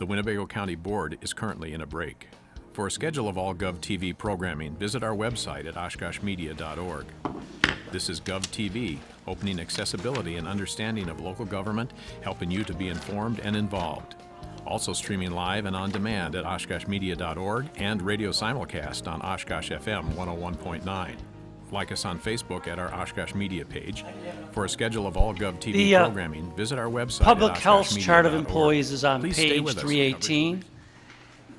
The Winnebago County Board is currently in a break. For a schedule of all GovTV programming, visit our website at oshkoshmedia.org. This is GovTV, opening accessibility and understanding of local government, helping you to be informed and involved. Also streaming live and on demand at oshkoshmedia.org and radio simulcast on Oshkosh FM 101.9. Like us on Facebook at our Oshkosh Media page. For a schedule of all GovTV programming, visit our website Public at Health Chart of oshkoshmedia.org. Employees is on Please stay page with us. 318.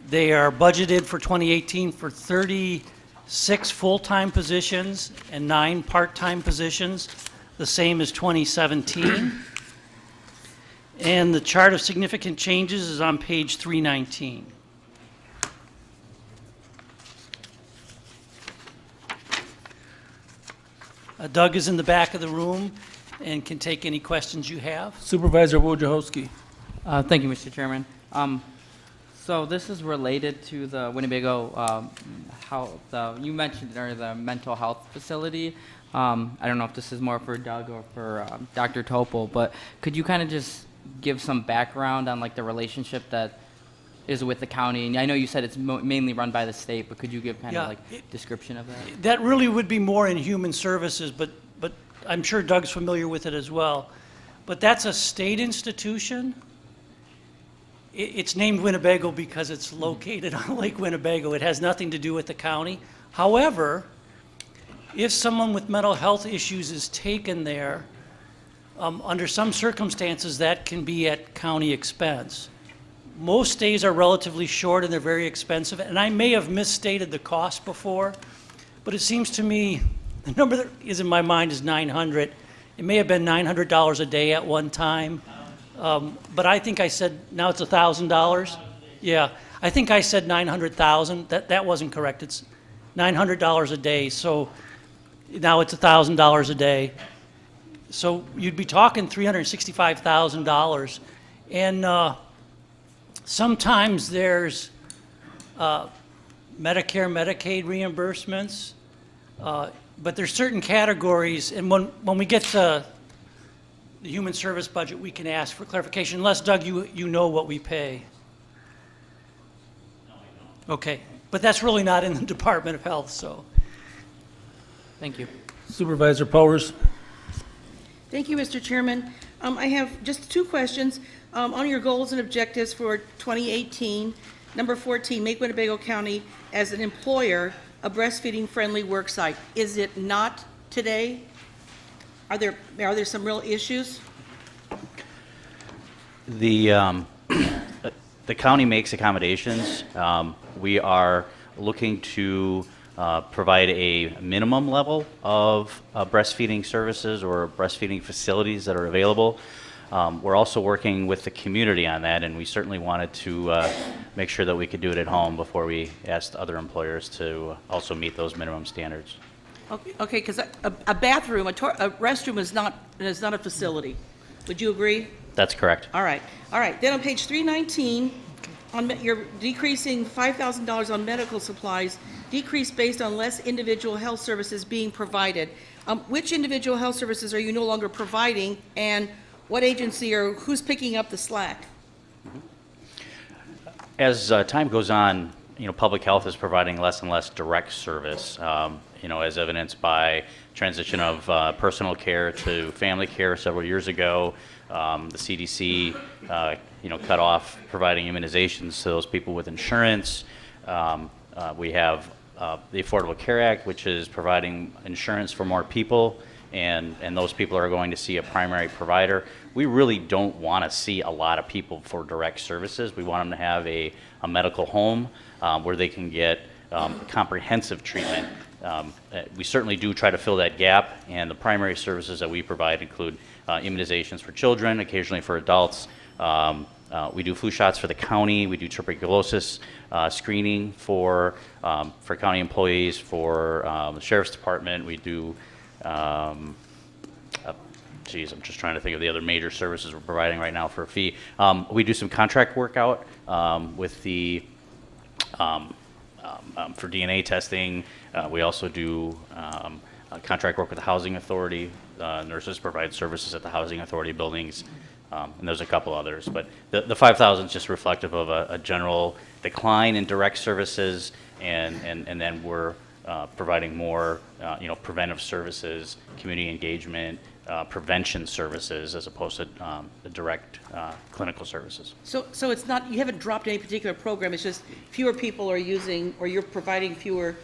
They are budgeted for 2018 for 36 full-time positions and 9 part-time positions, the same as 2017. And the chart of significant changes is on page 319. Doug is in the back of the room and can take any questions you have. Supervisor Wojciechowski. Thank you, Mr. Chairman. So this is related to the Winnebago, you mentioned the mental health facility. I don't know if this is more for Doug or for Dr. Topol, but could you kind of just give some background on like the relationship that is with the county? And I know you said it's mainly run by the state, but could you give kind of like description of that? That really would be more in human services, but I'm sure Doug's familiar with it as well. But that's a state institution. It's named Winnebago because it's located on Lake Winnebago. It has nothing to do with the county. However, if someone with mental health issues is taken there, under some circumstances that can be at county expense. Most stays are relatively short and they're very expensive, and I may have misstated the cost before, but it seems to me the number that is in my mind is 900. It may have been $900 a day at one time, but I think I said now it's $1,000. Yeah, I think I said 900,000. That wasn't correct. It's $900 a day, so now it's $1,000 a day. So you'd be talking $365,000, and sometimes there's Medicare, Medicaid reimbursements, but there's certain categories, and when we get to the human service budget, we can ask for clarification, unless, Doug, you know what we pay. No, I don't. Okay, but that's really not in the Department of Health, so. Thank you. Supervisor Powers. Thank you, Mr. Chairman. I have just 2 questions on your goals and objectives for 2018. Number 14, make Winnebago County as an employer a breastfeeding-friendly work site. Is it not today? Are there some real issues? The county makes accommodations. We are looking to provide a minimum level of breastfeeding services or breastfeeding facilities that are available. We're also working with the community on that, and we certainly wanted to make sure that we could do it at home before we asked other employers to also meet those minimum standards. Okay, because a bathroom, a restroom is not a facility. Would you agree? That's correct. All right. Then on page 319, you're decreasing $5,000 on medical supplies, decrease based on less individual health services being provided. Which individual health services are you no longer providing, and what agency or who's picking up the slack? As time goes on, public health is providing less and less direct service, as evidenced by transition of personal care to family care several years ago. The CDC, cut off providing immunizations to those people with insurance. We have the Affordable Care Act, which is providing insurance for more people, and those people are going to see a primary provider. We really don't want to see a lot of people for direct services. We want them to have a medical home where they can get comprehensive treatment. We certainly do try to fill that gap, and the primary services that we provide include immunizations for children, occasionally for adults. We do flu shots for the county. We do tuberculosis screening for county employees, for the sheriff's department. We do, I'm just trying to think of the other major services we're providing right now for a fee. We do some contract work out with the for DNA testing. We also do contract work with the Housing Authority. Nurses provide services at the Housing Authority buildings. and there's a couple others. But the 5,000 is just reflective of a general decline in direct services, and then we're providing more, preventive services, community engagement, prevention services, as opposed to the direct clinical services. So it's not, you haven't dropped any particular program, it's just fewer people are using, or you're providing fewer,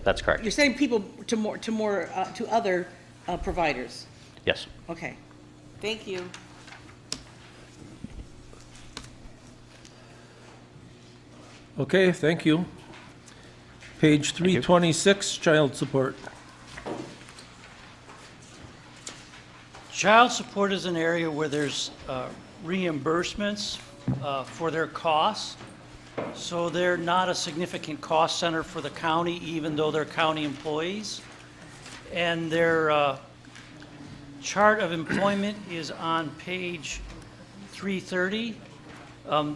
That's correct. you're sending people to other providers? Yes. Okay. Thank you. Okay, thank you. Page 326, child support. Child support is an area where there's reimbursements for their costs. So they're not a significant cost center for the county, even though they're county employees. And their chart of employment is on page 330.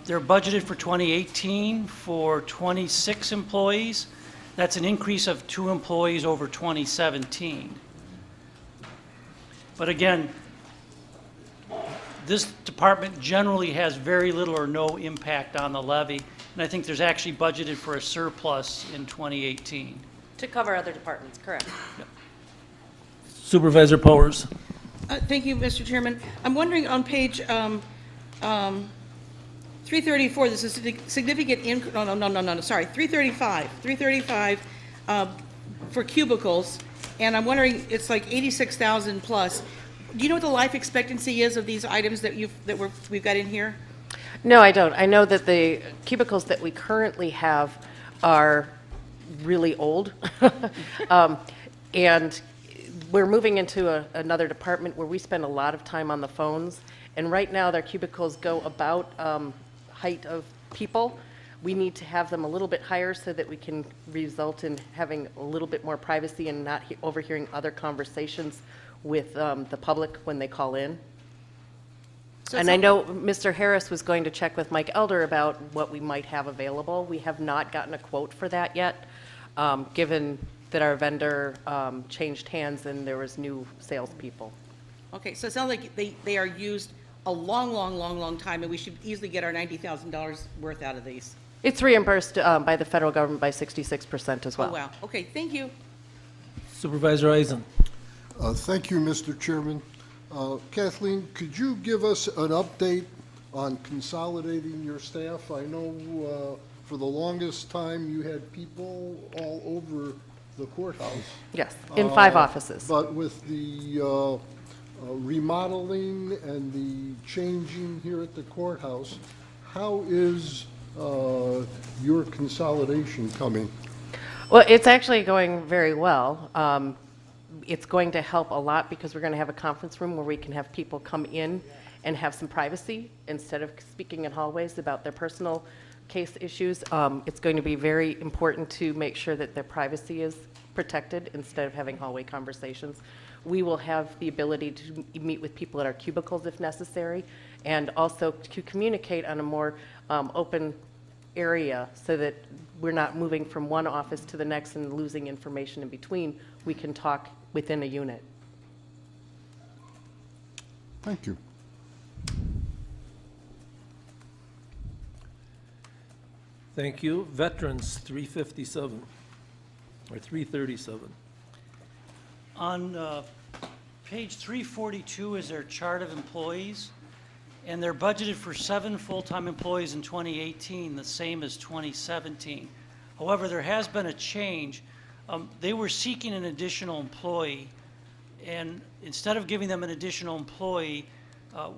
They're budgeted for 2018 for 26 employees. That's an increase of 2 employees over 2017. But again, this department generally has very little or no impact on the levy, and I think there's actually budgeted for a surplus in 2018. To cover other departments, correct. Supervisor Powers. Thank you, Mr. Chairman. I'm wondering on page 334, this is a significant, 335 for cubicles, and I'm wondering, it's like 86,000 plus. Do you know what the life expectancy is of these items that we've got in here? No, I don't. I know that the cubicles that we currently have are really old. And we're moving into another department where we spend a lot of time on the phones. And right now, their cubicles go about height of people. We need to have them a little bit higher so that we can result in having a little bit more privacy and not overhearing other conversations with the public when they call in. So And I know Mr. Harris was going to check with Mike Elder about what we might have available. We have not gotten a quote for that yet, given that our vendor changed hands and there was new salespeople. Okay, so it sounds like they are used a long time, and we should easily get our $90,000 worth out of these. It's reimbursed by the federal government by 66% as well. Oh, wow. Okay, thank you. Supervisor Eisen. Thank you, Mr. Chairman. Kathleen, could you give us an update on consolidating your staff? I know for the longest time you had people all over the courthouse. Yes, in 5 offices. But with the remodeling and the changing here at the courthouse, how is your consolidation coming? Well, it's actually going very well. It's going to help a lot because we're going to have a conference room where we can have people come in and have some privacy instead of speaking in hallways about their personal case issues. It's going to be very important to make sure that their privacy is protected instead of having hallway conversations. We will have the ability to meet with people at our cubicles if necessary, and also to communicate on a more open area so that we're not moving from one office to the next and losing information in between. We can talk within a unit. Thank you. Thank you. Veterans, 357, or 337. On page 342 is their chart of employees, and they're budgeted for 7 full-time employees in 2018, the same as 2017. However, there has been a change. They were seeking an additional employee, and instead of giving them an additional employee,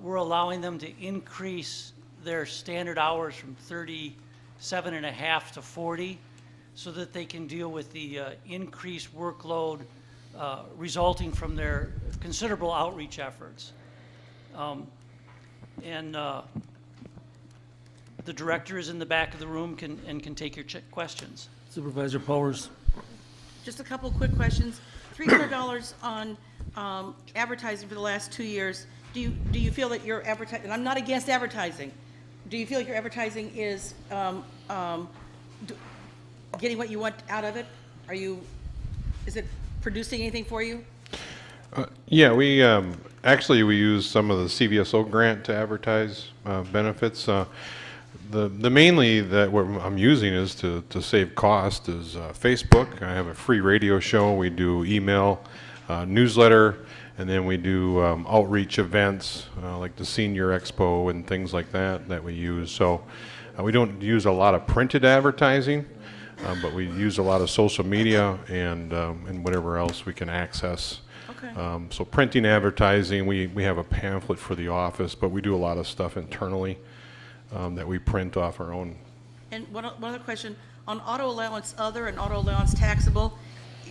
we're allowing them to increase their standard hours from 37.5 to 40 so that they can deal with the increased workload resulting from their considerable outreach efforts. The director is in the back of the room and can take your questions. Supervisor Powers. Just a couple quick questions. $300 on advertising for the last 2 years. Do you feel that your advertising, and I'm not against advertising, do you feel like your advertising is getting what you want out of it? Is it producing anything for you? Yeah, we Actually, we use some of the CVSO grant to advertise benefits. The mainly that what I'm using is to save cost is Facebook. I have a free radio show. We do email, newsletter, and then we do outreach events like the Senior Expo and things like that we use. So we don't use a lot of printed advertising, but we use a lot of social media and whatever else we can access. Okay. So printing advertising, we have a pamphlet for the office, but we do a lot of stuff internally that we print off our own. And one other question, on auto allowance other and auto allowance taxable,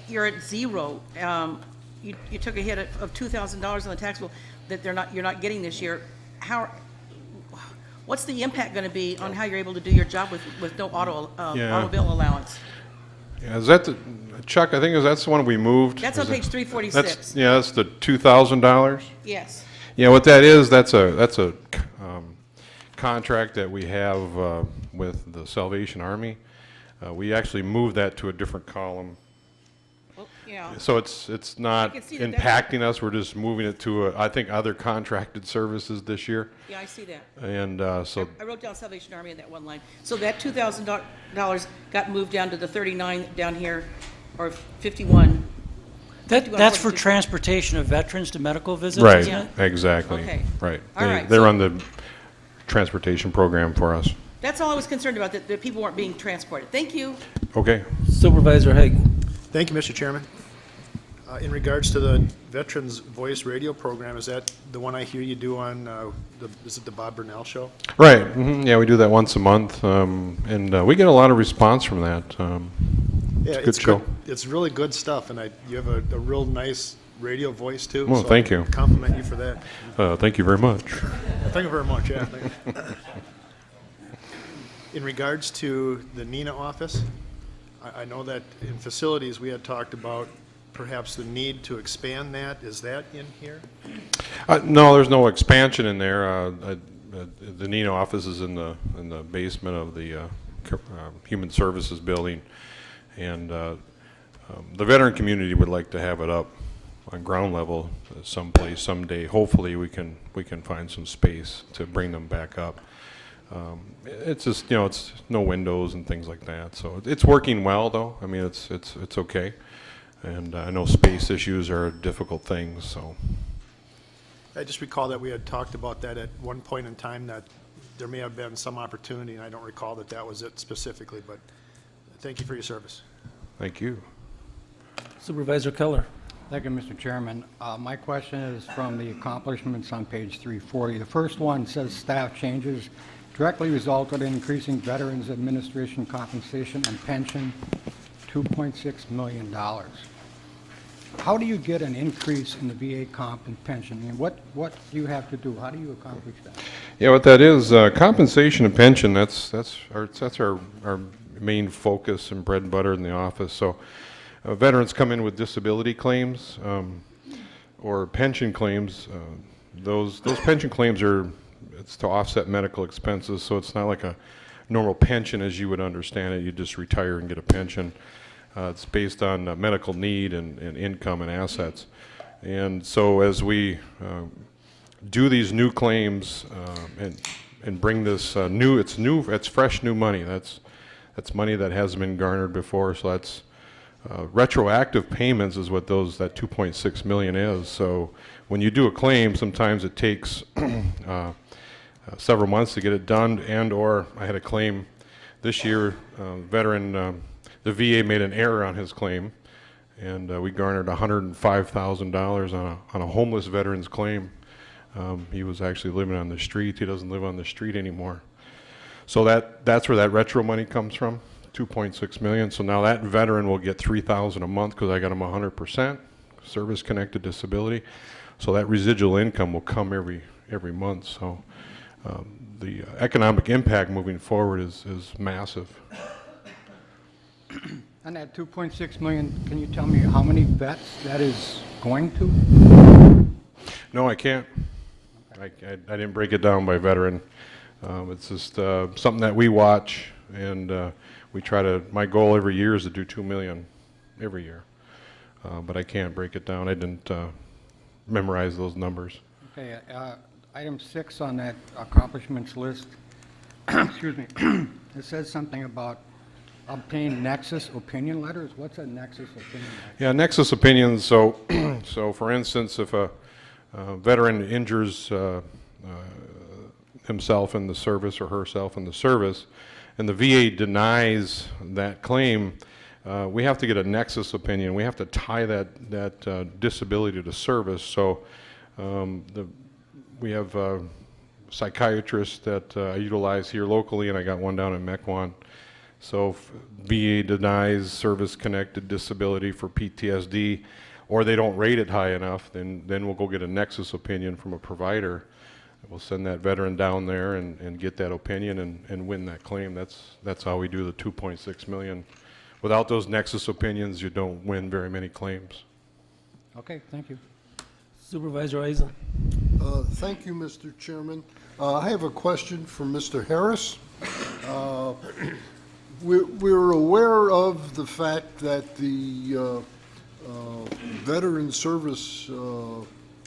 you're at zero. You took a hit of $2,000 on the taxable that you're not getting this year. What's the impact going to be on how you're able to do your job with no automobile allowance? Yeah, is that Chuck? I think that's the one we moved. That's on page 346. That's the $2,000. Yes. Yeah, what that is, that's a contract that we have with the Salvation Army. We actually moved that to a different column. Well, yeah. So it's not can see that impacting us. We're just moving it to I think other contracted services this year. Yeah, I see that. And so I wrote down Salvation Army in that one line. So that $2,000 got moved down to the 39 down here, or 51. That's for transportation of veterans to medical visits, right, isn't it? exactly, Okay. right. All right, They so- run the transportation program for us. That's all I was concerned about, that people weren't being transported. Thank you. Okay. Supervisor Haig. Thank you, Mr. Chairman. In regards to the Veterans Voice radio program, is that the one I hear you do on, is it the Bob Burnell Show? Right. Yeah, we do that once a month, and we get a lot of response from that. Yeah, It's a good show. It's really good stuff, and you have a real nice radio voice, too. Well, so thank I you. compliment you for that. Thank you very much. Thank you very much, yeah. Thank you. In regards to the NINA office, I know that in facilities, we had talked about perhaps the need to expand that. Is that in here? No, there's no expansion in there. The NINA office is in the basement of the Human Services building, and the veteran community would like to have it up on ground level someplace someday. Hopefully, we can find some space to bring them back up. It's just it's no windows and things like that. So it's working well, though. I mean, it's okay. And I know space issues are a difficult thing, so. I just recall that we had talked about that at one point in time, that there may have been some opportunity, and I don't recall that was it specifically, but thank you for your service. Thank you. Supervisor Keller. Thank you, Mr. Chairman. My question is from the accomplishments on page 340. The first one says staff changes directly resulted in increasing Veterans Administration compensation and pension $2.6 million. How do you get an increase in the VA comp and pension? I mean, what do you have to do? How do you accomplish that? Yeah, what that is, compensation and pension, that's our main focus and bread and butter in the office. So veterans come in with disability claims or pension claims. Those pension claims it's to offset medical expenses, so it's not like a normal pension as you would understand it. You just retire and get a pension. It's based on medical need and income and assets. And so as we do these new claims and bring this it's fresh new money. That's money that hasn't been garnered before. So that's retroactive payments is what that 2.6 million is. So when you do a claim, sometimes it takes several months to get it done. Or I had a claim this year, veteran. The VA made an error on his claim, and we garnered $105,000 on a homeless veteran's claim. He was actually living on the street. He doesn't live on the street anymore. So that's where that retro money comes from, $2.6 million. So now that veteran will get $3,000 a month because I got him 100% service-connected disability. So that residual income will come every month. So the economic impact moving forward is massive. And that 2.6 million, can you tell me how many vets that is going to? No, I can't. I didn't break it down by veteran. It's just something that we watch, and we try to. My goal every year is to do $2 million every year, but I can't break it down. I didn't memorize those numbers. Okay, item 6 on that accomplishments list, excuse me, it says something about obtain nexus opinion letters. What's a nexus opinion letter? Yeah, nexus opinions, so, so for instance, if a veteran injures himself in the service or herself in the service, and the VA denies that claim, we have to get a nexus opinion. We have to tie that disability to service. So we have psychiatrists that I utilize here locally, and I got one down in Mequon. So if VA denies service-connected disability for PTSD, or they don't rate it high enough, then we'll go get a nexus opinion from a provider. We'll send that veteran down there and get that opinion and win that claim. That's how we do the 2.6 million. Without those nexus opinions, you don't win very many claims. Okay, thank you. Supervisor Eisen. Thank you, Mr. Chairman. I have a question for Mr. Harris. We're aware of the fact that the Veteran Service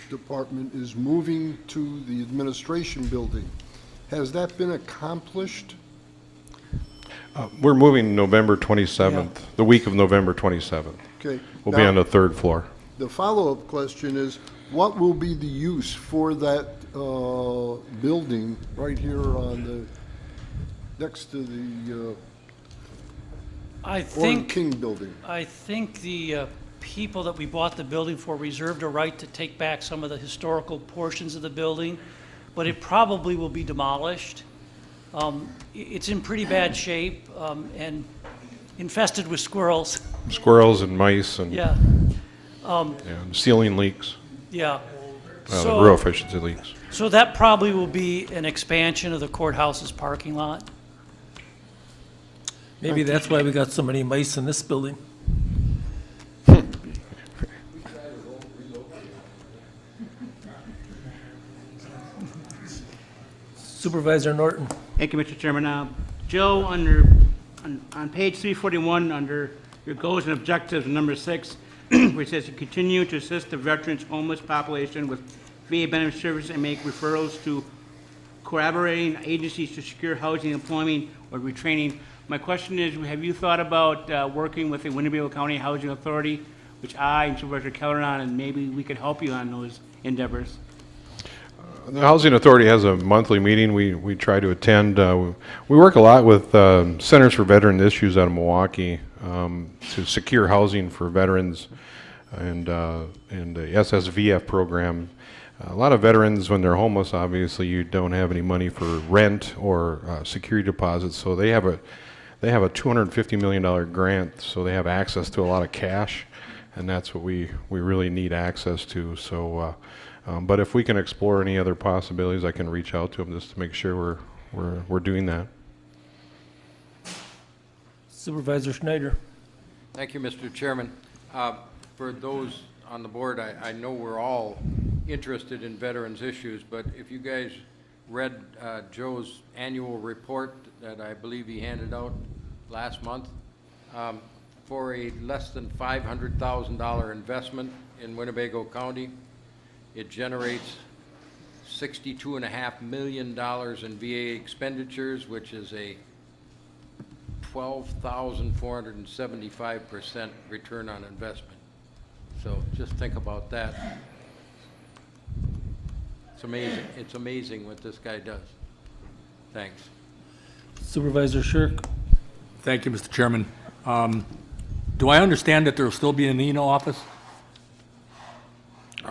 Department is moving to the administration building. Has that been accomplished? We're moving November 27th, the week of November 27th. Okay. We'll be on the 3rd floor. The follow-up question is, what will be the use for that building right here on the, next to the I Orrin think, King building? I think the people that we bought the building for reserved a right to take back some of the historical portions of the building, but it probably will be demolished. It's in pretty bad shape and infested with squirrels. Squirrels and mice and Yeah, and ceiling leaks. yeah. The roof, I should say, leaks. So that probably will be an expansion of the courthouse's parking lot. Maybe that's why we got so many mice in this building. Supervisor Norton. Thank you, Mr. Chairman. Joe, on page 341, under your goals and objectives, number 6, where it says to continue to assist the veterans homeless population with VA benefit services and make referrals to collaborating agencies to secure housing, employment, or retraining. My question is, have you thought about working with the Winnebago County Housing Authority, which I and Supervisor Keller on, and maybe we could help you on those endeavors? The Housing Authority has a monthly meeting we try to attend. We work a lot with Centers for Veteran Issues out of Milwaukee to secure housing for veterans and the SSVF program. A lot of veterans, when they're homeless, obviously you don't have any money for rent or security deposits, so they have a $250 million grant, so they have access to a lot of cash, and that's what we really need access to. So. But if we can explore any other possibilities, I can reach out to them just to make sure we're doing that. Supervisor Schneider. Thank you, Mr. Chairman. For those on the board, I know we're all interested in veterans issues, but if you guys read Joe's annual report that I believe he handed out last month, for a less than $500,000 investment in Winnebago County, it generates $62.5 million in VA expenditures, which is a 12,475% return on investment. So just think about that. It's amazing. It's amazing what this guy does. Thanks. Supervisor Shirk. Thank you, Mr. Chairman. Do I understand that there will still be a Nino office?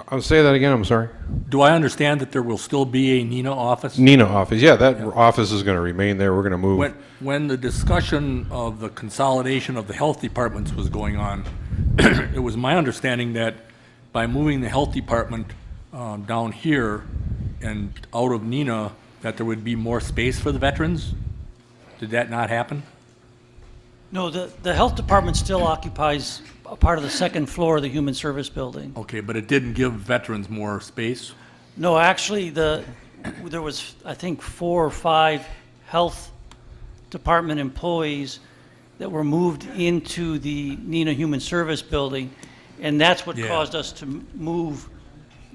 I'll say that again, I'm sorry. Do I understand that there will still be a Nino office? Nina office, yeah, that office is going to remain there. We're going to move. When the discussion of the consolidation of the health departments was going on, it was my understanding that by moving the health department down here and out of Nina, that there would be more space for the veterans. Did that not happen? No, the health department still occupies a part of the second floor of the Human Service Building. Okay, but it didn't give veterans more space? No, actually, there was, I think, 4 or 5 health department employees that were moved into the Nina Human Service Building, and that's what caused us to move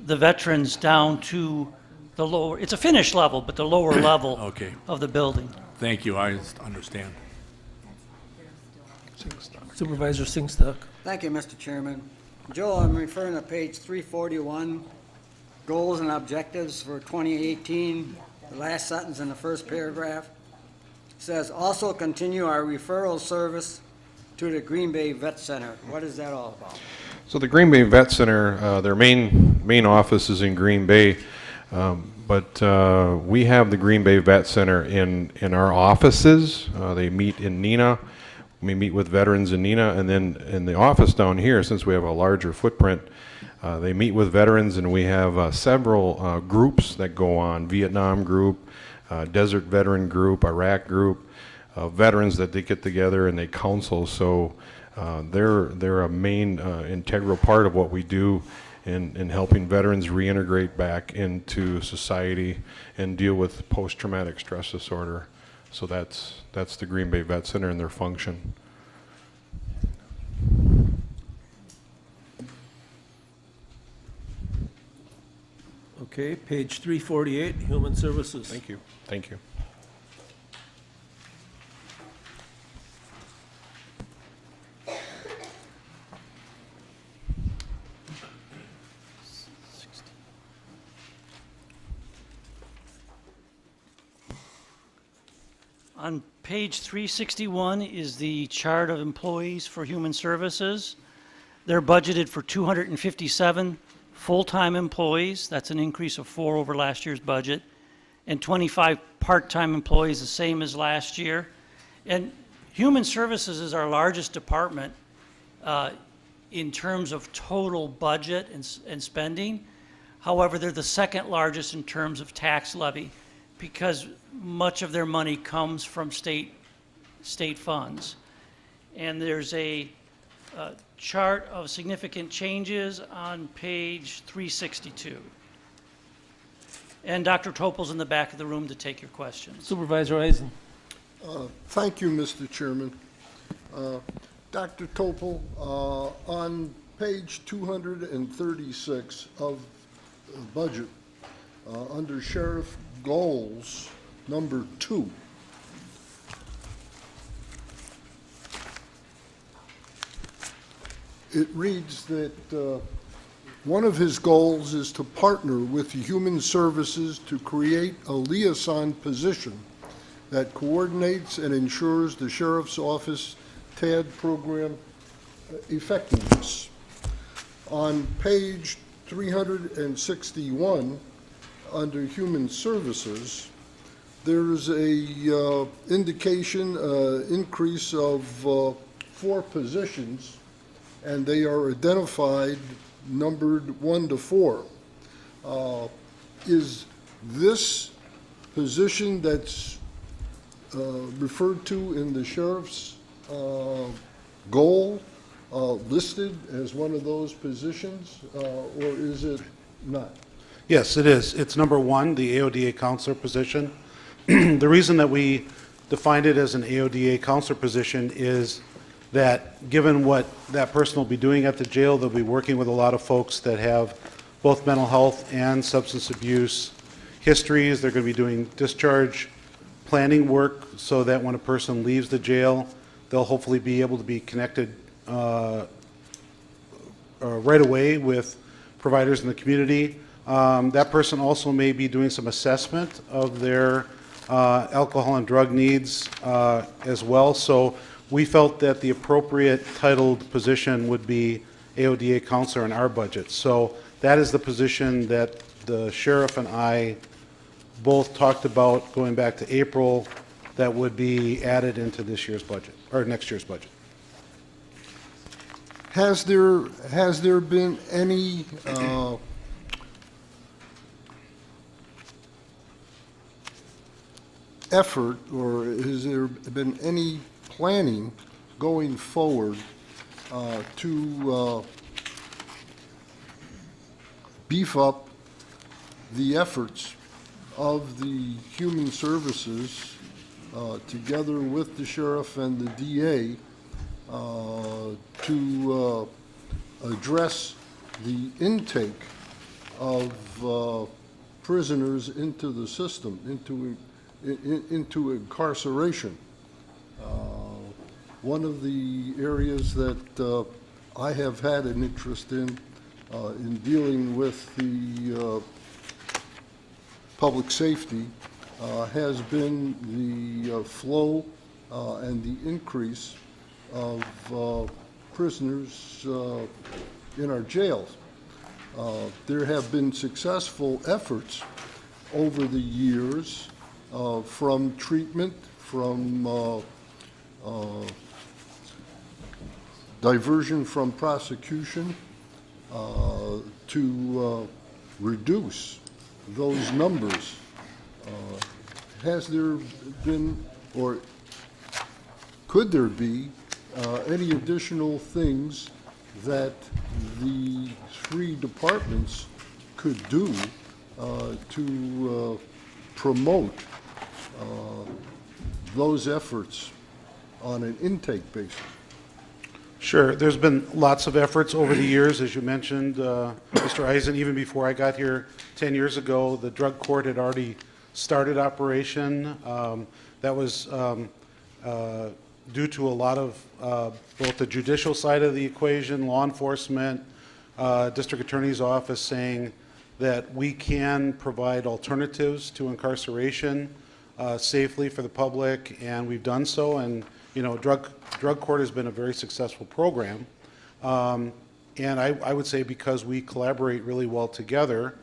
the veterans down to the lower, it's a finished level, but the lower level Okay. of the building. Thank you, I understand. Supervisor Singstock. Thank you, Mr. Chairman. Joe, I'm referring to page 341, goals and objectives for 2018. The last sentence in the first paragraph says, also continue our referral service to the Green Bay Vet Center. What is that all about? So the Green Bay Vet Center, their main office is in Green Bay, but we have the Green Bay Vet Center in our offices. They meet in Neenah. We meet with veterans in Neenah, and then in the office down here, since we have a larger footprint, they meet with veterans, and we have several groups that go on, Vietnam group, Desert Veteran group, Iraq group, veterans that they get together and they counsel. So they're a main integral part of what we do in helping veterans reintegrate back into society and deal with post-traumatic stress disorder. So that's the Green Bay Vet Center and their function. Okay, page 348, Human Services. Thank you. Thank you. On page 361 is the chart of employees for Human Services. They're budgeted for 257 full-time employees. That's an increase of 4 over last year's budget. And 25 part-time employees, the same as last year. And Human Services is our largest department in terms of total budget and spending. However, they're the second largest in terms of tax levy, because much of their money comes from state funds. And there's a chart of significant changes on page 362. And Dr. Topol's in the back of the room to take your questions. Supervisor Eisen. Thank you, Mr. Chairman. Dr. Topol, on page 236 of the budget, under Sheriff Goals, number 2, it reads that one of his goals is to partner with Human Services to create a liaison position that coordinates and ensures the Sheriff's Office TAD program effectiveness. On page 361, under Human Services, there's a indication, increase of 4 positions, and they are identified, numbered 1 to 4. Is this position that's referred to in the sheriff's goal listed as one of those positions, or is it not? Yes, it is. It's number 1, the AODA counselor position. The reason that we defined it as an AODA counselor position is that given what that person will be doing at the jail, they'll be working with a lot of folks that have both mental health and substance abuse histories. They're going to be doing discharge planning work so that when a person leaves the jail, they'll hopefully be able to be connected right away with providers in the community. That person also may be doing some assessment of their alcohol and drug needs as well. So we felt that the appropriate titled position would be AODA counselor in our budget. So that is the position that the sheriff and I both talked about going back to April that would be added into this year's budget, or next year's budget. Has there been any effort, or has there been any planning going forward to beef up the efforts of the Human Services together with the sheriff and the DA to address the intake of prisoners into the system, into incarceration. One of the areas that I have had an interest in dealing with the public safety has been the flow and the increase of prisoners in our jails. There have been successful efforts over the years from treatment, from diversion from prosecution to reduce those numbers. Has there been, or could there be, any additional things that the three departments could do to promote those efforts on an intake basis? Sure. There's been lots of efforts over the years, as you mentioned, Mr. Eisen. Even before I got here 10 years ago, the drug court had already started operation. That was due to a lot of both the judicial side of the equation, law enforcement, district attorney's office saying that we can provide alternatives to incarceration safely for the public, and we've done so. And you know, drug court has been a very successful program, and I would say because we collaborate really well together.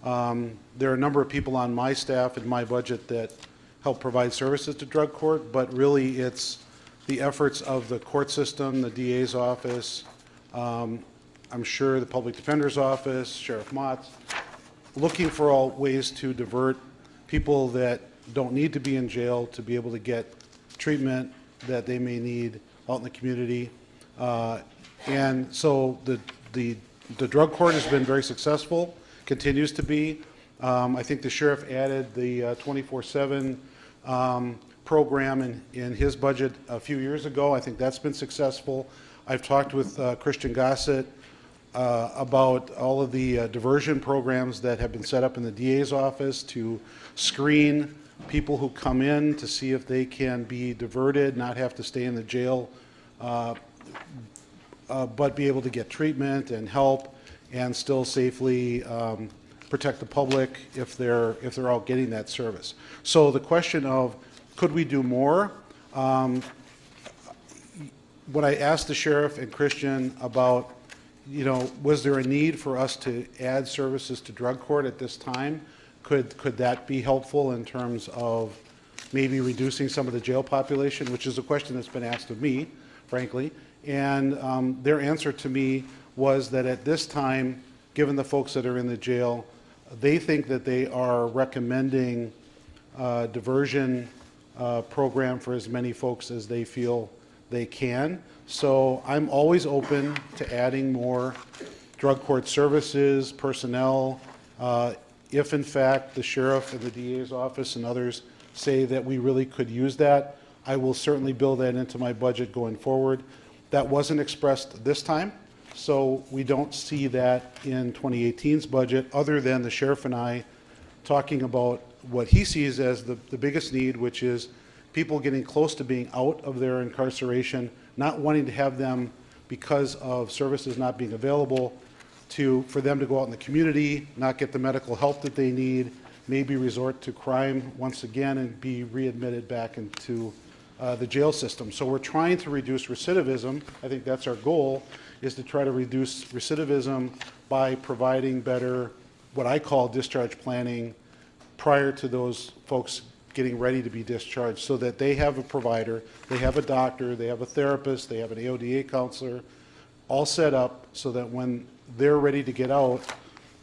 There are a number of people on my staff in my budget that help provide services to drug court, but really it's the efforts of the court system, the DA's office, I'm sure the public defender's office, Sheriff Mott's, looking for all ways to divert people that don't need to be in jail to be able to get treatment that they may need out in the community. And so the drug court has been very successful, continues to be. I think the sheriff added the 24/7 program in his budget a few years ago. I think that's been successful. I've talked with Christian Gossett about all of the diversion programs that have been set up in the DA's office to screen people who come in to see if they can be diverted, not have to stay in the jail, but be able to get treatment and help and still safely protect the public if they're out getting that service. So the question of could we do more? When I asked the sheriff and Christian about, you know, was there a need for us to add services to drug court at this time? Could that be helpful in terms of maybe reducing some of the jail population, which is a question that's been asked of me, frankly. And their answer to me was that at this time, given the folks that are in the jail, they think that they are recommending a diversion program for as many folks as they feel they can. So I'm always open to adding more drug court services, personnel. If in fact the sheriff and the DA's office and others say that we really could use that, I will certainly build that into my budget going forward. That wasn't expressed this time, so we don't see that in 2018's budget, other than the sheriff and I talking about what he sees as the biggest need, which is people getting close to being out of their incarceration, not wanting to have them, because of services not being available, for them to go out in the community, not get the medical help that they need, maybe resort to crime once again and be readmitted back into the jail system. So we're trying to reduce recidivism. I think that's our goal, is to try to reduce recidivism by providing better, what I call discharge planning, prior to those folks getting ready to be discharged, so that they have a provider, they have a doctor, they have a therapist, they have an AODA counselor, all set up so that when they're ready to get out,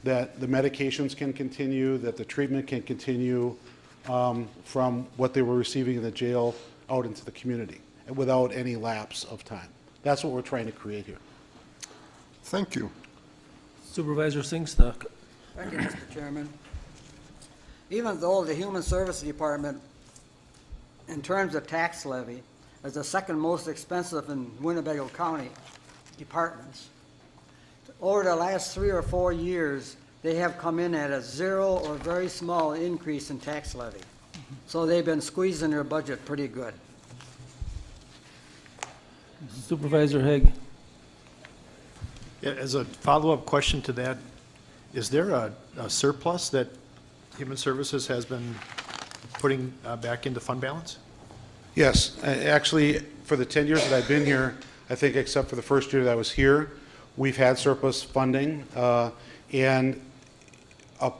that the medications can continue, that the treatment can continue from what they were receiving in the jail out into the community, and without any lapse of time. That's what we're trying to create here. Thank you. Supervisor Singstock. Thank you, Mr. Chairman. Even though the Human Services Department, in terms of tax levy, is the second most expensive in Winnebago County departments, over the last 3 or 4 years, they have come in at a 0 or very small increase in tax levy. So they've been squeezing their budget pretty good. Supervisor Haig. Yeah, as a follow-up question to that, is there a surplus that Human Services has been putting back into fund balance? Yes, actually, for the 10 years that I've been here, I think except for the first year that I was here, we've had surplus funding, and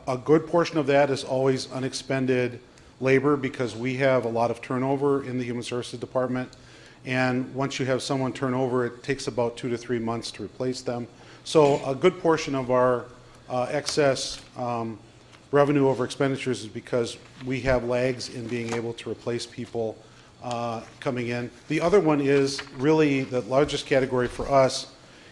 a good portion of that is always unexpended labor because we have a lot of turnover in the Human Services Department, and once you have someone turn over, it takes about 2 to 3 months to replace them. So a good portion of our excess revenue over expenditures is because we have lags in being able to replace people coming in. The other one is really the largest category for us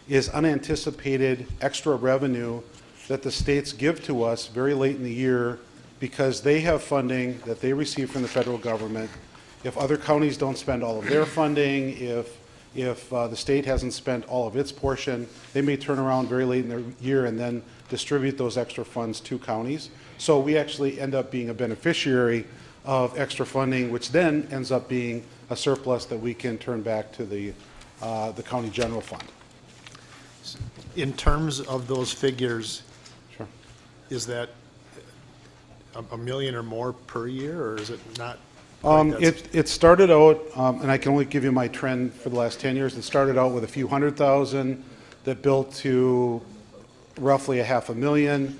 is unanticipated extra revenue that the states give to us very late in the year because they have funding that they receive from the federal government. If other counties don't spend all of their funding, if the state hasn't spent all of its portion, they may turn around very late in the year and then distribute those extra funds to counties. So we actually end up being a beneficiary of extra funding, which then ends up being a surplus that we can turn back to the county general fund. In terms of those figures, Sure. is that a million or more per year, or is it not? It started out, and I can only give you my trend for the last 10 years, it started out with a few $100,000 that built to roughly $500,000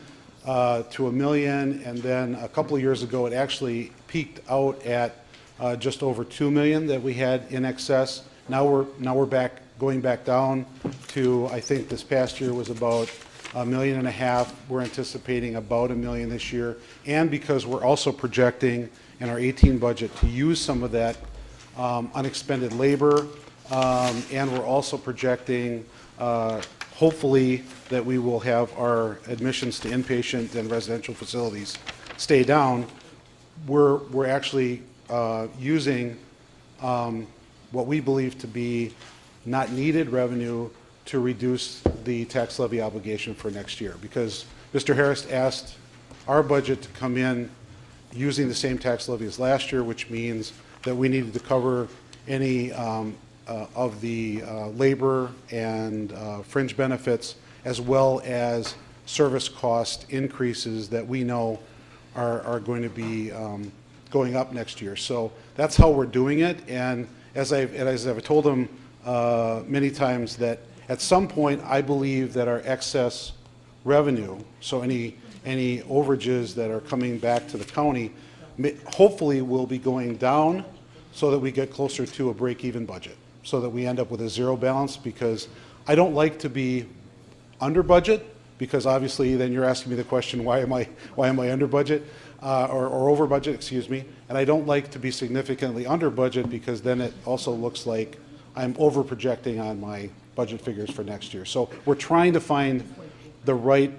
to $1 million, and then a couple of years ago it actually peaked out at just over $2 million that we had in excess. Now we're going back down to, I think this past year was about $1.5 million. We're anticipating about $1 million this year, and because we're also projecting in our 18 budget to use some of that unexpended labor, and we're also projecting hopefully that we will have our admissions to inpatient and residential facilities stay down. We're actually using what we believe to be not needed revenue to reduce the tax levy obligation for next year, because Mr. Harris asked our budget to come in using the same tax levy as last year, which means that we needed to cover any of the labor and fringe benefits, as well as service cost increases that we know are going to be going up next year. So that's how we're doing it. And as I've told them many times, that at some point I believe that our excess revenue, so any overages that are coming back to the county, hopefully will be going down so that we get closer to a break-even budget, so that we end up with a zero balance, because I don't like to be under budget, because obviously then you're asking me the question, why am I under budget, or over budget, excuse me, and I don't like to be significantly under budget, because then it also looks like I'm over projecting on my budget figures for next year. So we're trying to find the right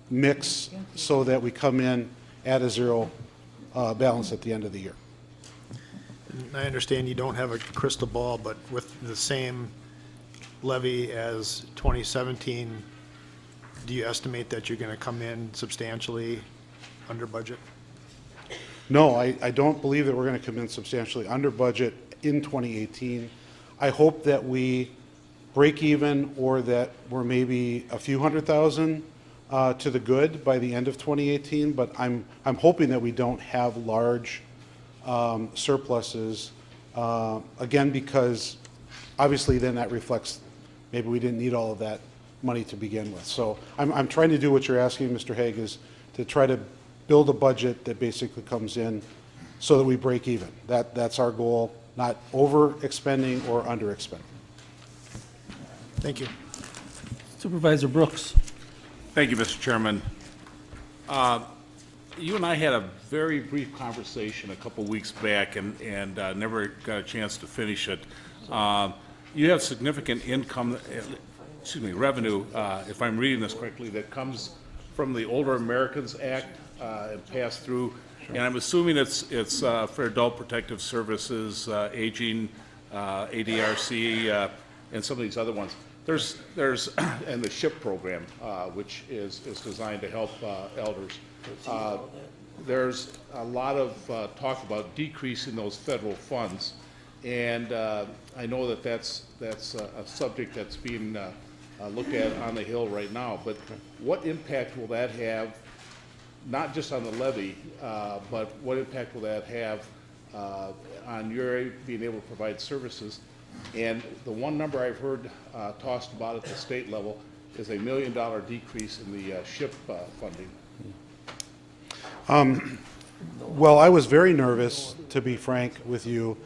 mix so that we come in at a zero balance at the end of the year. I understand you don't have a crystal ball, but with the same levy as 2017, do you estimate that you're going to come in substantially under budget? No, I don't believe that we're going to come in substantially under budget in 2018. I hope that we break even, or that we're maybe a few $100,000 to the good by the end of 2018, but I'm hoping that we don't have large surpluses, again, because obviously then that reflects maybe we didn't need all of that money to begin with. So I'm trying to do what you're asking, Mr. Haig, is to try to build a budget that basically comes in so that we break even. That's our goal, not over expending or under expending. Thank you. Supervisor Brooks. Thank you, Mr. Chairman. You and I had a very brief conversation a couple weeks back and never got a chance to finish it. You have significant revenue, if I'm reading this correctly, that comes from the Older Americans Act and passed through. And I'm assuming it's for adult protective services, aging, ADRC, and some of these other ones. and the SHIP program, which is designed to help elders. There's a lot of talk about decreasing those federal funds, and I know that that's a subject that's being looked at on the Hill right now. But what impact will that have, not just on the levy, but what impact will that have on your being able to provide services? And the one number I've heard tossed about at the state level is $1 million decrease in the SHIP funding. Well, I was very nervous, to be frank with you,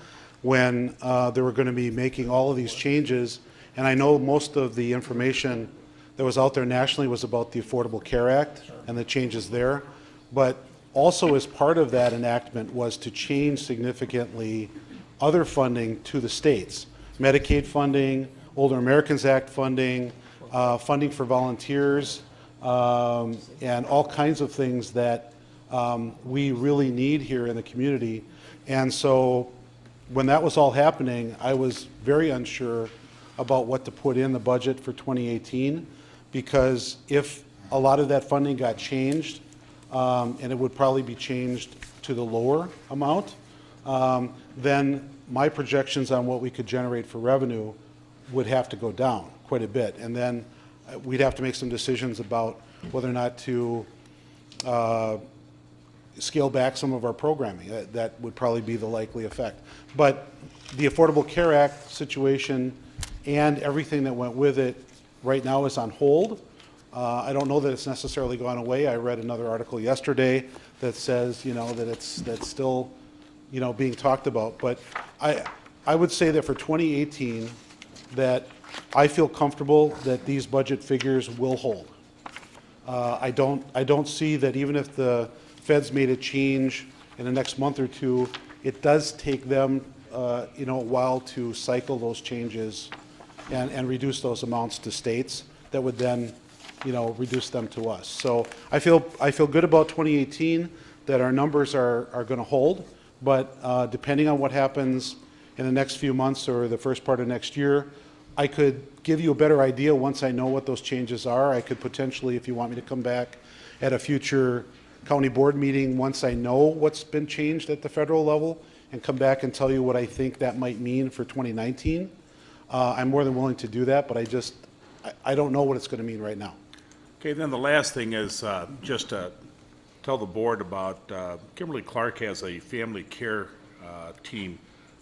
when they were going to be making all of these changes. And I know most of the information that was out there nationally was about the Affordable Care Act and the changes there. But also as part of that enactment was to change significantly other funding to the states. Medicaid funding, Older Americans Act funding, funding for volunteers, and all kinds of things that we really need here in the community. And so when that was all happening, I was very unsure about what to put in the budget for 2018, because if a lot of that funding got changed, and it would probably be changed to the lower amount, then my projections on what we could generate for revenue would have to go down quite a bit. And then we'd have to make some decisions about whether or not to scale back some of our programming. That would probably be the likely effect. But the Affordable Care Act situation and everything that went with it right now is on hold. I don't know that it's necessarily gone away. I read another article yesterday that says, that's still, being talked about. But I would say that for 2018, that I feel comfortable that these budget figures will hold. I don't see that even if the Feds made a change in the next month or two, it does take them, a while to cycle those changes and reduce those amounts to states that would then, reduce them to us. So I feel good about 2018, that our numbers are going to hold, but depending on what happens in the next few months or the first part of next year, I could give you a better idea once I know what those changes are. I could potentially, if you want me to come back at a future county board meeting, once I know what's been changed at the federal level, and come back and tell you what I think that might mean for 2019. I'm more than willing to do that, but I don't know what it's going to mean right now. Okay, then the last thing is just to tell the board about Kimberly Clark has a family care team,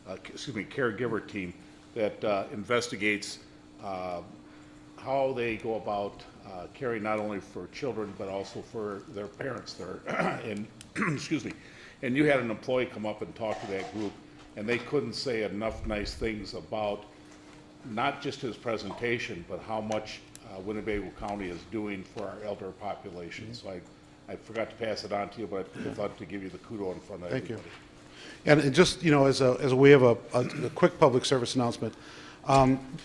caregiver team that investigates how they go about caring not only for children but also for their parents there. And excuse me. And you had an employee come up and talk to that group, and they couldn't say enough nice things about not just his presentation, but how much Winnebago County is doing for our elder population. So I forgot to pass it on to you, but I thought to give you the kudo in front of everybody. Thank you. And just, as a way of a quick public service announcement,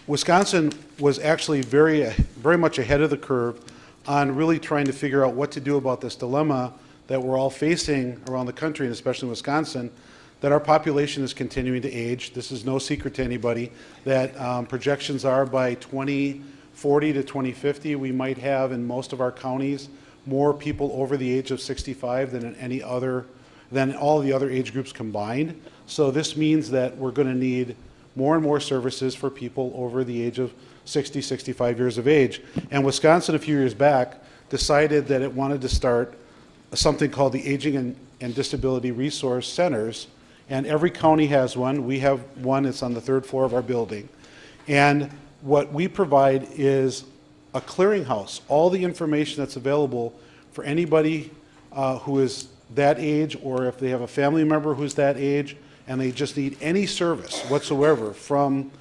Wisconsin was actually very much ahead of the curve on really trying to figure out what to do about this dilemma that we're all facing around the country, and especially in Wisconsin, that our population is continuing to age. This is no secret to anybody, that projections are by 2040 to 2050, we might have in most of our counties more people over the age of 65 than all the other age groups combined. So this means that we're going to need more and more services for people over the age of 60, 65 years of age. And Wisconsin, a few years back, decided that it wanted to start something called the Aging and Disability Resource Centers. And every county has one. We have one. It's on the third floor of our building. And what we provide is a clearinghouse, all the information that's available for anybody who is that age, or if they have a family member who's that age and they just need any service whatsoever, from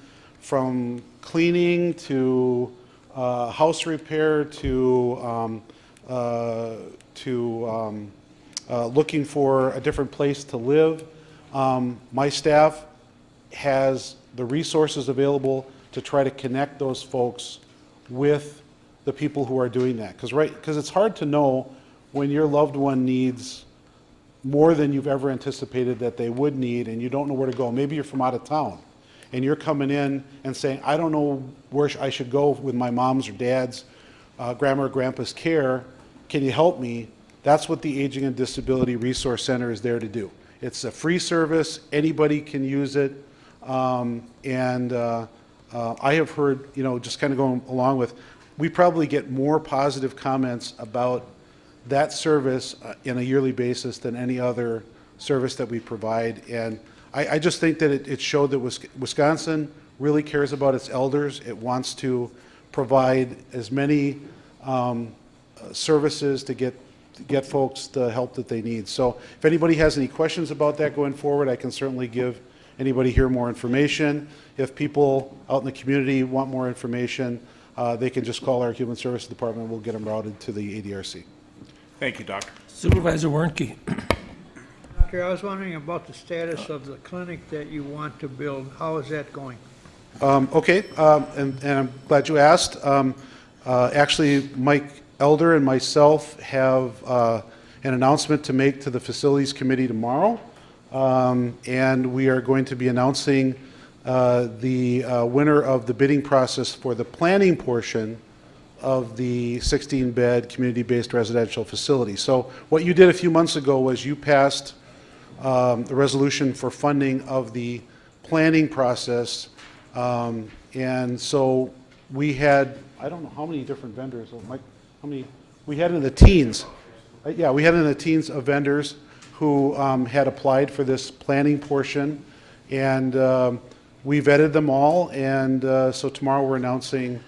cleaning to house repair to looking for a different place to live. My staff has the resources available to try to connect those folks with the people who are doing that. Because it's hard to know when your loved one needs more than you've ever anticipated that they would need, and you don't know where to go. Maybe you're from out of town, and you're coming in and saying, I don't know where I should go with my mom's or dad's, grandma or grandpa's care, can you help me? That's what the Aging and Disability Resource Center is there to do. It's a free service, anybody can use it, I have heard, just kind of going along with, we probably get more positive comments about that service on a yearly basis than any other service that we provide. And I just think that it showed that Wisconsin really cares about its elders. It wants to provide as many services to get folks the help that they need. So if anybody has any questions about that going forward, I can certainly give anybody here more information. If people out in the community want more information, they can just call our Human Services Department. We'll get them routed to the ADRC. Thank you, Doctor. Supervisor Warnke. Doctor, I was wondering about the status of the clinic that you want to build. How is that going? Okay, and I'm glad you asked. Actually, Mike Elder and myself have an announcement to make to the Facilities Committee tomorrow, and we are going to be announcing the winner of the bidding process for the planning portion of the 16-bed community-based residential facility. So what you did a few months ago was you passed the resolution for funding of the planning process, and so we had, I don't know how many different vendors, Mike, how many, we had in the teens. Yeah, we had in the teens of vendors who had applied for this planning portion, and we vetted them all, and so tomorrow we're announcing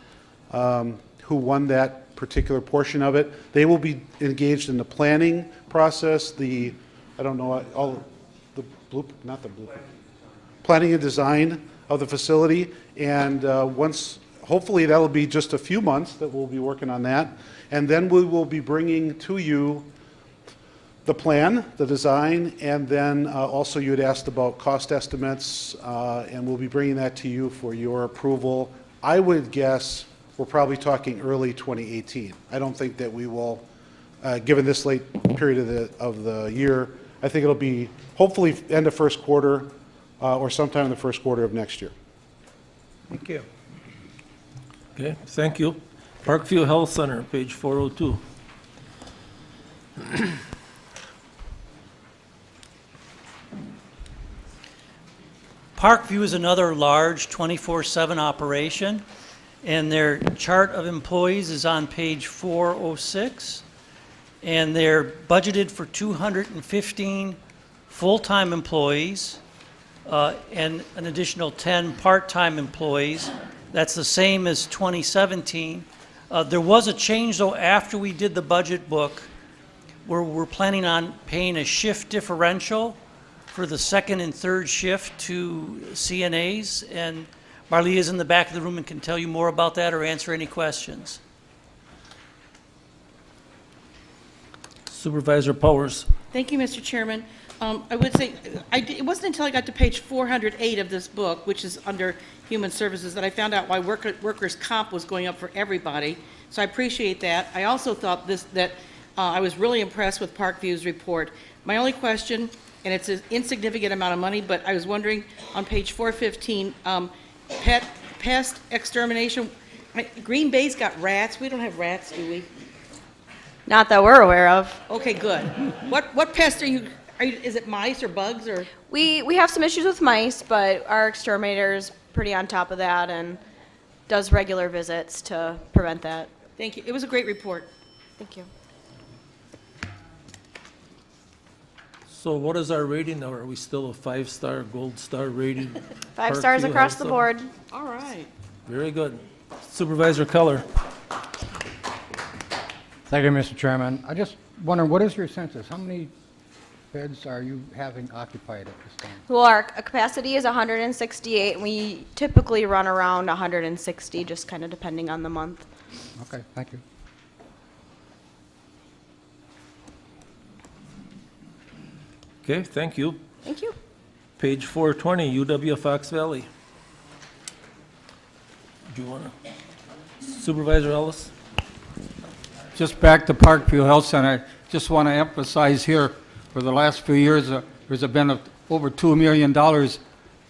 who won that particular portion of it. They will be engaged in the planning process, I don't know, all the planning and design of the facility, and hopefully that'll be just a few months that we'll be working on that, and then we will be bringing to you the plan, the design, and then also you had asked about cost estimates, and we'll be bringing that to you for your approval. I would guess we're probably talking early 2018. I don't think that we will, given this late period of the year, I think it'll be hopefully end of first quarter or sometime in the first quarter of next year. Thank you. Okay, thank you. Parkview Health Center, page 402. Parkview is another large 24/7 operation, and their chart of employees is on page 406, and they're budgeted for 215 full-time employees and an additional 10 part-time employees. That's the same as 2017. There was a change, though, after we did the budget book, where we're planning on paying a shift differential for the second and third shift to CNAs, and Marlea is in the back of the room and can tell you more about that or answer any questions. Supervisor Powers. Thank you, Mr. Chairman. I would say, it wasn't until I got to page 408 of this book, which is under Human Services, that I found out why workers' comp was going up for everybody. So I appreciate that. I also thought that I was really impressed with Parkview's report. My only question, and it's an insignificant amount of money, but I was wondering on page 415, pest extermination. Green Bay's got rats. We don't have rats, do we? Not that we're aware of. Okay, good. What pests are you, is it mice or bugs or? We have some issues with mice, but our exterminator is pretty on top of that and does regular visits to prevent that. Thank you. It was a great report. Thank you. So what is our rating now? Are we still a 5-star, gold star rated? 5 stars Parkview across Health the Center? board. All right. Very good. Supervisor Keller. Thank you, Mr. Chairman. I just wonder, what is your census? How many beds are you having occupied at this time? Well, our capacity is 168, and we typically run around 160, just kind of depending on the month. Okay, thank you. Okay, thank you. Thank you. Page 420, UW Fox Valley. Do you want to? Supervisor Ellis? Just back to Parkview Health Center, just want to emphasize here, for the last few years, there's been over $2 million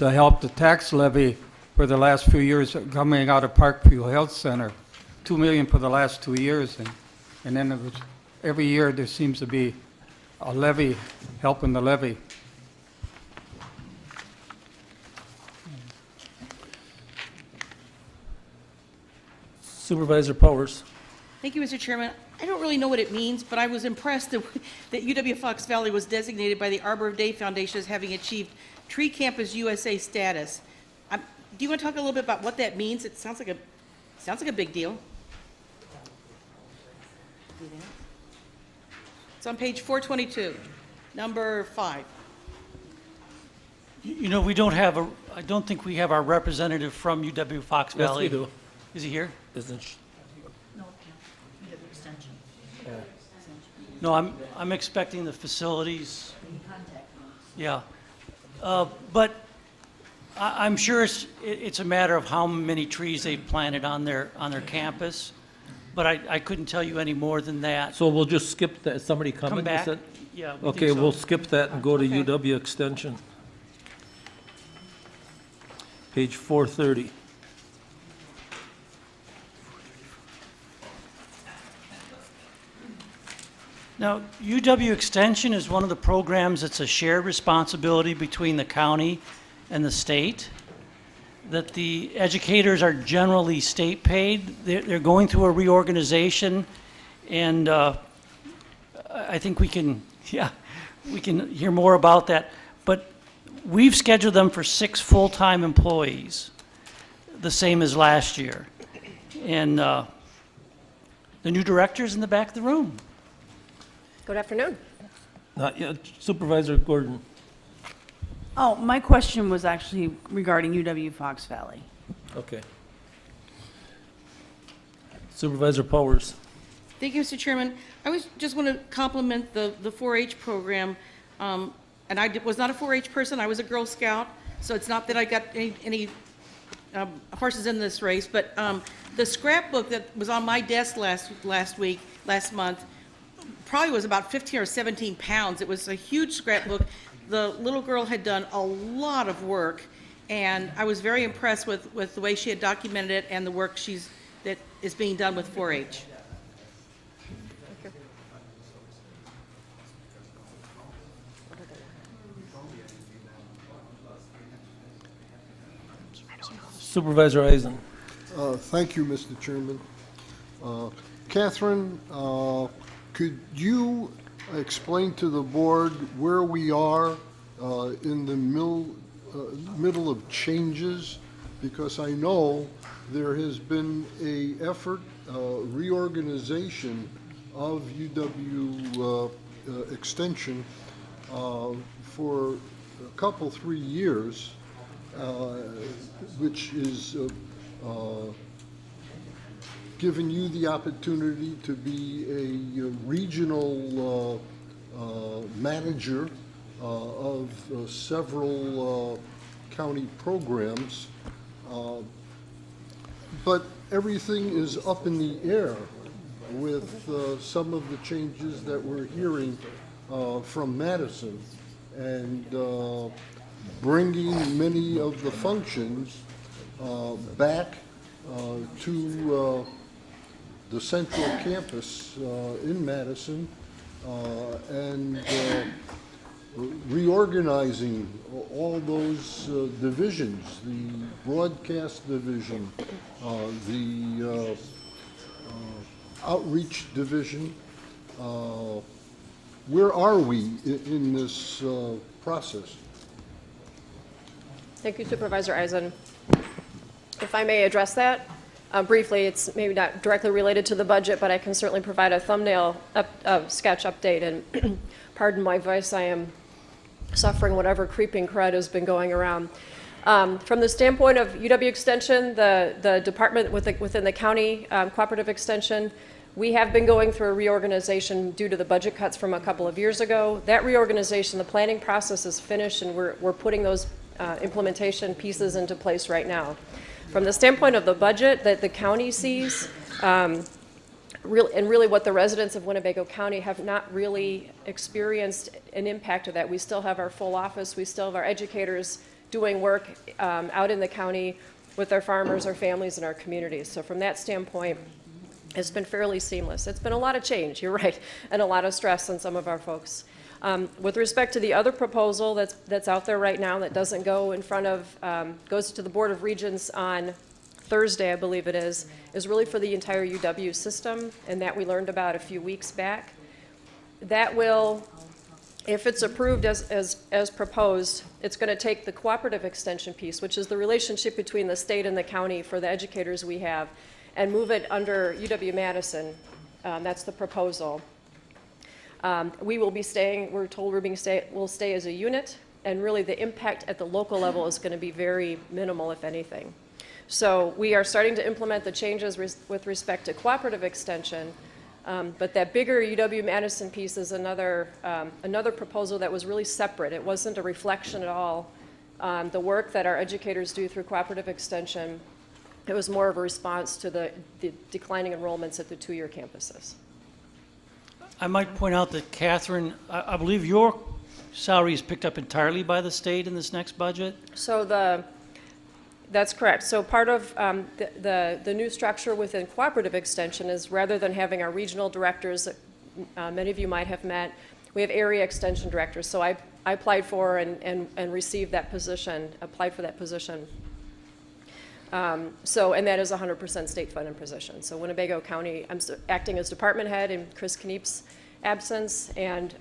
to help the tax levy for the last few years coming out of Parkview Health Center. $2 million for the last 2 years, and then it was, every year there seems to be a levy, helping the levy. Supervisor Powers. Thank you, Mr. Chairman. I don't really know what it means, but I was impressed that UW Fox Valley was designated by the Arbor of Day Foundation as having achieved Tree Campus USA status. Do you want to talk a little bit about what that means? It sounds like a big deal. It's on page 422, number 5. You know, I don't think we have our representative from UW Fox Yes, Valley. we do. Is he here? Isn't she? No, I'm expecting the facilities. Yeah. But I'm sure it's a matter of how many trees they've planted on their campus, but I couldn't tell you any more than that. So we'll just skip that, somebody coming, you back. said? Yeah, we think Okay, so. we'll skip that and go to Okay. UW Extension. Page 430. Now, UW Extension is one of the programs that's a shared responsibility between the county and the state, that the educators are generally state paid. They're going through a reorganization, and I think we can hear more about that. But we've scheduled them for 6 full-time employees, the same as last year. And the new director's in the back of the room. Good afternoon. Not yet. Supervisor Gordon. Oh, my question was actually regarding UW Fox Valley. Okay. Supervisor Powers. Thank you, Mr. Chairman. I just want to compliment the 4-H program. And I was not a 4-H person. I was a Girl Scout, so it's not that I got any horses in this race. But the scrapbook that was on my desk last month, probably was about 15 or 17 pounds. It was a huge scrapbook. The little girl had done a lot of work, and I was very impressed with the way she had documented it and the work that is being done with 4-H. Supervisor Eisen. Thank you, Mr. Chairman. Catherine, could you explain to the board where we are in the middle of changes? Because I know there has been a effort, reorganization of UW Extension for a couple, 3 years, which is given you the opportunity to be a regional manager of several county programs, but everything is up in the air with some of the changes that we're hearing from Madison, and bringing many of the functions back to the central campus in Madison, and reorganizing all those divisions, the broadcast division, the outreach division. Where are we in this process? Thank you, Supervisor Eisen. If I may address that briefly, it's maybe not directly related to the budget, but I can certainly provide a thumbnail sketch update. And pardon my voice, I am suffering whatever creeping crud has been going around. From the standpoint of UW Extension, the department within the county cooperative extension, we have been going through a reorganization due to the budget cuts from a couple of years ago. That reorganization, the planning process is finished, and we're putting those implementation pieces into place right now. From the standpoint of the budget that the county sees, really what the residents of Winnebago County have not really experienced an impact of that. We still have our full office, we still have our educators doing work out in the county with our farmers, our families, and our communities. So from that standpoint, it's been fairly seamless. It's been a lot of change, you're right, and a lot of stress on some of our folks. With respect to the other proposal that's out there right now that doesn't go in front of, goes to the Board of Regents on Thursday, I believe it is really for the entire UW system, and that we learned about a few weeks back. That will, if it's approved as proposed, it's going to take the cooperative extension piece, which is the relationship between the state and the county for the educators we have, and move it under UW-Madison. That's the proposal. We will be staying, we're told we'll stay as a unit, and really the impact at the local level is going to be very minimal, if anything. So we are starting to implement the changes with respect to cooperative extension, but that bigger UW-Madison piece is another proposal that was really separate. It wasn't a reflection at all on the work that our educators do through cooperative extension. It was more of a response to the declining enrollments at the two-year campuses. I might point out that, Catherine, I believe your salary is picked up entirely by the state in this next budget? So that's correct. So part of the new structure within cooperative extension is, rather than having our regional directors that many of you might have met, we have area extension directors. So I applied for and received that position, applied for that position. And that is a 100% state-funded position. So Winnebago County, I'm acting as department head in Chris Kniep's absence, and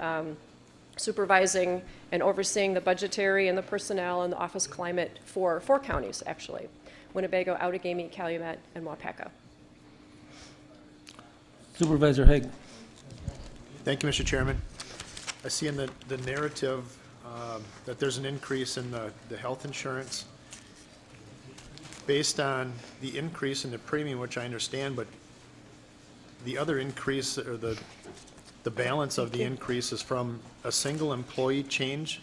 supervising and overseeing the budgetary and the personnel and the office climate for 4 counties, actually: Winnebago, Outagamie, Calumet, and Wapaka. Supervisor Haig. Thank you, Mr. Chairman. I see in the narrative that there's an increase in the health insurance based on the increase in the premium, which I understand, but the other increase, or the balance of the increase, is from a single employee change,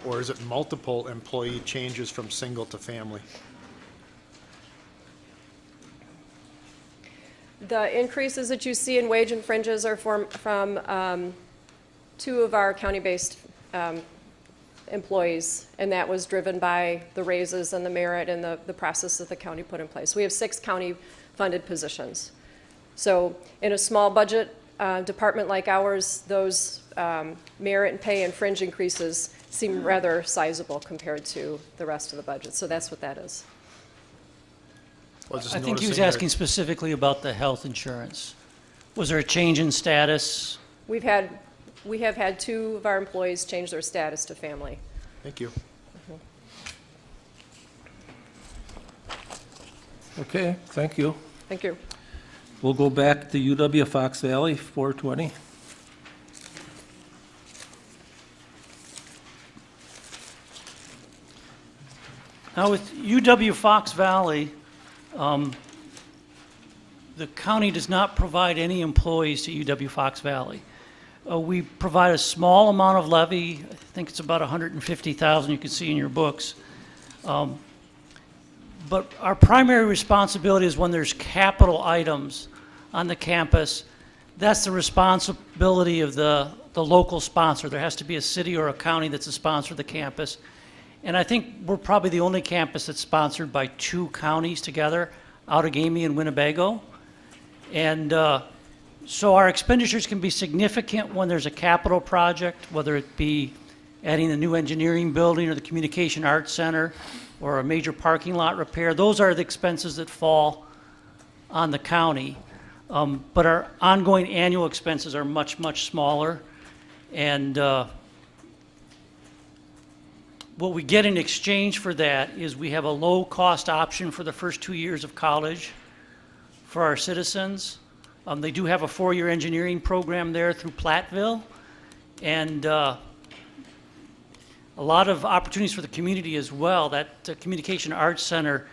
or is it multiple employee changes from single to family? The increases that you see in wage and fringes are from 2 of our county-based employees, and that was driven by the raises and the merit and the process that the county put in place. We have 6 county-funded positions. So in a small budget department like ours, those merit and pay and fringe increases seem rather sizable compared to the rest of the budget. So that's what that is. I think he was asking specifically about the health insurance. Was there a change in status? We have had 2 of our employees change their status to family. Thank you. Okay, thank you. Thank you. We'll go back to UW Fox Valley, 420. Now, with UW Fox Valley, the county does not provide any employees to UW Fox Valley. We provide a small amount of levy. I think it's about $150,000, you can see in your books. But our primary responsibility is when there's capital items on the campus. That's the responsibility of the local sponsor. There has to be a city or a county that's a sponsor of the campus. And I think we're probably the only campus that's sponsored by 2 counties together, Outagamie and Winnebago. And so our expenditures can be significant when there's a capital project, whether it be adding a new engineering building or the Communication Arts Center or a major parking lot repair. Those are the expenses that fall on the county. But our ongoing annual expenses are much, much smaller. And what we get in exchange for that is we have a low-cost option for the first 2 years of college for our citizens. They do have a 4-year engineering program there through Platteville, and a lot of opportunities for the community as well. That Communication Arts Center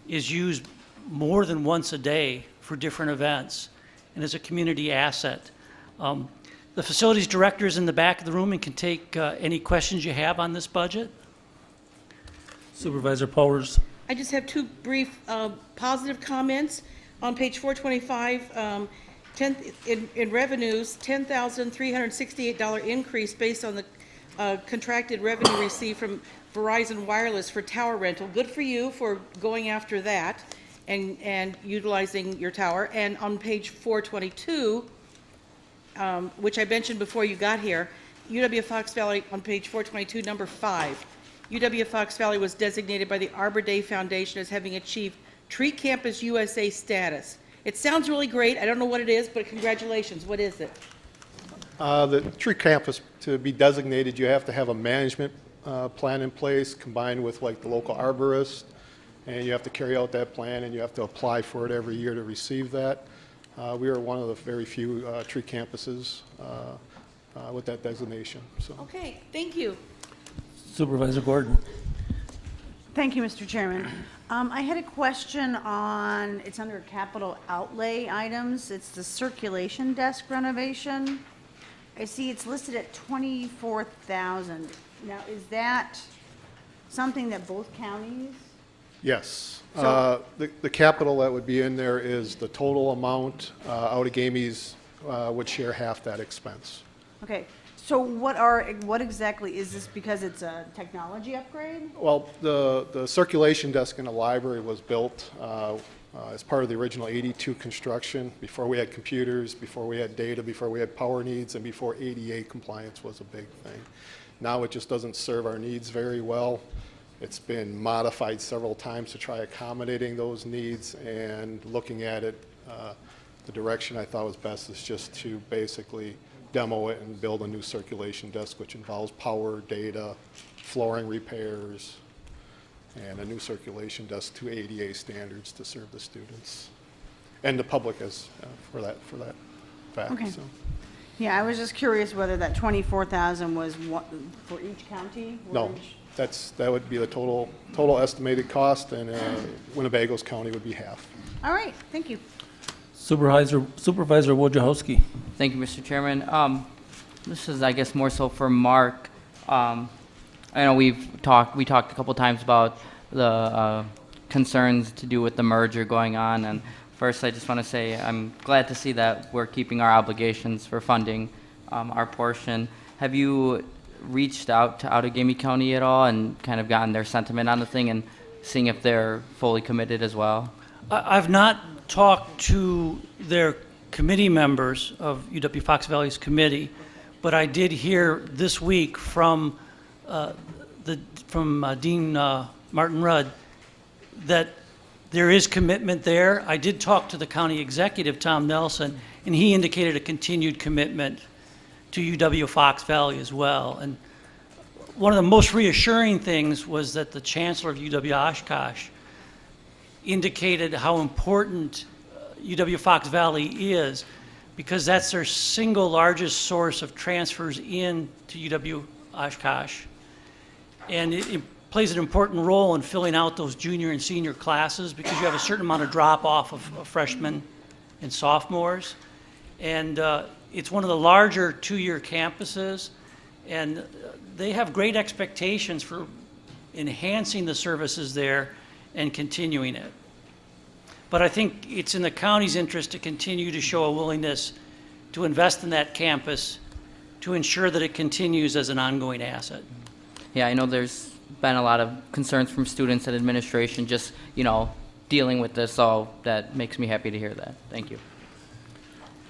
is used more than once a day for different events and is a community asset. The facilities director is in the back of the room and can take any questions you have on this budget. Supervisor Powers. I just have 2 brief positive comments. On page 425, in revenues, $10,368 increase based on the contracted revenue received from Verizon Wireless for tower rental. Good for you for going after that and utilizing your tower. And on page 422, which I mentioned before you got here, UW Fox Valley, on page 422, number 5, UW Fox Valley was designated by the Arbor Day Foundation as having achieved Tree Campus USA status. It sounds really great. I don't know what it is, but congratulations. What is it? The tree campus, to be designated, you have to have a management plan in place combined with like the local arborist, and you have to carry out that plan and you have to apply for it every year to receive that. We are one of the very few tree campuses with that designation. So. Okay, thank you. Supervisor Gordon. Thank you, Mr. Chairman. I had a question on, it's under capital outlay items. It's the circulation desk renovation. I see it's listed at 24,000. Now, is that something that both counties? Yes. So- The capital that would be in there is the total amount. Outagamie's would share half that expense. Okay, so what exactly is this, because it's a technology upgrade? Well, the circulation desk in the library was built as part of the original 82 construction, before we had computers, before we had data, before we had power needs, and before ADA compliance was a big thing. Now it just doesn't serve our needs very well. It's been modified several times to try accommodating those needs, and looking at it, the direction I thought was best is just to basically demo it and build a new circulation desk, which involves power, data, flooring repairs, and a new circulation desk to ADA standards to serve the students and the public as for that fact. Okay. So. Yeah, I was just curious whether that 24,000 was what, for each county? or No, each- that would be the total estimated cost, and Winnebago's county would be half. All right, thank you. Supervisor Wojciechowski. Thank you, Mr. Chairman. This is, I guess, more so for Mark. I know we talked a couple times about the concerns to do with the merger going on, and first I just want to say I'm glad to see that we're keeping our obligations for funding our portion. Have you reached out to Outagamie County at all and kind of gotten their sentiment on the thing and seeing if they're fully committed as well? I've not talked to their committee members of UW Fox Valley's committee, but I did hear this week from Dean Martin Rudd that there is commitment there. I did talk to the county executive, Tom Nelson, and he indicated a continued commitment to UW Fox Valley as well. And one of the most reassuring things was that the chancellor of UW Oshkosh indicated how important UW Fox Valley is, because that's their single largest source of transfers in to UW Oshkosh. And it plays an important role in filling out those junior and senior classes, because you have a certain amount of drop-off of freshmen and sophomores. And it's one of the larger two-year campuses, and they have great expectations for enhancing the services there and continuing it. But I think it's in the county's interest to continue to show a willingness to invest in that campus to ensure that it continues as an ongoing asset. Yeah, I know there's been a lot of concerns from students and administration just, dealing with this, so that makes me happy to hear that. Thank you.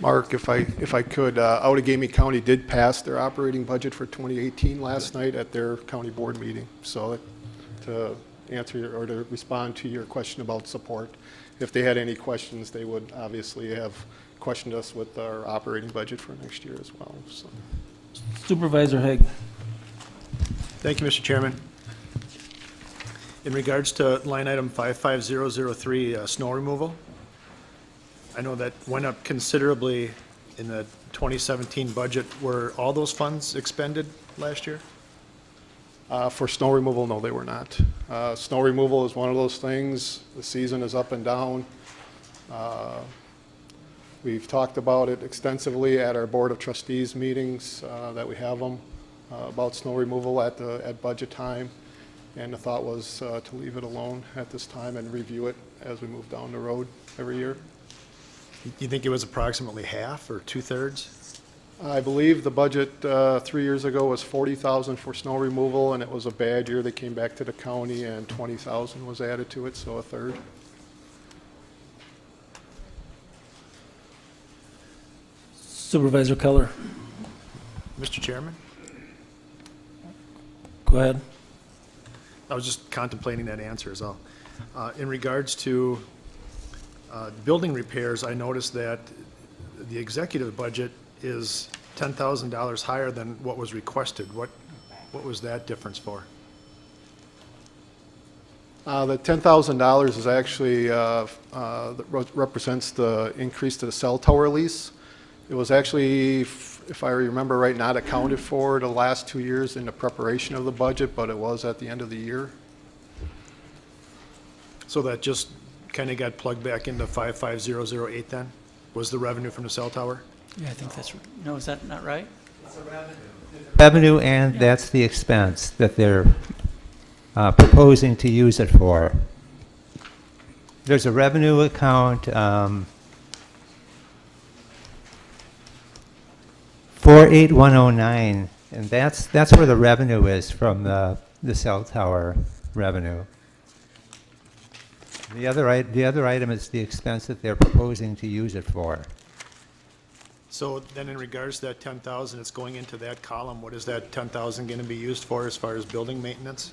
Mark, if I could, Outagamie County did pass their operating budget for 2018 last night at their county board meeting. So to answer or to respond to your question about support, if they had any questions, they would obviously have questioned us with our operating budget for next year as well. So. Supervisor Haig. Thank you, Mr. Chairman. In regards to line item 55003, snow removal, I know that went up considerably in the 2017 budget. Were all those funds expended last year? For snow removal, no, they were not. Snow removal is one of those things. The season is up and down. We've talked about it extensively at our Board of Trustees meetings that we have them about snow removal at budget time. And the thought was to leave it alone at this time and review it as we move down the road every year. You think it was approximately half or two-thirds? I believe the budget 3 years ago was 40,000 for snow removal, and it was a bad year. They came back to the county, and 20,000 was added to it, so a third. Supervisor Keller, Mr. Chairman, go ahead. I was just contemplating that answer is all. In regards to building repairs, I noticed that the executive budget is $10,000 higher than what was requested. What was that difference for? The $10,000 is actually, represents the increase to the cell tower lease. It was actually, if I remember right, not accounted for the last 2 years in the preparation of the budget, but it was at the end of the year. So that just kind of got plugged back into 55008 then? Was the revenue from the cell tower? Yeah, I think that's, no, is that not right? Revenue, and that's the expense that they're proposing to use it for. There's a revenue account, 48109, and that's where the revenue is from the cell tower revenue. The other item is the expense that they're proposing to use it for. So then in regards to that 10,000, it's going into that column. What is that 10,000 going to be used for as far as building maintenance?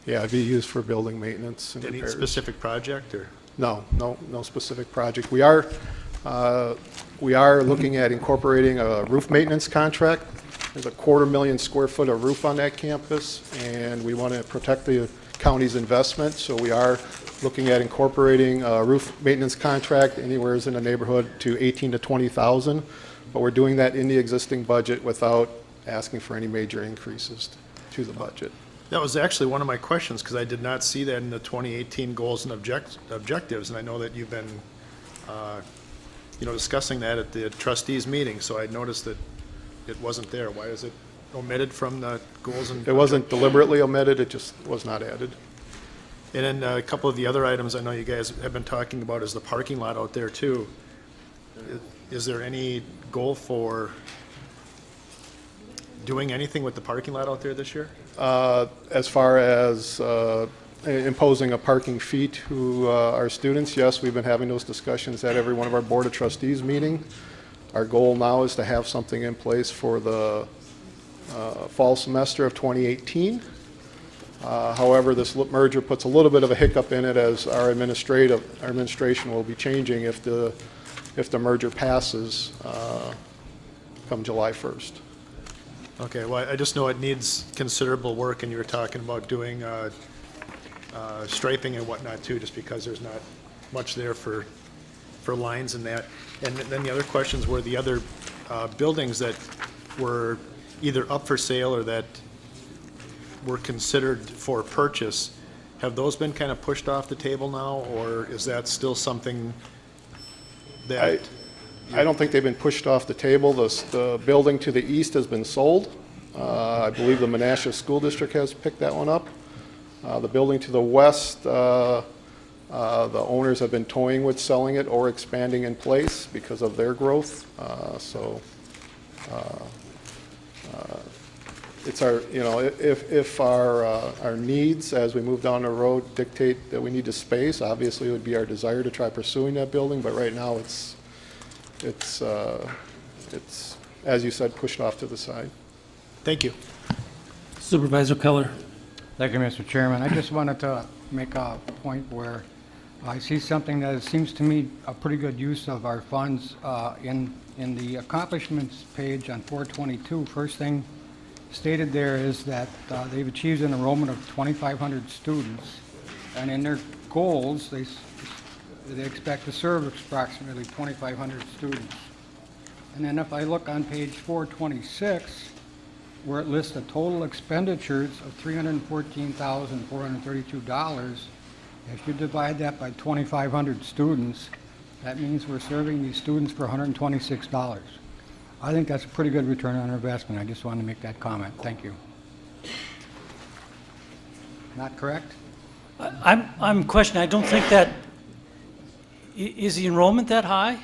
Yeah, it'd be used for building maintenance and Any repairs. specific project or? No specific project. We are looking at incorporating a roof maintenance contract. There's a 250,000 square foot of roof on that campus, and we want to protect the county's investment, so we are looking at incorporating a roof maintenance contract anywhere in the neighborhood to 18,000 to 20,000, but we're doing that in the existing budget without asking for any major increases to the budget. That was actually one of my questions, because I did not see that in the 2018 goals and objectives, and I know that you've been, discussing that at the trustees meeting, so I noticed that it wasn't there. Why is it omitted from the goals and? It wasn't deliberately omitted, it just was not added. And then a couple of the other items I know you guys have been talking about is the parking lot out there too. Is there any goal for doing anything with the parking lot out there this year? As far as imposing a parking fee to our students, yes, we've been having those discussions at every one of our Board of Trustees meeting. Our goal now is to have something in place for the fall semester of 2018. However, this merger puts a little bit of a hiccup in it, as our administration will be changing if the merger passes come July 1st. Okay, well, I just know it needs considerable work, and you were talking about doing striping and whatnot too, just because there's not much there for lines and that. And then the other questions were the other buildings that were either up for sale or that were considered for purchase. Have those been kind of pushed off the table now, or is that still something that? I don't think they've been pushed off the table. The building to the east has been sold. I believe the Menasha School District has picked that one up. The building to the west, the owners have been toying with selling it or expanding in place because of their growth. It's our, if our needs as we move down the road dictate that we need the space, obviously it would be our desire to try pursuing that building, but right now it's as you said, pushed off to the side. Thank you. Supervisor Keller. Thank you, Mr. Chairman. I just wanted to make a point where I see something that seems to me a pretty good use of our funds in the accomplishments page on 422. First thing stated there is that they've achieved an enrollment of 2,500 students, and in their goals, they expect to serve approximately 2,500 students. And then if I look on page 426, where it lists the total expenditures of $314,432, if you divide that by 2,500 students, that means we're serving these students for $126. I think that's a pretty good return on investment. I just wanted to make that comment. Thank you. Not correct? I'm questioning, I don't think that, is the enrollment that high?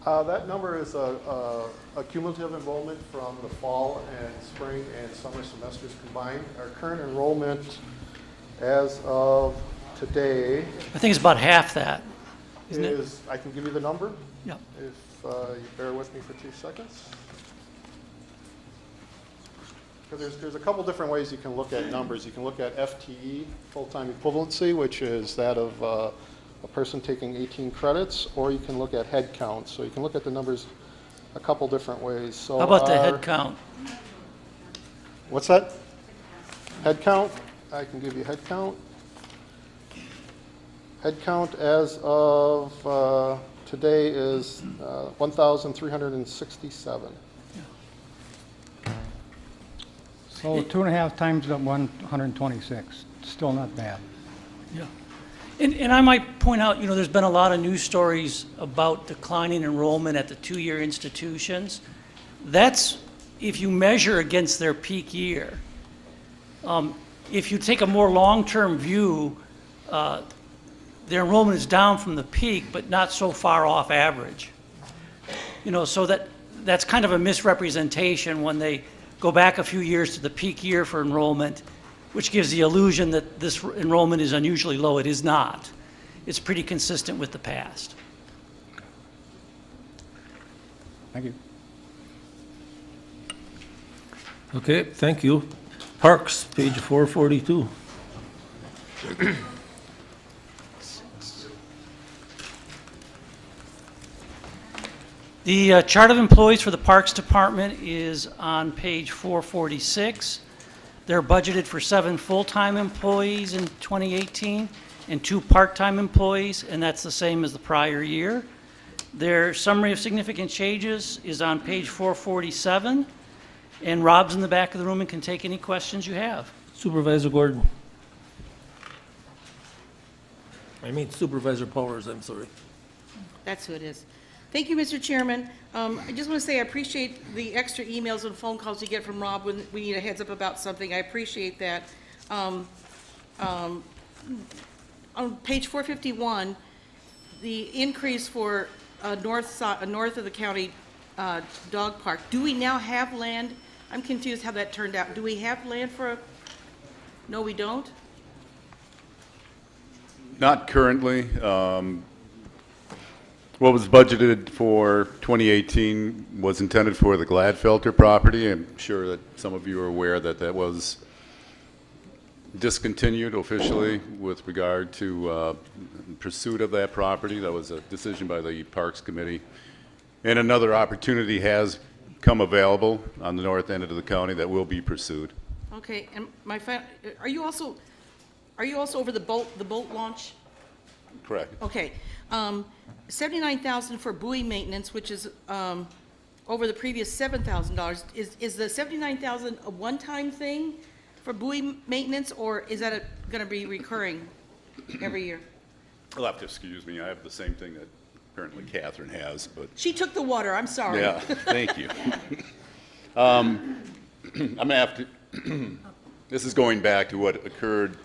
That number is a cumulative enrollment from the fall and spring and summer semesters combined. Our current enrollment as of today I think it's about half that, isn't it? is, I can give you the number? Yep. If you bear with me for 2 seconds. Because there's a couple different ways you can look at numbers. You can look at FTE, full-time equivalency, which is that of a person taking 18 credits, or you can look at head count. So you can look at the numbers a couple different ways. So How about the head count? What's that? Head count? I can give you head count. Head count as of today is 1,367. So 2.5 times the 126, still not bad. Yeah. And I might point out, there's been a lot of news stories about declining enrollment at the two-year institutions. That's if you measure against their peak year. If you take a more long-term view, their enrollment is down from the peak, but not so far off average. So that's kind of a misrepresentation when they go back a few years to the peak year for enrollment, which gives the illusion that this enrollment is unusually low. It is not. It's pretty consistent with the past. Thank you. Okay, thank you. Parks, page 442. The chart of employees for the Parks Department is on page 446. They're budgeted for 7 full-time employees in 2018 and 2 part-time employees, and that's the same as the prior year. Their summary of significant changes is on page 447, and Rob's in the back of the room and can take any questions you have. Supervisor Gordon. I mean Supervisor Powers, I'm sorry. That's who it is. Thank you, Mr. Chairman. I just want to say I appreciate the extra emails and phone calls you get from Rob when we need a heads up about something. I appreciate that. On page 451, the increase for north of the county dog park, do we now have land? I'm confused how that turned out. Do we have land for a, no, we don't? Not currently. What was budgeted for 2018 was intended for the Gladfelter property. I'm sure that some of you are aware that that was discontinued officially with regard to pursuit of that property. That was a decision by the Parks Committee. And another opportunity has come available on the north end of the county that will be pursued. Okay, and are you also over the boat launch? Correct. Okay, $79,000 for buoy maintenance, which is over the previous $7,000. Is the $79,000 a one-time thing for buoy maintenance, or is that going to be recurring every year? You'll have to excuse me. I have the same thing that apparently Catherine has, but She took the water. I'm sorry. yeah, thank you. I'm gonna have to. This is going back to what occurred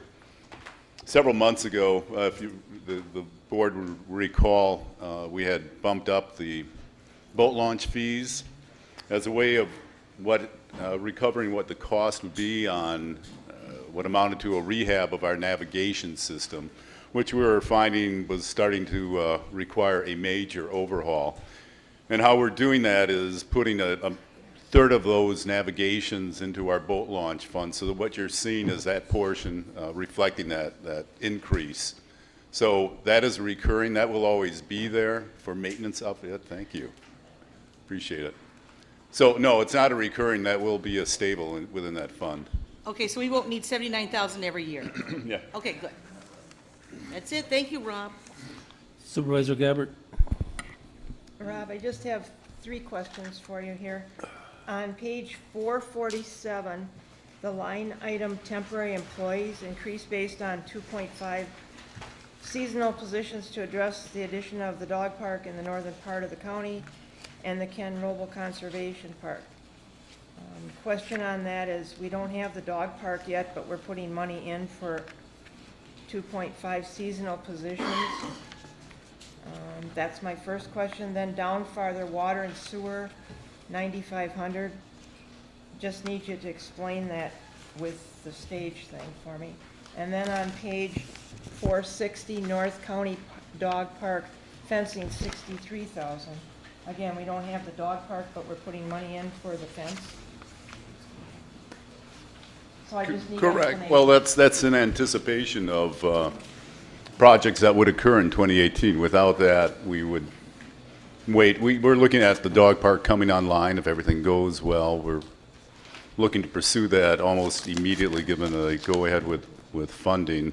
several months ago. If the board will recall, we had bumped up the boat launch fees as a way of recovering what the cost would be on what amounted to a rehab of our navigation system, which we were finding was starting to require a major overhaul. And how we're doing that is putting a third of those navigations into our boat launch fund, so that what you're seeing is that portion reflecting that increase. So that is recurring. That will always be there for maintenance of it. Thank you. Appreciate it. So no, it's not a recurring. That will be a stable within that fund. Okay, so we won't need $79,000 every year. Yeah. Okay, good. That's it. Thank you, Rob. Supervisor Gabbard. Rob, I just have 3 questions for you here. On page 447, the line item temporary employees increased based on 2.5 seasonal positions to address the addition of the dog park in the northern part of the county and the Ken Roble Conservation Park. Question on that is, we don't have the dog park yet, but we're putting money in for 2.5 seasonal positions. That's my first question. Then down farther, water and sewer, 9,500. Just need you to explain that with the stage thing for me. And then on page 460, North County Dog Park fencing, 63,000. Again, we don't have the dog park, but we're putting money in for the fence. So I just need Correct. Well, that's in anticipation of projects that would occur in 2018. Without that, we would wait. We're looking at the dog park coming online. If everything goes well, we're looking to pursue that almost immediately, given a go-ahead with funding.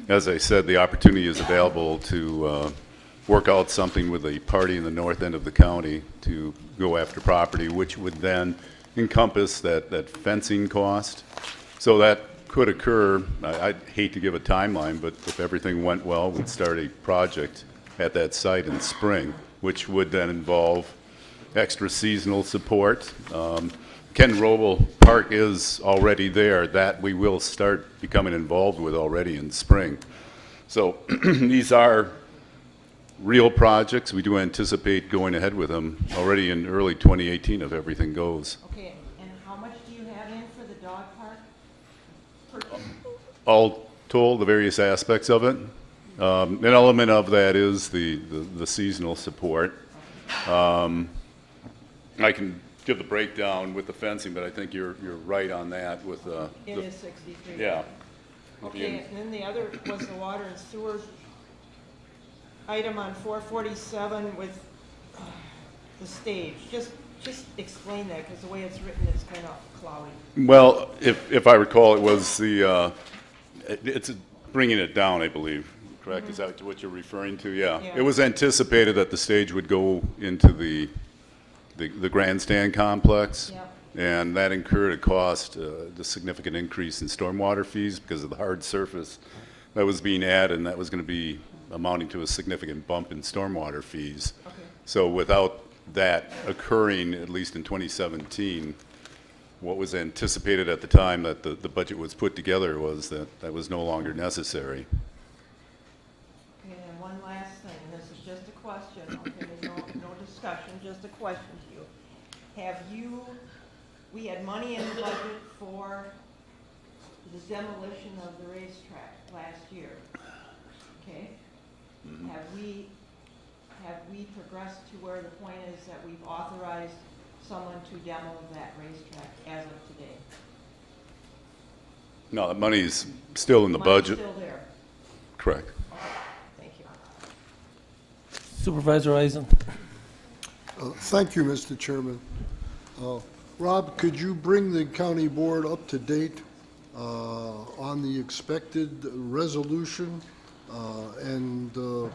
As I said, the opportunity is available to work out something with a party in the north end of the county to go after property, which would then encompass that fencing cost. So that could occur. I'd hate to give a timeline, but if everything went well, we'd start a project at that site in spring, which would then involve extra seasonal support. Ken Roble Park is already there. That we will start becoming involved with already in spring. So these are real projects. We do anticipate going ahead with them already in early 2018 if everything goes. Okay, and how much do you have in for the dog park? All told, the various aspects of it. An element of that is the seasonal support. I can give the breakdown with the fencing, but I think you're right on that with the... It is 63. Yeah. Okay, and then the other was the water and sewer item on 447 with the stage. Just explain that, because the way it's written, it's kind of cloudy. Well, if I recall, it was it's bringing it down, I believe, correct? Is that what you're referring to? Yeah. Yeah. It was anticipated that the stage would go into the grandstand complex. Yep. And that incurred a cost, the significant increase in stormwater fees because of the hard surface that was being added, and that was going to be amounting to a significant bump in stormwater fees. Okay. So without that occurring, at least in 2017, what was anticipated at the time that the budget was put together was that was no longer necessary. Okay, and one last thing, and this is just a question, okay, no discussion, just a question to you. We had money in the budget for the demolition of the racetrack last year, okay? Mm-hmm. Have we progressed to where the point is that we've authorized someone to demo that racetrack as of today? No, the money's still in the Money's budget. still there? Correct. Okay, thank you. Supervisor Eisen. Thank you, Mr. Chairman. Rob, could you bring the county board up to date on the expected resolution and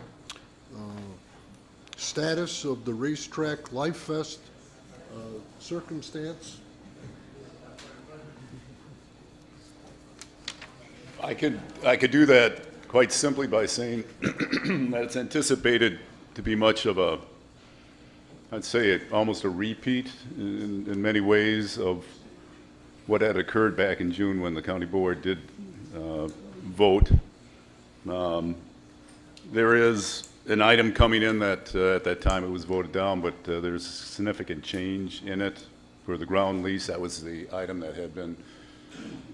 status of the racetrack Life Fest circumstance? I could do that quite simply by saying that it's anticipated to be much of a, I'd say almost a repeat in many ways of what had occurred back in June when the county board did vote. There is an item coming in that at that time it was voted down, but there's significant change in it for the ground lease. That was the item that had been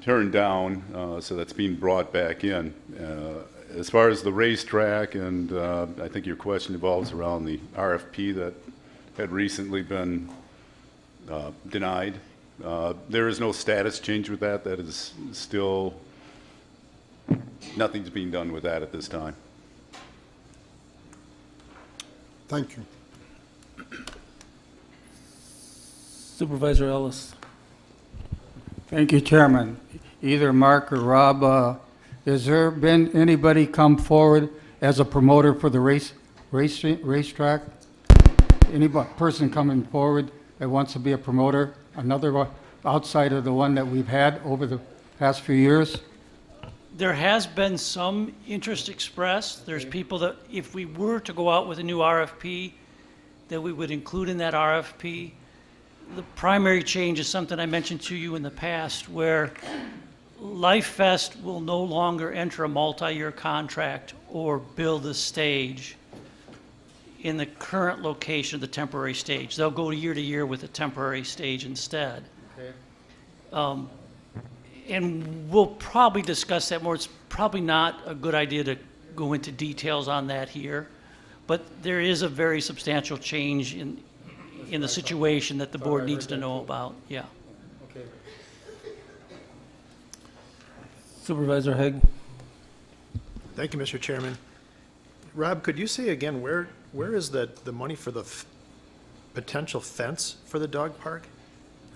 turned down, so that's being brought back in. As far as the racetrack, and I think your question evolves around the RFP that had recently been denied. There is no status change with that. That is still, nothing's being done with that at this time. Thank you. Supervisor Ellis. Thank you, Chairman. Either Mark or Rob, has there been anybody come forward as a promoter for the racetrack? Any person coming forward that wants to be a promoter, another one outside of the one that we've had over the past few years? There has been some interest expressed. There's people that, if we were to go out with a new RFP, that we would include in that RFP. The primary change is something I mentioned to you in the past, where Life Fest will no longer enter a multi-year contract or build a stage. in the current location of the temporary stage. They'll go year to year with a temporary stage instead. And we'll probably discuss that more. It's probably not a good idea to go into details on that here, but there is a very substantial change in the situation that the board needs to know about, yeah. Okay. Supervisor Haig? Thank you, Mr. Chairman. Rob, could you say again, where is the money for the potential fence for the dog park?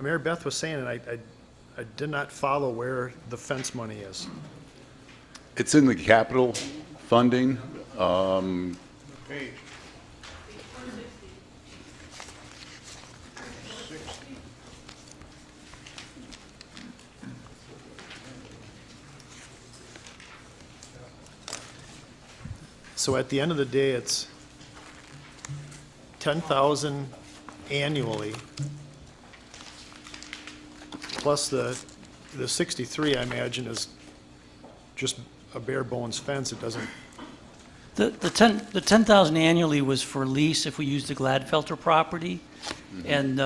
Mary Beth was saying, and I did not follow where the fence money is. It's in the capital funding. Page. So at the end of the day, it's 10,000 annually, plus the 63, I imagine, is just a bare bones fence. It doesn't. The 10,000 annually was for lease if we used the Gladfelter property. And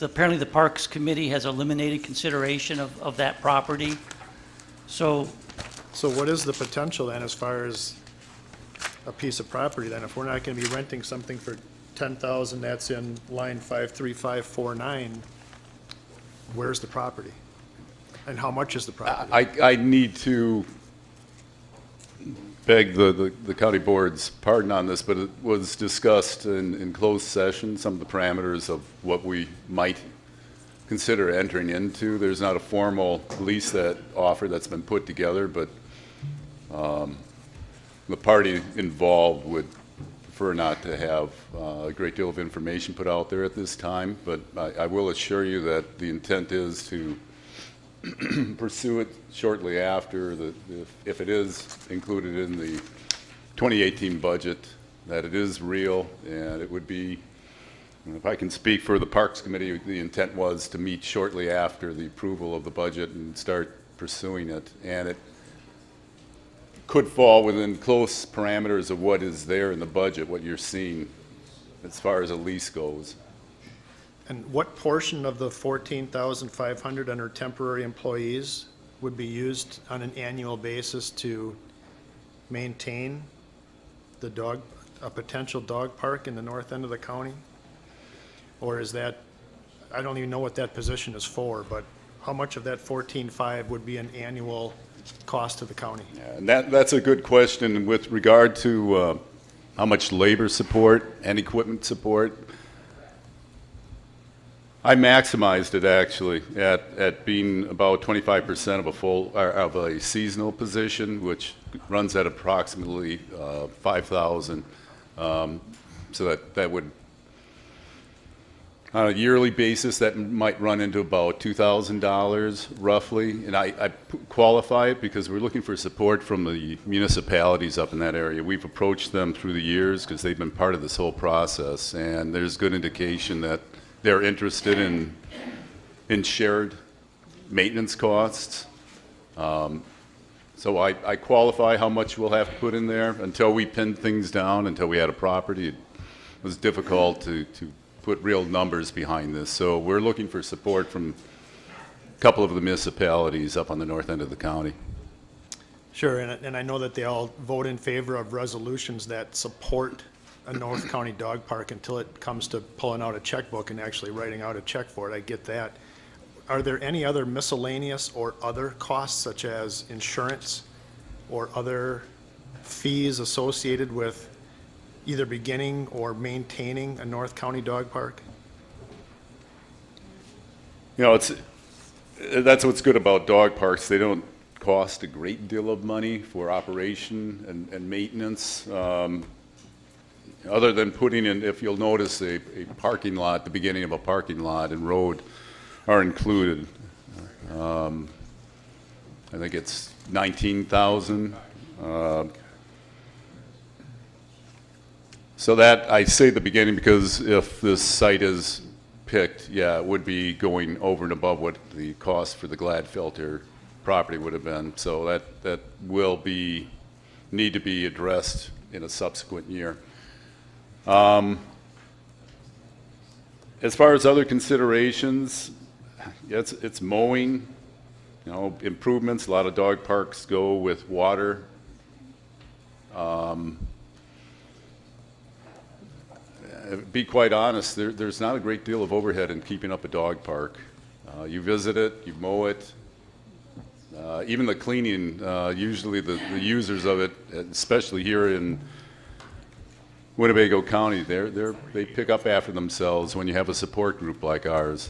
apparently the Parks Committee has eliminated consideration of that property. So what is the potential then as far as a piece of property then? If we're not going to be renting something for 10,000, that's in line 53549, where's the property? And how much is the property? I need to beg the county board's pardon on this, but it was discussed in closed session, some of the parameters of what we might consider entering into. There's not a formal lease offer that's been put together, but the party involved would prefer not to have a great deal of information put out there at this time, but I will assure you that the intent is to pursue it shortly after, if it is included in the 2018 budget, that it is real, and it would be, if I can speak for the Parks Committee, the intent was to meet shortly after the approval of the budget and start pursuing it, and it could fall within close parameters of what is there in the budget, what you're seeing as far as a lease goes. And what portion of the 14,500 under temporary employees would be used on an annual basis to maintain a potential dog park in the north end of the county? Or is that, I don't even know what that position is for, but how much of that 14.5 would be an annual cost to the county? Yeah, and that's a good question with regard to how much labor support and equipment support. I maximized it actually at being about 25% of a seasonal position, which runs at approximately 5,000. So that would, on a yearly basis, that might run into about $2,000 roughly. And I qualify it because we're looking for support from the municipalities up in that area. We've approached them through the years because they've been part of this whole process, and there's good indication that they're interested in shared maintenance costs. So I qualify how much we'll have to put in there. Until we pinned things down, until we had a property, it was difficult to put real numbers behind this. So we're looking for support from a couple of the municipalities up on the north end of the county. Sure, and I know that they all vote in favor of resolutions that support a North County dog park until it comes to pulling out a checkbook and actually writing out a check for it. I get that. Are there any other miscellaneous or other costs such as insurance or other fees associated with either beginning or maintaining a North County dog park? You know, that's what's good about dog parks. They don't cost a great deal of money for operation and maintenance. Other than putting in, if you'll notice, a parking lot, the beginning of a parking lot and road are included. I think it's 19,000. So that, I say the beginning because if this site is picked, yeah, it would be going over and above what the cost for the Gladfelter property would have been. So that will need to be addressed in a subsequent year. As far as other considerations, yeah, it's mowing, you know, improvements. A lot of dog parks go with water. Be quite honest, there's not a great deal of overhead in keeping up a dog park. You visit it, you mow it. Even the cleaning, usually the users of it, especially here in Winnebago County, they pick up after themselves when you have a support group like ours.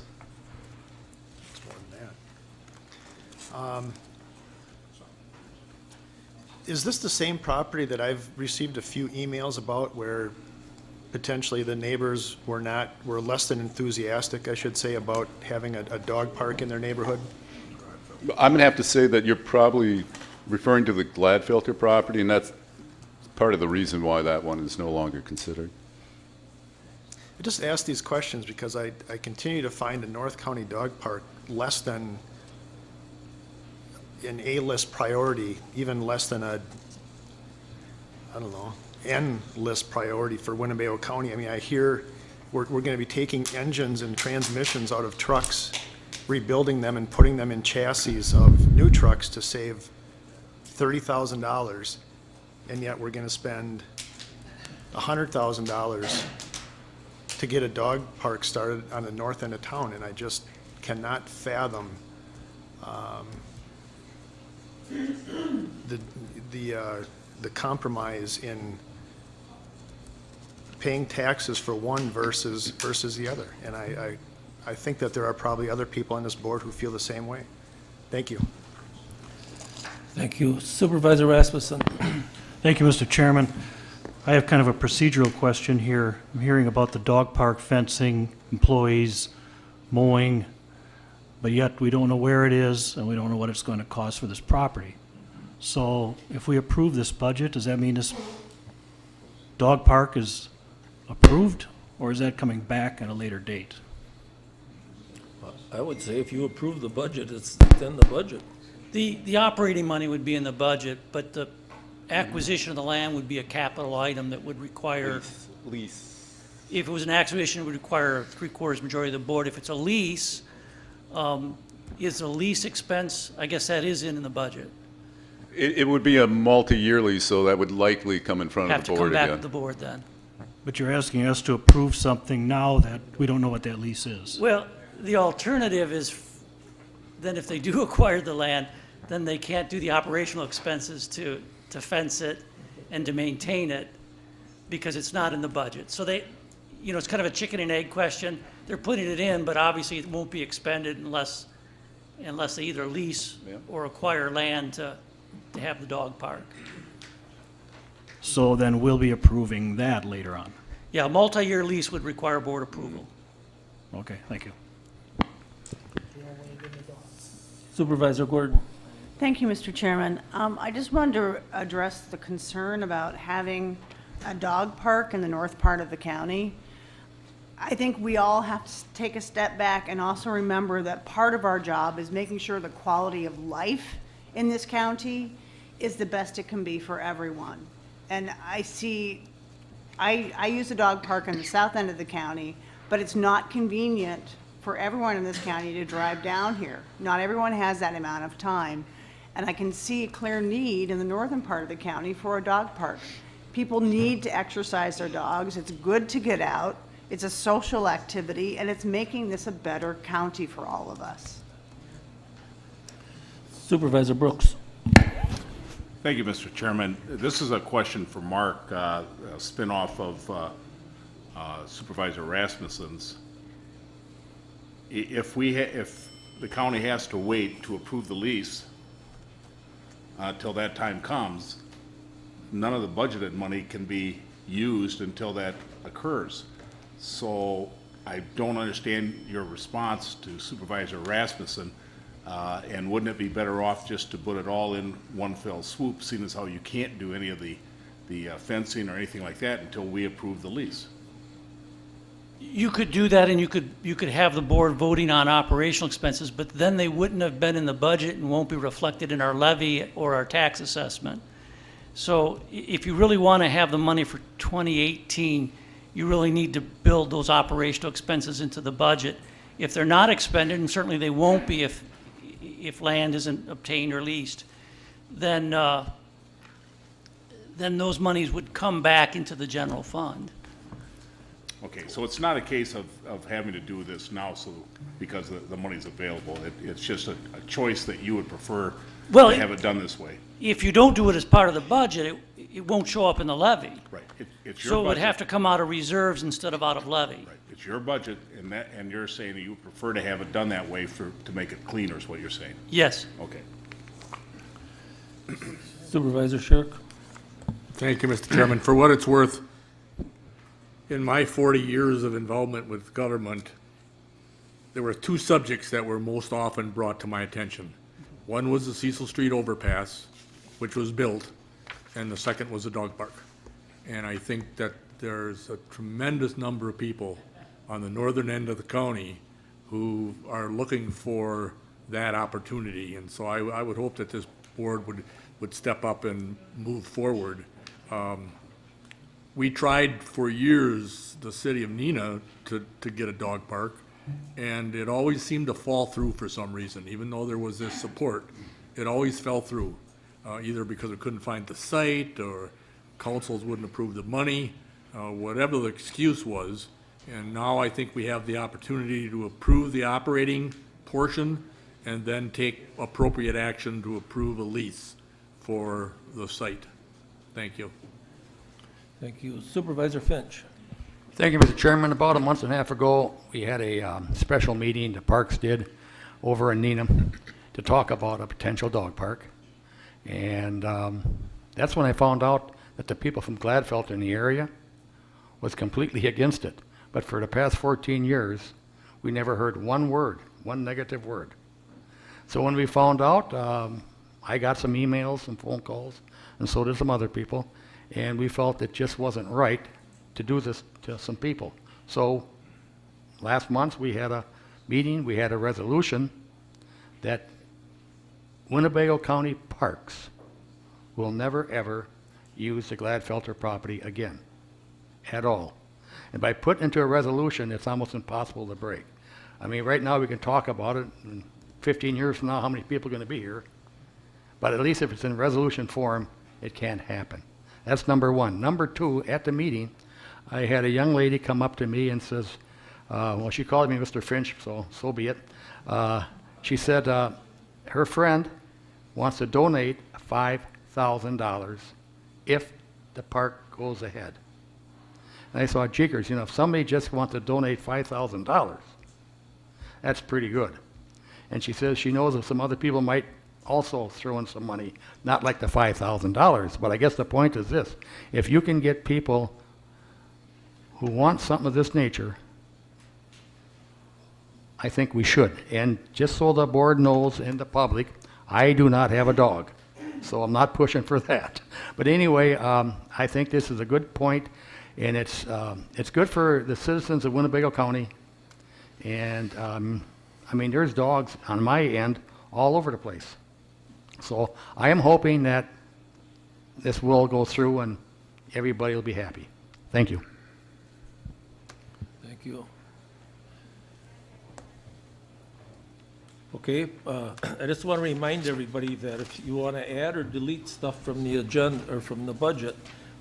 It's more than that. Is this the same property that I've received a few emails about where potentially the neighbors were less than enthusiastic, I should say, about having a dog park in their neighborhood? I'm going to have to say that you're probably referring to the Gladfilter property, and that's part of the reason why that one is no longer considered. I just ask these questions because I continue to find a North County dog park less than an A-list priority, even less than a, I don't know, N-list priority for Winnebago County. I mean, I hear we're going to be taking engines and transmissions out of trucks, rebuilding them and putting them in chassis of new trucks to save $30,000, and yet we're going to spend $100,000 to get a dog park started on the north end of town, and I just cannot fathom the compromise in paying taxes for one versus the other. And I think that there are probably other people on this board who feel the same way. Thank you. Thank you. Supervisor Rasmussen. Thank you, Mr. Chairman. I have kind of a procedural question here. I'm hearing about the dog park fencing, employees, mowing, but yet we don't know where it is and we don't know what it's going to cost for this property. So if we approve this budget, does that mean this dog park is approved, or is that coming back at a later date? I would say if you approve the budget, it's in the budget. The operating money would be in the budget, but the acquisition of the land would be a capital item that would require. Lease. If it was an acquisition, it would require a three-quarters majority of the board. If it's a lease, is a lease expense, I guess that is in the budget. It would be a multi-year lease, so that would likely come in front of the board again. Have to come back to the board then. But you're asking us to approve something now that we don't know what that lease is. Well, the alternative is, then if they do acquire the land, then they can't do the operational expenses to fence it and to maintain it because it's not in the budget. So they, it's kind of a chicken and egg question. They're putting it in, but obviously it won't be expended unless they either lease or acquire land to have the dog park. So then we'll be approving that later on? Yeah, a multi-year lease would require board approval. Okay, thank you. Supervisor Gordon. Thank you, Mr. Chairman. I just wanted to address the concern about having a dog park in the north part of the county. I think we all have to take a step back and also remember that part of our job is making sure the quality of life in this county is the best it can be for everyone. And I use a dog park in the south end of the county, but it's not convenient for everyone in this county to drive down here. Not everyone has that amount of time. And I can see a clear need in the northern part of the county for a dog park. People need to exercise their dogs. It's good to get out. It's a social activity, and it's making this a better county for all of us. Supervisor Brooks. Thank you, Mr. Chairman. This is a question for Mark, a spinoff of Supervisor Rasmussen's. If the county has to wait to approve the lease till that time comes, none of the budgeted money can be used until that occurs. So I don't understand your response to Supervisor Rasmussen. And wouldn't it be better off just to put it all in one fell swoop, seeing as how you can't do any of the fencing or anything like that until we approve the lease? You could do that, and you could have the board voting on operational expenses, but then they wouldn't have been in the budget and won't be reflected in our levy or our tax assessment. So if you really want to have the money for 2018, you really need to build those operational expenses into the budget. If they're not expended, and certainly they won't be if land isn't obtained or leased, then those monies would come back into the general fund. Okay, so it's not a case of having to do this now because the money's available. It's just a choice that you would prefer Well, to have it done this way. If you don't do it as part of the budget, it won't show up in the levy. Right. It's your So it would budget. have to come out of reserves instead of out of levy. Right. It's your budget, and you're saying that you prefer to have it done that way to make it cleaner is what you're saying? Yes. Okay. Supervisor Shirk? Thank you, Mr. Chairman. For what it's worth, in my 40 years of involvement with government, there were two subjects that were most often brought to my attention. One was the Cecil Street overpass, which was built, and the second was the dog park. And I think that there's a tremendous number of people on the northern end of the county who are looking for that opportunity. And so I would hope that this board would step up and move forward. We tried for years, the city of Neenah, to get a dog park, and it always seemed to fall through for some reason. Even though there was this support, it always fell through, either because we couldn't find the site or councils wouldn't approve the money, whatever the excuse was. And now I think we have the opportunity to approve the operating portion and then take appropriate action to approve a lease for the site. Thank you. Thank you. Supervisor Finch? Thank you, Mr. Chairman. About a month and a half ago, we had a special meeting the Parks did over in Neenah to talk about a potential dog park. And that's when I found out that the people from Gladfelter in the area was completely against it. But for the past 14 years, we never heard one word, one negative word. So when we found out, I got some emails, some phone calls, and so did some other people, and we felt it just wasn't right to do this to some people. So last month we had a meeting, we had a resolution that Winnebago County Parks will never ever use the Gladfelter property again, at all. And by putting into a resolution, it's almost impossible to break. I mean, right now we can talk about it, and 15 years from now, how many people are going to be here? But at least if it's in resolution form, it can't happen. That's number one. Number two, at the meeting, I had a young lady come up to me and says, well, she called me Mr. Finch, so be it. She said her friend wants to donate $5,000 if the park goes ahead. And I thought, jiggers, if somebody just wants to donate $5,000, that's pretty good. And she says she knows that some other people might also throw in some money, not like the $5,000, but I guess the point is this: if you can get people who want something of this nature, I think we should. And just so the board knows and the public, I do not have a dog, so I'm not pushing for that. But anyway, I think this is a good point, and it's good for the citizens of Winnebago County. And I mean, there's dogs on my end all over the place. So I am hoping that this will go through and everybody will be happy. Thank you. Thank you. Okay, I just want to remind everybody that if you want to add or delete stuff from the agenda or from the budget,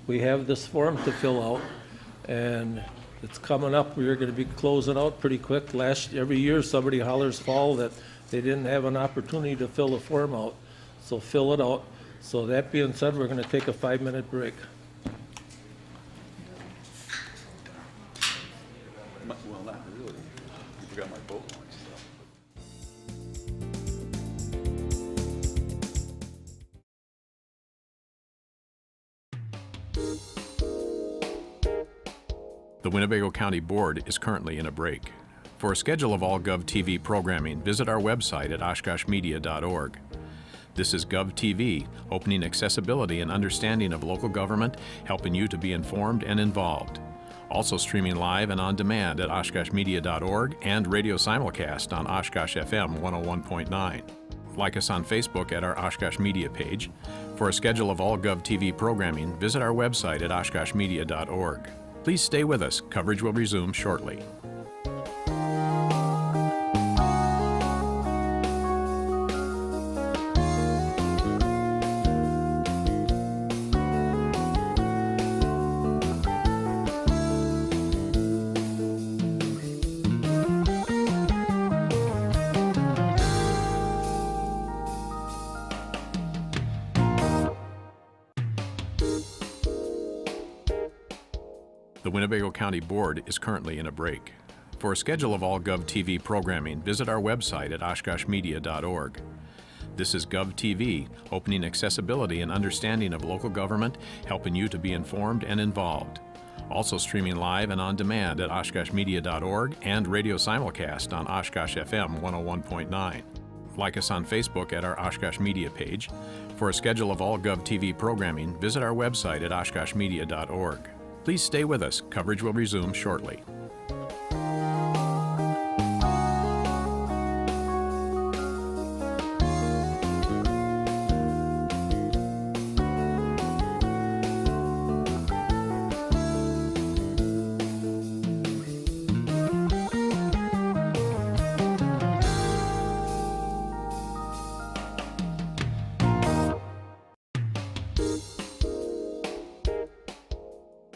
we have this form to fill out, and it's coming up. We're going to be closing out pretty quick. Every year somebody hollers fall that they didn't have an opportunity to fill the form out, so fill it out. So that being said, we're going to take a 5-minute break. Well, not really. You forgot my boat launch stuff. The Winnebago County Board is currently in a break. For a schedule of all GovTV programming, visit our website at oshkoshmedia.org. This is GovTV, opening accessibility and understanding of local government, helping you to be informed and involved. Also streaming live and on demand at oshkoshmedia.org and radio simulcast on Oshkosh FM 101.9. Like us on Facebook at our Oshkosh Media page. For a schedule of all GovTV programming, visit our website at oshkoshmedia.org. Please stay with us. Coverage will resume shortly. The Winnebago County Board is currently in a break. For a schedule of all GovTV programming, visit our website at oshkoshmedia.org. This is GovTV, opening accessibility and understanding of local government, helping you to be informed and involved. Also streaming live and on demand at oshkoshmedia.org and radio simulcast on Oshkosh FM 101.9. Like us on Facebook at our Oshkosh Media page. For a schedule of all GovTV programming, visit our website at oshkoshmedia.org. Please stay with us. Coverage will resume shortly.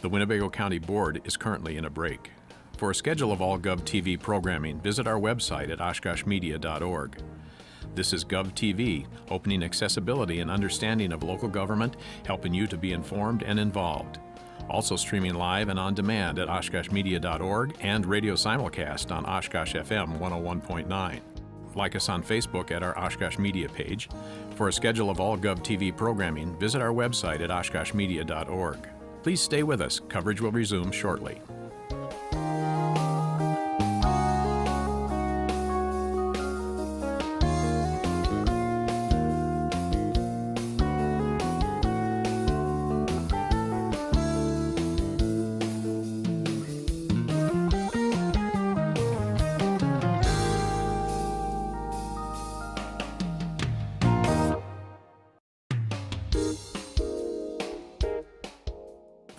The Winnebago County Board is currently in a break. For a schedule of all GovTV programming, visit our website at oshkoshmedia.org. This is GovTV, opening accessibility and understanding of local government, helping you to be informed and involved. Also streaming live and on demand at oshkoshmedia.org and radio simulcast on Oshkosh FM 101.9. Like us on Facebook at our Oshkosh Media page. For a schedule of all GovTV programming, visit our website at oshkoshmedia.org. Please stay with us. Coverage will resume shortly.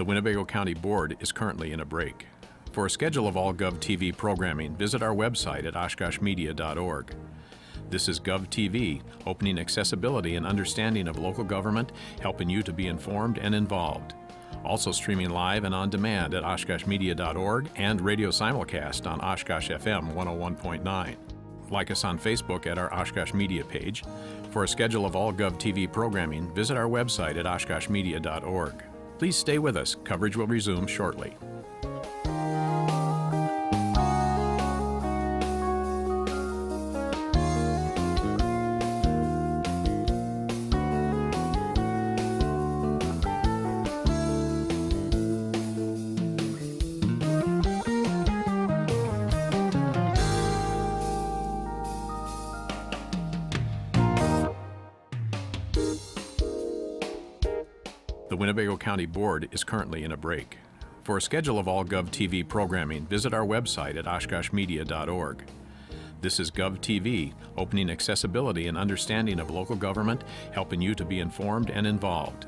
The Winnebago County Board is currently in a break. For a schedule of all GovTV programming, visit our website at oshkoshmedia.org. This is GovTV, opening accessibility and understanding of local government, helping you to be informed and involved. Also streaming live and on demand at oshkoshmedia.org and radio simulcast on Oshkosh FM 101.9. Like us on Facebook at our Oshkosh Media page. For a schedule of all GovTV programming, visit our website at oshkoshmedia.org. Please stay with us. Coverage will resume shortly. The Winnebago County Board is currently in a break. For a schedule of all GovTV programming, visit our website at oshkoshmedia.org. This is GovTV, opening accessibility and understanding of local government, helping you to be informed and involved.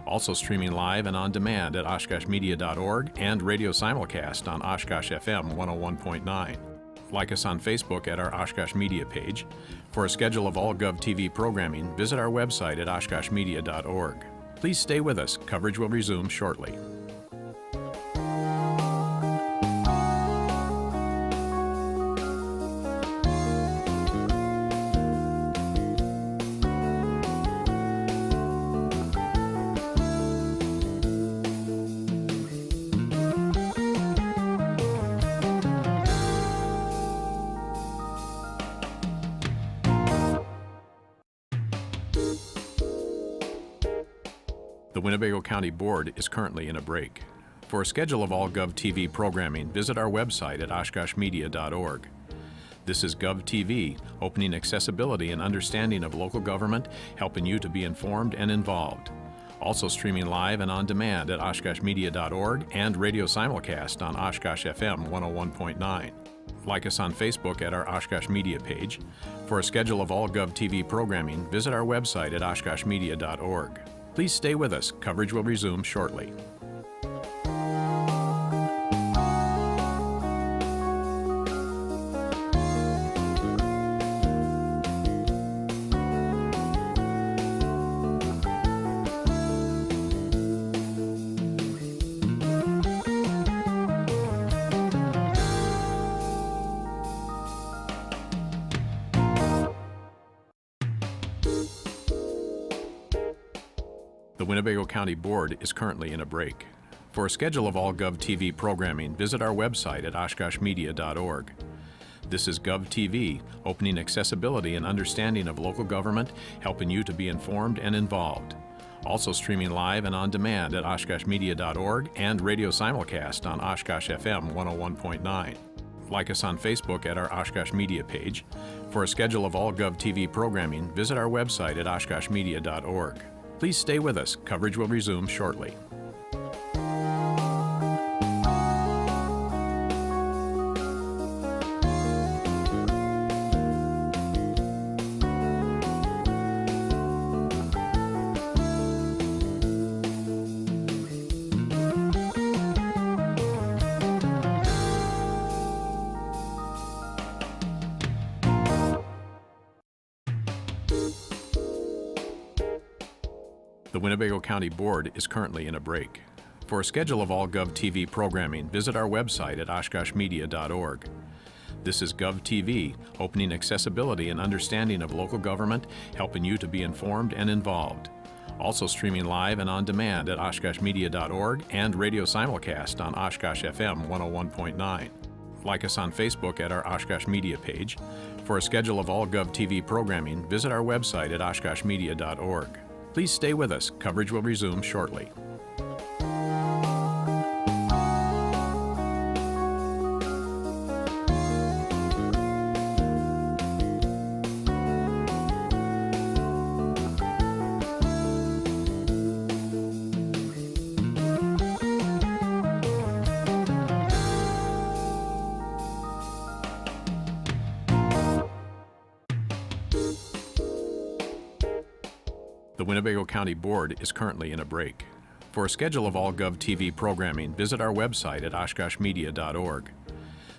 Also streaming live and on demand at oshkoshmedia.org and radio simulcast on Oshkosh FM 101.9. Like us on Facebook at our Oshkosh Media page. For a schedule of all GovTV programming, visit our website at oshkoshmedia.org. Please stay with us. Coverage will resume shortly. Please stay with us. Coverage will resume shortly. The Winnebago County Board is currently in a break. For a schedule of all GovTV programming, visit our website at oshkoshmedia.org. This is GovTV, opening accessibility and understanding of local government, helping you to be informed and involved. Also streaming live and on demand at oshkoshmedia.org and radio simulcast on Oshkosh FM 101.9. Like us on Facebook at our Oshkosh Media page. For a schedule of all GovTV programming, visit our website at oshkoshmedia.org. Please stay with us. Coverage will resume shortly. The Winnebago County Board is currently in a break. For a schedule of all GovTV programming, visit our website at oshkoshmedia.org. This is GovTV, opening accessibility and understanding of local government, helping you to be informed and involved. Also streaming live and on demand at oshkoshmedia.org and radio simulcast on Oshkosh FM 101.9. Like us on Facebook at our Oshkosh Media page. For a schedule of all GovTV programming, visit our website at oshkoshmedia.org. Please stay with us. Coverage will resume shortly. The Winnebago County Board is currently in a break. For a schedule of all GovTV programming, visit our website at oshkoshmedia.org. This is GovTV, opening accessibility and understanding of local government, helping you to be informed and involved. Also streaming live and on demand at oshkoshmedia.org and radio simulcast on Oshkosh FM 101.9. Like us on Facebook at our Oshkosh Media page. For a schedule of all GovTV programming, visit our website at oshkoshmedia.org. Please stay with us. Coverage will resume shortly. The Winnebago County Board is currently in a break. For a schedule of all GovTV programming, visit our website at oshkoshmedia.org.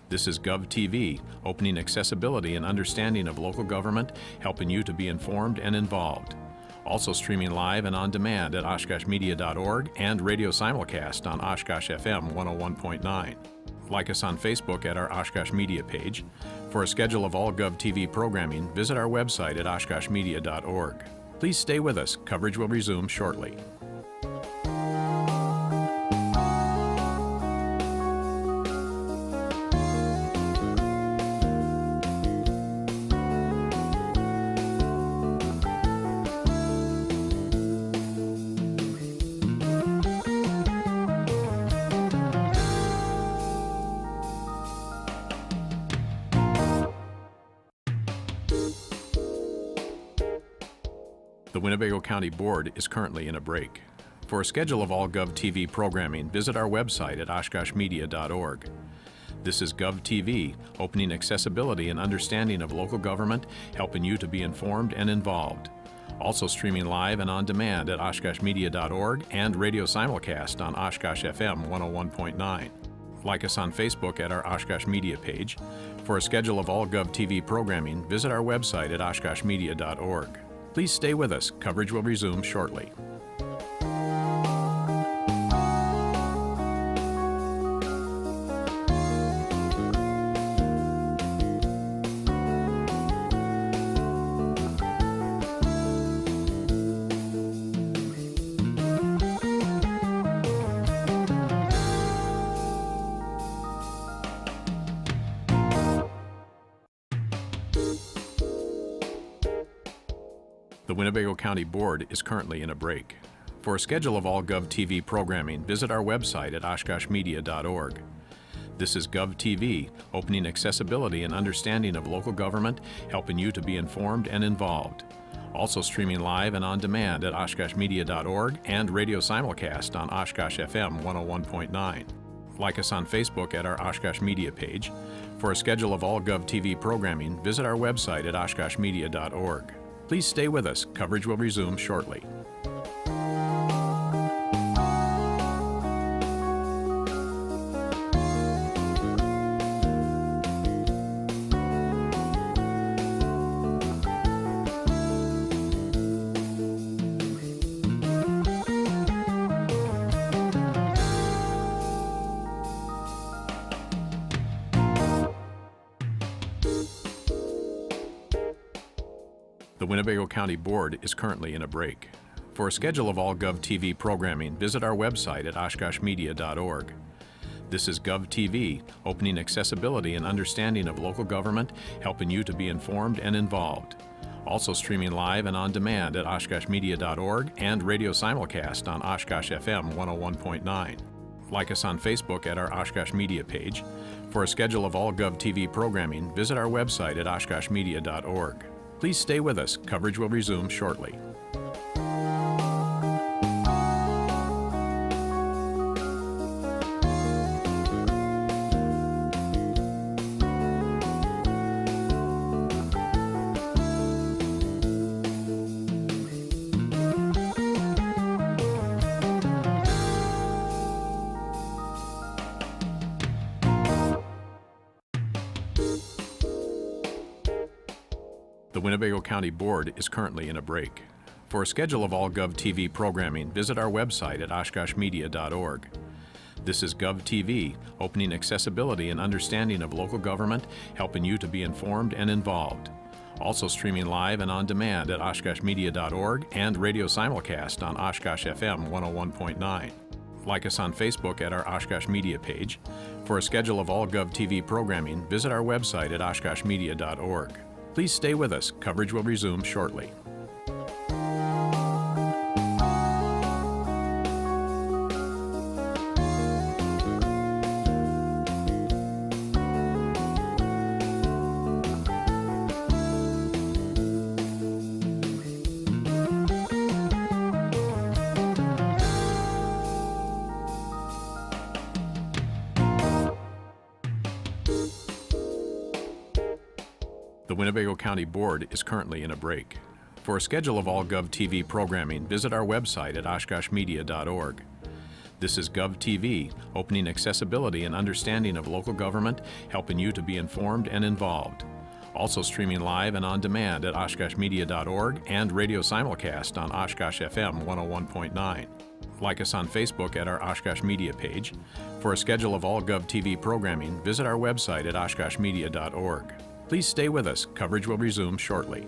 This is GovTV, opening accessibility and understanding of local government, helping you to be informed and involved. Also streaming live and on demand at oshkoshmedia.org and radio simulcast on Oshkosh FM 101.9. Like us on Facebook at our Oshkosh Media page. For a schedule of all GovTV programming, visit our website at oshkoshmedia.org. Please stay with us. Coverage will resume shortly. The Winnebago County Board is currently in a break. For a schedule of all GovTV programming, visit our website at oshkoshmedia.org. This is GovTV, opening accessibility and understanding of local government, helping you to be informed and involved. Also streaming live and on demand at oshkoshmedia.org and radio simulcast on Oshkosh FM 101.9. Like us on Facebook at our Oshkosh Media page. For a schedule of all GovTV programming, visit our website at oshkoshmedia.org. Please stay with us. Coverage will resume shortly. The Winnebago County Board is currently in a break. For a schedule of all GovTV programming, visit our website at oshkoshmedia.org. This is GovTV, opening accessibility and understanding of local government, helping you to be informed and involved. Also streaming live and on demand at oshkoshmedia.org and radio simulcast on Oshkosh FM 101.9. Like us on Facebook at our Oshkosh Media page. For a schedule of all GovTV programming, visit our website at oshkoshmedia.org. Please stay with us. Coverage will resume shortly. The Winnebago County Board is currently in a break. For a schedule of all GovTV programming, visit our website at oshkoshmedia.org. This is GovTV, opening accessibility and understanding of local government, helping you to be informed and involved. Also streaming live and on demand at oshkoshmedia.org and radio simulcast on Oshkosh FM 101.9. Like us on Facebook at our Oshkosh Media page. For a schedule of all GovTV programming, visit our website at oshkoshmedia.org. Please stay with us. Coverage will resume shortly. The Winnebago County Board is currently in a break. For a schedule of all GovTV programming, visit our website at oshkoshmedia.org. This is GovTV, opening accessibility and understanding of local government, helping you to be informed and involved. Also streaming live and on demand at oshkoshmedia.org and radio simulcast on Oshkosh FM 101.9. Like us on Facebook at our Oshkosh Media page. For a schedule of all GovTV programming, visit our website at oshkoshmedia.org. Please stay with us. Coverage will resume shortly. The Winnebago County Board is currently in a break. For a schedule of all GovTV programming, visit our website at oshkoshmedia.org. This is GovTV, opening accessibility and understanding of local government, helping you to be informed and involved. Also streaming live and on demand at oshkoshmedia.org and radio simulcast on Oshkosh FM 101.9. Like us on Facebook at our Oshkosh Media page. For a schedule of all GovTV programming, visit our website at oshkoshmedia.org. Please stay with us. Coverage will resume shortly.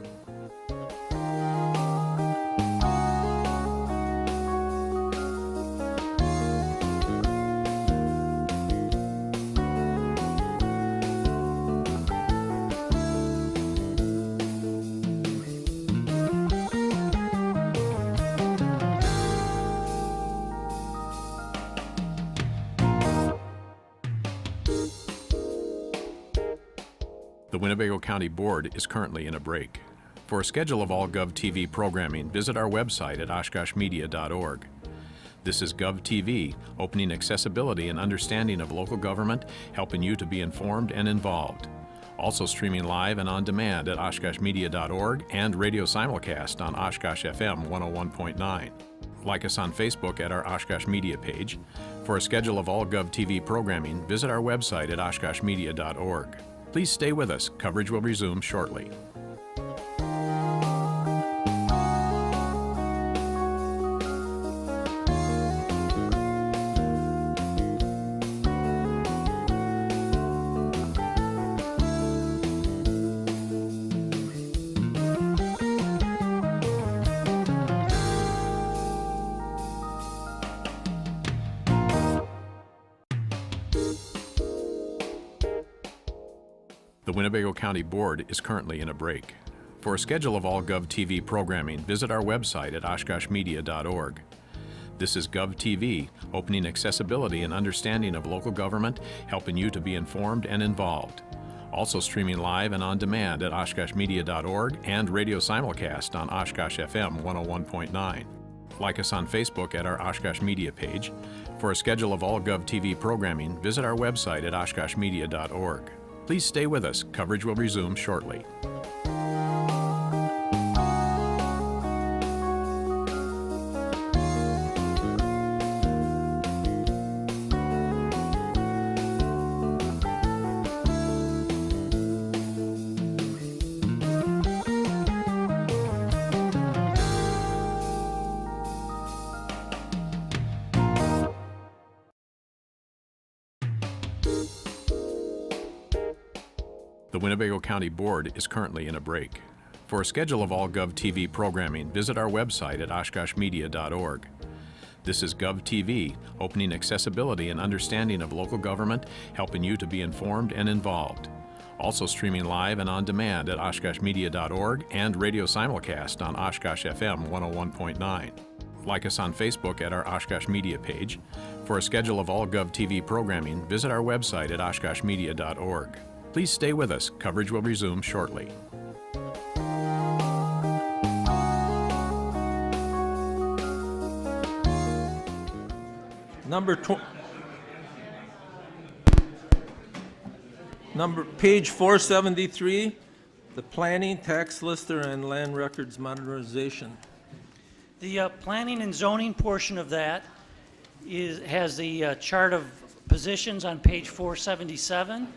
The Winnebago County Board is currently in a break. For a schedule of all GovTV programming, visit our website at oshkoshmedia.org. This is GovTV, opening accessibility and understanding of local government, helping you to be informed and involved. Also streaming live and on demand at oshkoshmedia.org and radio simulcast on Oshkosh FM 101.9. Like us on Facebook at our Oshkosh Media page. For a schedule of all GovTV programming, visit our website at oshkoshmedia.org. Please stay with us. Coverage will resume shortly. The Winnebago County Board is currently in a break. For a schedule of all GovTV programming, visit our website at oshkoshmedia.org. This is GovTV, opening accessibility and understanding of local government, helping you to be informed and involved. Also streaming live and on demand at oshkoshmedia.org and radio simulcast on Oshkosh FM 101.9. Like us on Facebook at our Oshkosh Media page. For a schedule of all GovTV programming, visit our website at oshkoshmedia.org. Please stay with us. Coverage will resume shortly. The Winnebago County Board is currently in a break. For a schedule of all GovTV programming, visit our website at oshkoshmedia.org. This is GovTV, opening accessibility and understanding of local government, helping you to be informed and involved. Also streaming live and on demand at oshkoshmedia.org and radio simulcast on Oshkosh FM 101.9. Like us on Facebook at our Oshkosh Media page. For a schedule of all GovTV programming, visit our website at oshkoshmedia.org. Please stay with us. Coverage will resume shortly. Page 473, the planning, tax lister, and land records modernization. The planning and zoning portion of that has the chart of positions on page 477.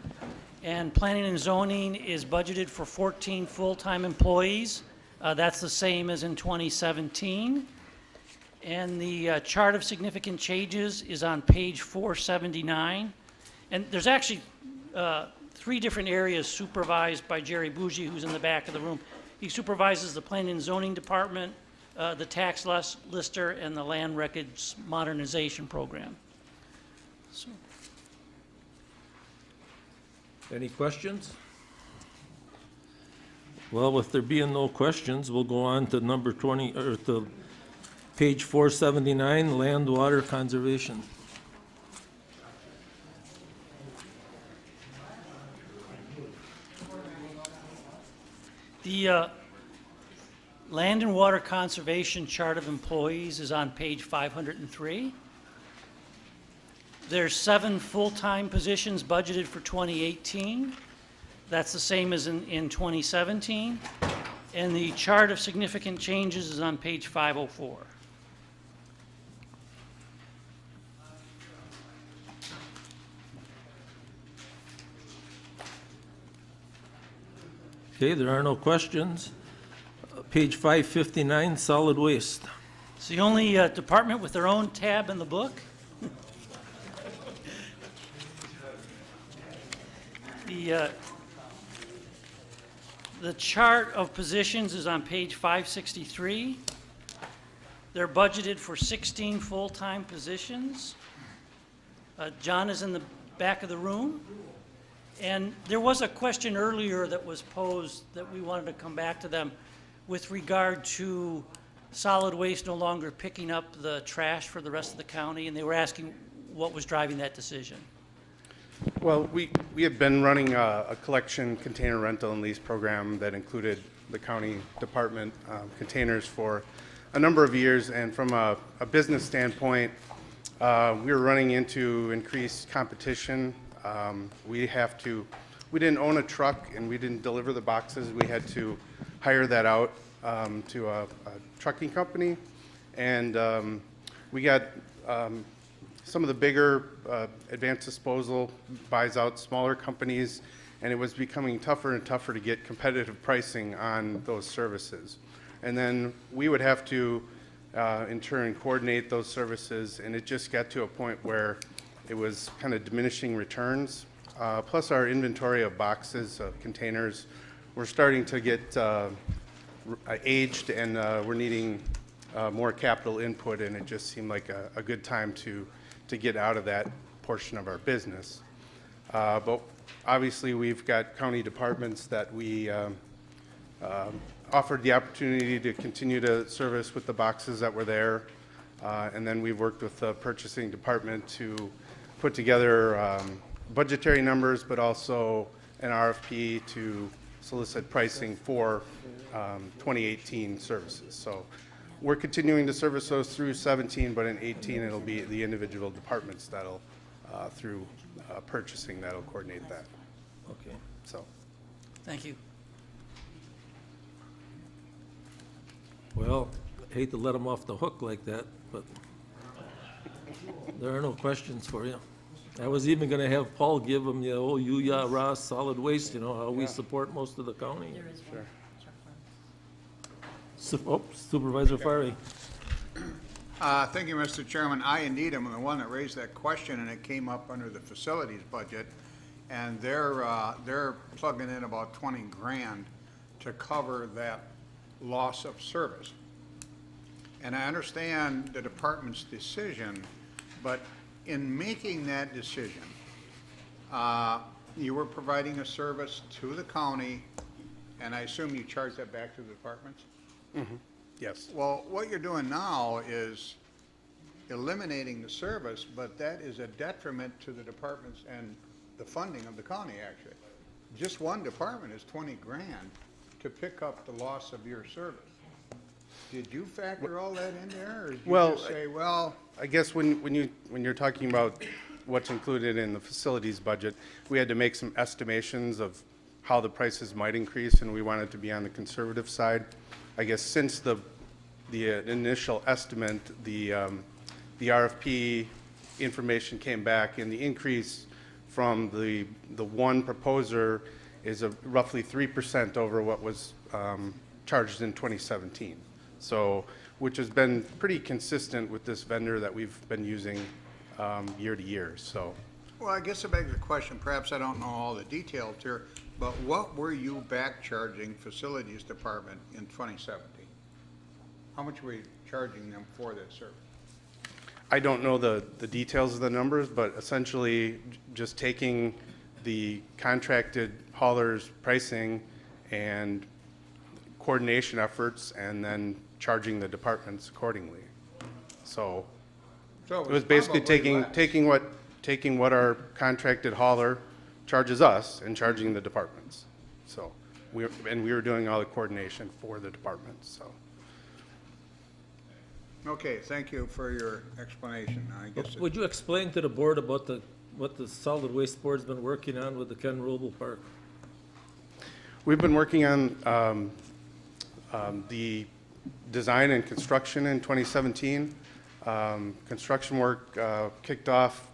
And planning and zoning is budgeted for 14 full-time employees. That's the same as in 2017. And the chart of significant changes is on page 479. And there's actually 3 different areas supervised by Jerry Bougie, who's in the back of the room. He supervises the planning and zoning department, the tax lister, and the land records modernization program. So. Any questions? Well, with there being no questions, we'll go on to number 20, or to page 479, land water conservation. The land and water conservation chart of employees is on page 503. There's 7 full-time positions budgeted for 2018. That's the same as in 2017. And the chart of significant changes is on page 504. Okay, there are no questions. Page 559, solid waste. It's the only department with their own tab in the book. The chart of positions is on page 563. They're budgeted for 16 full-time positions. John is in the back of the room. And there was a question earlier that was posed that we wanted to come back to them with regard to solid waste no longer picking up the trash for the rest of the county, and they were asking what was driving that decision. Well, we had been running a collection container rental and lease program that included the county department containers for a number of years, and from a business standpoint, we were running into increased competition. We didn't own a truck and we didn't deliver the boxes. We had to hire that out to a trucking company, and we got some of the bigger advanced disposal buys out smaller companies, and it was becoming tougher and tougher to get competitive pricing on those services. And then we would have to, in turn, coordinate those services, and it just got to a point where it was kind of diminishing returns. Plus our inventory of boxes, of containers, we're starting to get aged, and we're needing more capital input, and it just seemed like a good time to get out of that portion of our business. But obviously we've got county departments that we offered the opportunity to continue to service with the boxes that were there. And then we've worked with the purchasing department to put together budgetary numbers, but also an RFP to solicit pricing for 2018 services. So we're continuing to service those through 17, but in 18 it'll be the individual departments that'll, through purchasing, that'll coordinate that. Okay. So. Thank you. Well, I hate to let them off the hook like that, but there are no questions for you. I was even going to have Paul give them the old you-ya-rah solid waste, you know, how we support most of the county. Sure. Supervisor Farley. Thank you, Mr. Chairman. I indeed am the one that raised that question, and it came up under the facilities budget, and they're plugging in about 20 grand to cover that loss of service. And I understand the department's decision, but in making that decision, you were providing a service to the county, and I assume you charge that back to the departments? Yes. Well, what you're doing now is eliminating the service, but that is a detriment to the departments and the funding of the county, actually. Just one department is 20 grand to pick up the loss of your service. Did you factor all that in there, or did you Well, just say, well, I guess when you're talking about what's included in the facilities budget, we had to make some estimations of how the prices might increase, and we wanted to be on the conservative side. I guess since the initial estimate, the RFP information came back, and the increase from the one proposer is roughly 3% over what was charged in 2017. So, which has been pretty consistent with this vendor that we've been using year to year, so. well, I guess it begs the question, perhaps I don't know all the details here, but what were you back charging facilities department in 2017? How much were you charging them for that service? I don't know the details of the numbers, but essentially just taking the contracted hauler's pricing and coordination efforts and then charging the departments accordingly. So it was basically taking what our contracted hauler charges us and charging the departments. So we were doing all the coordination for the departments, so. Okay, thank you for your explanation. I guess Would you explain to the board about what the solid waste board's been working on with the Ken Roble Park? We've been working on the design and construction in 2017. Construction work kicked off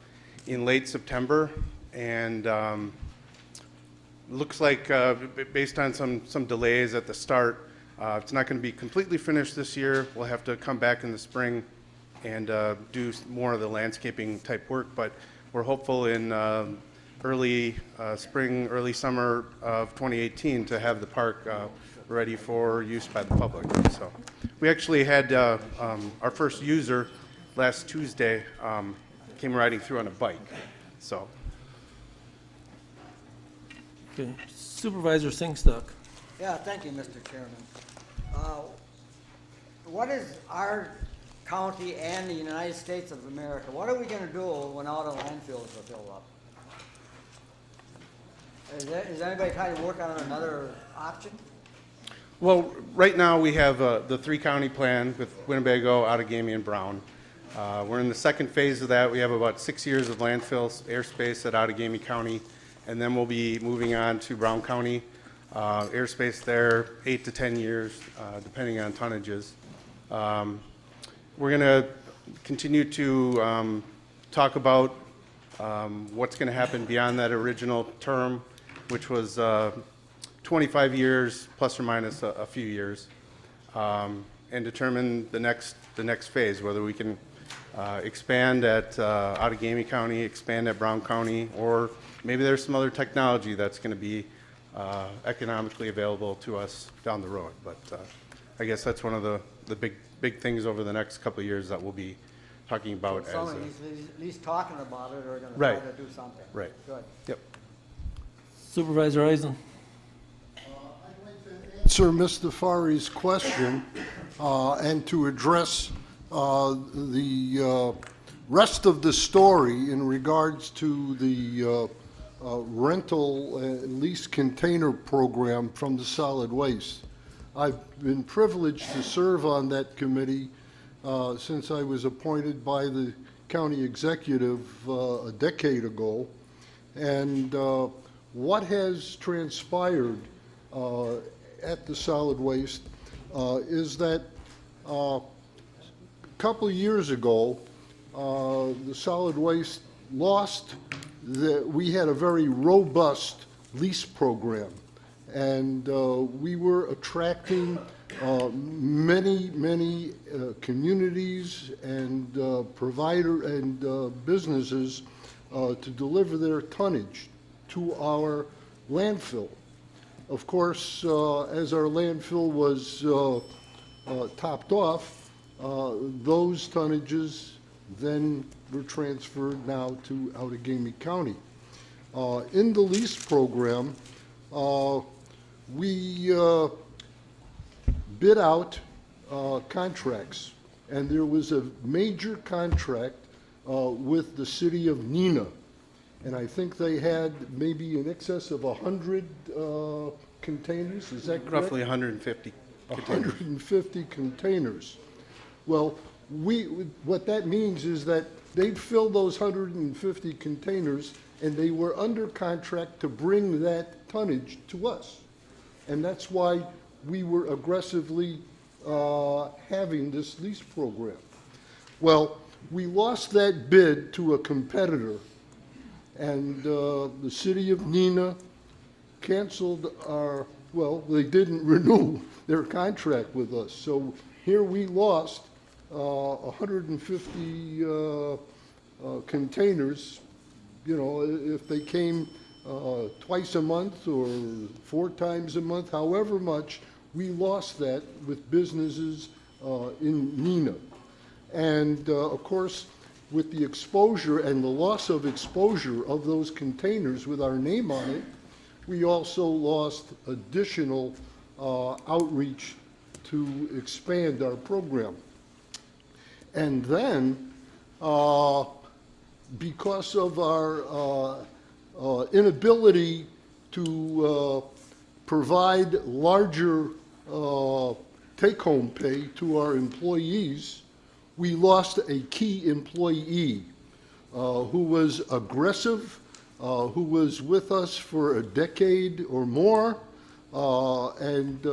in late September, and looks like, based on some delays at the start, it's not going to be completely finished this year. We'll have to come back in the spring and do more of the landscaping type work, but we're hopeful in early spring, early summer of 2018 to have the park ready for use by the public. So we actually had our first user last Tuesday came riding through on a bike. So. Okay, Supervisor Singstock. Yeah, thank you, Mr. Chairman. What is our county and the United States of America, what are we going to do when all the landfills are filled up? Is anybody trying to work on another option? Well, right now we have the three-county plan with Winnebago, Outagamie, and Brown. We're in the second phase of that. We have about 6 years of landfill airspace at Outagamie County, and then we'll be moving on to Brown County. Airspace there, 8 to 10 years, depending on tonnages. We're going to continue to talk about what's going to happen beyond that original term, which was 25 years plus or minus a few years, and determine the next phase, whether we can expand at Outagamie County, expand at Brown County, or maybe there's some other technology that's going to be economically available to us down the road. But I guess that's one of the big things over the next couple of years that we'll be talking about. Someone at least talking about it or going to Right. try to do something. Right. Good. Yep. Supervisor Eisen. Answer Mr. Fari's question and to address the rest of the story in regards to the rental and lease container program from the solid waste. I've been privileged to serve on that committee since I was appointed by the county executive a decade ago. And what has transpired at the solid waste is that a couple of years ago, the solid waste lost we had a very robust lease program, and we were attracting many communities and businesses to deliver their tonnage to our landfill. Of course, as our landfill was topped off, those tonnages then were transferred now to Outagamie County. In the lease program, we bid out contracts, and there was a major contract with the city of Neenah. And I think they had maybe in excess of 100 containers, is that correct? Roughly 150 containers. 150 containers. Well, what that means is that they'd fill those 150 containers, and they were under contract to bring that tonnage to us. And that's why we were aggressively having this lease program. Well, we lost that bid to a competitor, and the city of Neenah canceled our, well, they didn't renew their contract with us. So here we lost 150 containers. You know, if they came twice a month or 4 times a month, however much, we lost that with businesses in Neenah. And of course, with the exposure and the loss of exposure of those containers with our name on it, we also lost additional outreach to expand our program. And then, because of our inability to provide larger take-home pay to our employees, we lost a key employee who was aggressive, who was with us for a decade or more, and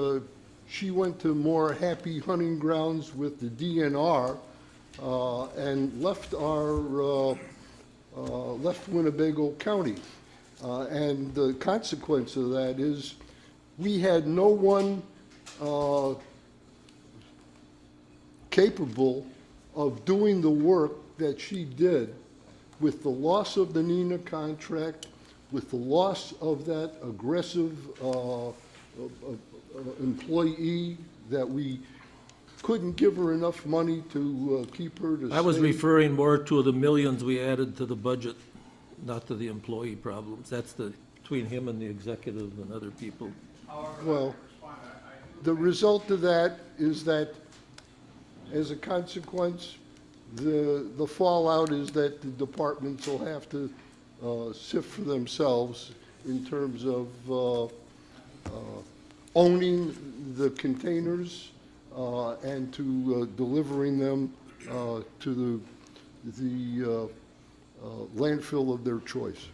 she went to more happy hunting grounds with the DNR and left left Winnebago County. And the consequence of that is we had no one capable of doing the work that she did with the loss of the Neenah contract, with the loss of that aggressive employee that we couldn't give her enough money to keep her to I was stay. referring more to the millions we added to the budget, not to the employee problems. That's between him and the executive and other people. Well, the result of that is that, as a consequence, the fallout is that the departments will have to sift for themselves in terms of owning the containers and to delivering them to the landfill of their choice.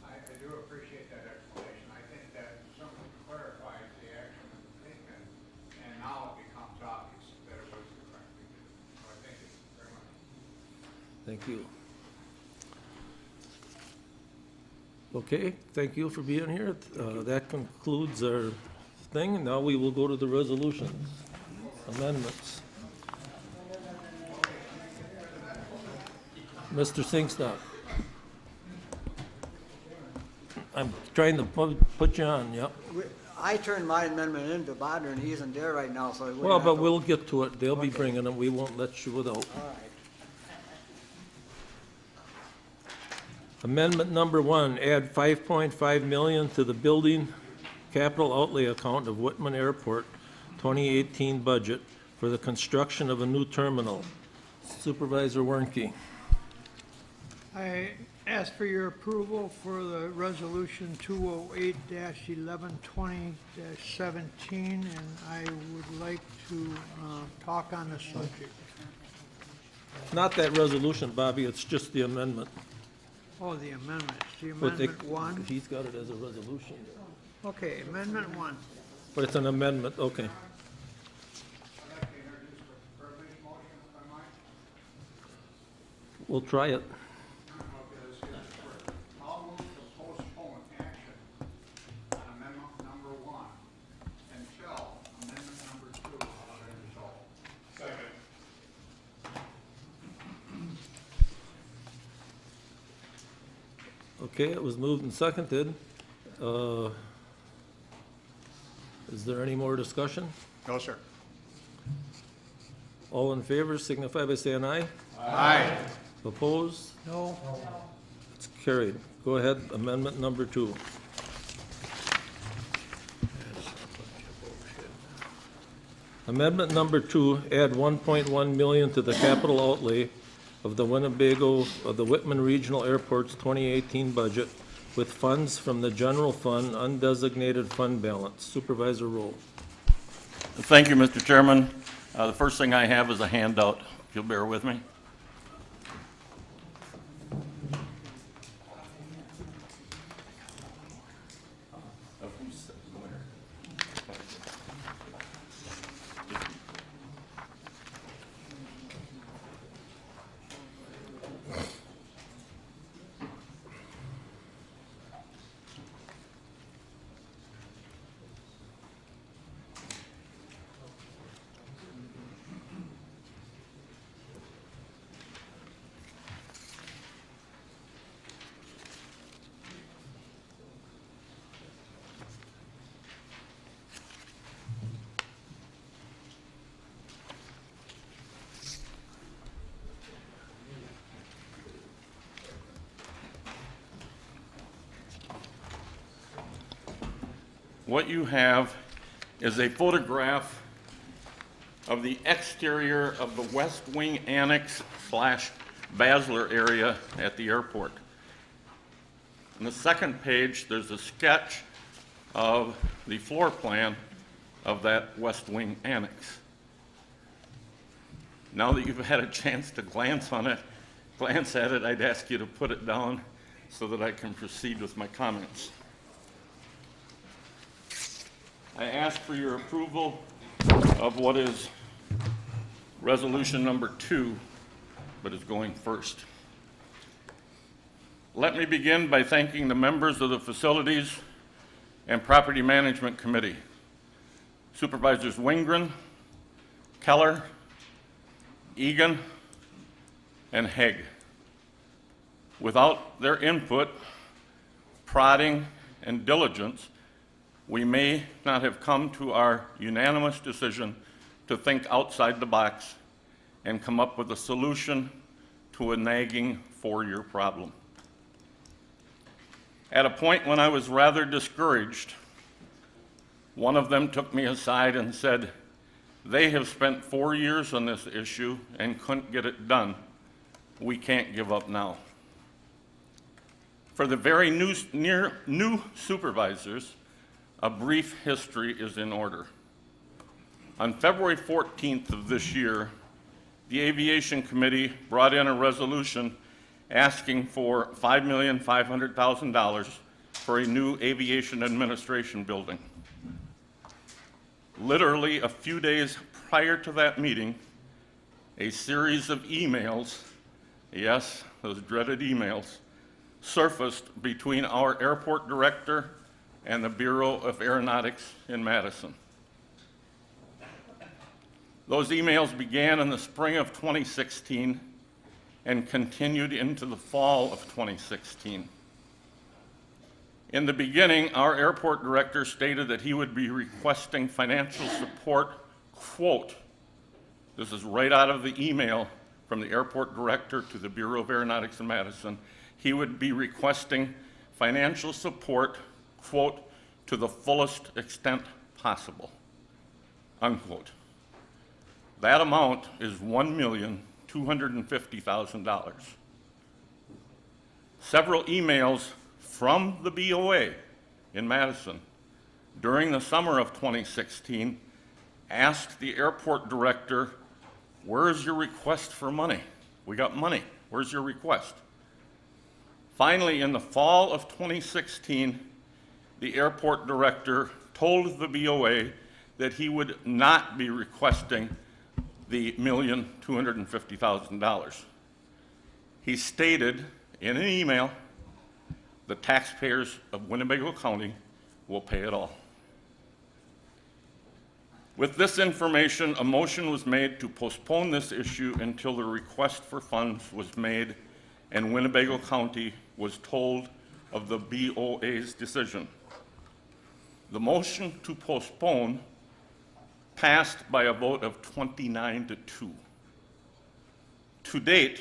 I do appreciate that explanation. I think that simply clarifies the action that was taken, and now it becomes obvious that it was the correct thing to do. So I thank you very much. Thank you. Okay, thank you for being here. That concludes our thing. Now we will go to the resolutions, amendments. Mr. Singstock. I'm trying to put you on, yep. I turned my amendment into Bodner, and he isn't there right now, so I wouldn't Well, have but to- we'll get to it. They'll be bringing them. We won't let you without. All right. Amendment number 1, add 5.5 million to the building capital outlay account of Whitman Airport 2018 budget for the construction of a new terminal. Supervisor Warnke. I ask for your approval for the resolution 208-1120-17, and I would like to talk on the subject. Not that resolution, Bobby, it's just the amendment. Oh, the amendments, the But they- amendment 1? He's got it as a resolution. Okay, amendment 1. But it's an amendment, okay. I'd like to introduce the privilege motion, if I might. We'll try it. Okay, this is for, I'll move to postpone action on amendment number 1 until amendment number 2 are resolved. Second. Okay, it was moved and seconded. Is there any more discussion? No, sir. All in favor signify by saying aye. Aye. Opposed? No? It's carried. Go ahead, amendment number 2. Amendment number 2, add 1.1 million to the capital outlay of the Whitman Regional Airport's 2018 budget with funds from the general fund undesignated fund balance. Supervisor Rowe. Thank you, Mr. Chairman. The first thing I have is a handout, if you'll bear with me. What you have is a photograph of the exterior of the West Wing Annex / Basler area at the airport. On the second page, there's a sketch of the floor plan of that West Wing Annex. Now that you've had a chance to glance at it, I'd ask you to put it down so that I can proceed with my comments. I ask for your approval of what is resolution number 2, but is going first. Let me begin by thanking the members of the Facilities and Property Management Committee, Supervisors Wingren, Keller, Egan, and Haig. Without their input, prodding, and diligence, we may not have come to our unanimous decision to think outside the box and come up with a solution to a nagging 4-year problem. At a point when I was rather discouraged, one of them took me aside and said, "They have spent 4 years on this issue and couldn't get it done. We can't give up now." For the very new supervisors, a brief history is in order. On February 14th of this year, the Aviation Committee brought in a resolution asking for $5,500,000 for a new aviation administration building. Literally a few days prior to that meeting, a series of emails, yes, those dreaded emails, surfaced between our airport director and the Bureau of Aeronautics in Madison. Those emails began in the spring of 2016 and continued into the fall of 2016. In the beginning, our airport director stated that he would be requesting financial support, quote, this is right out of the email from the airport director to the Bureau of Aeronautics in Madison, he would be requesting financial support, quote, to the fullest extent possible, unquote. That amount is $1,250,000. Several emails from the BOA in Madison during the summer of 2016 asked the airport director, "Where's your request for money? We got money. Where's your request?" Finally, in the fall of 2016, the airport director told the BOA that he would not be requesting the $1,250,000. He stated in an email, the taxpayers of Winnebago County will pay it all. With this information, a motion was made to postpone this issue until the request for funds was made and Winnebago County was told of the BOA's decision. The motion to postpone passed by a vote of 29-2. To date,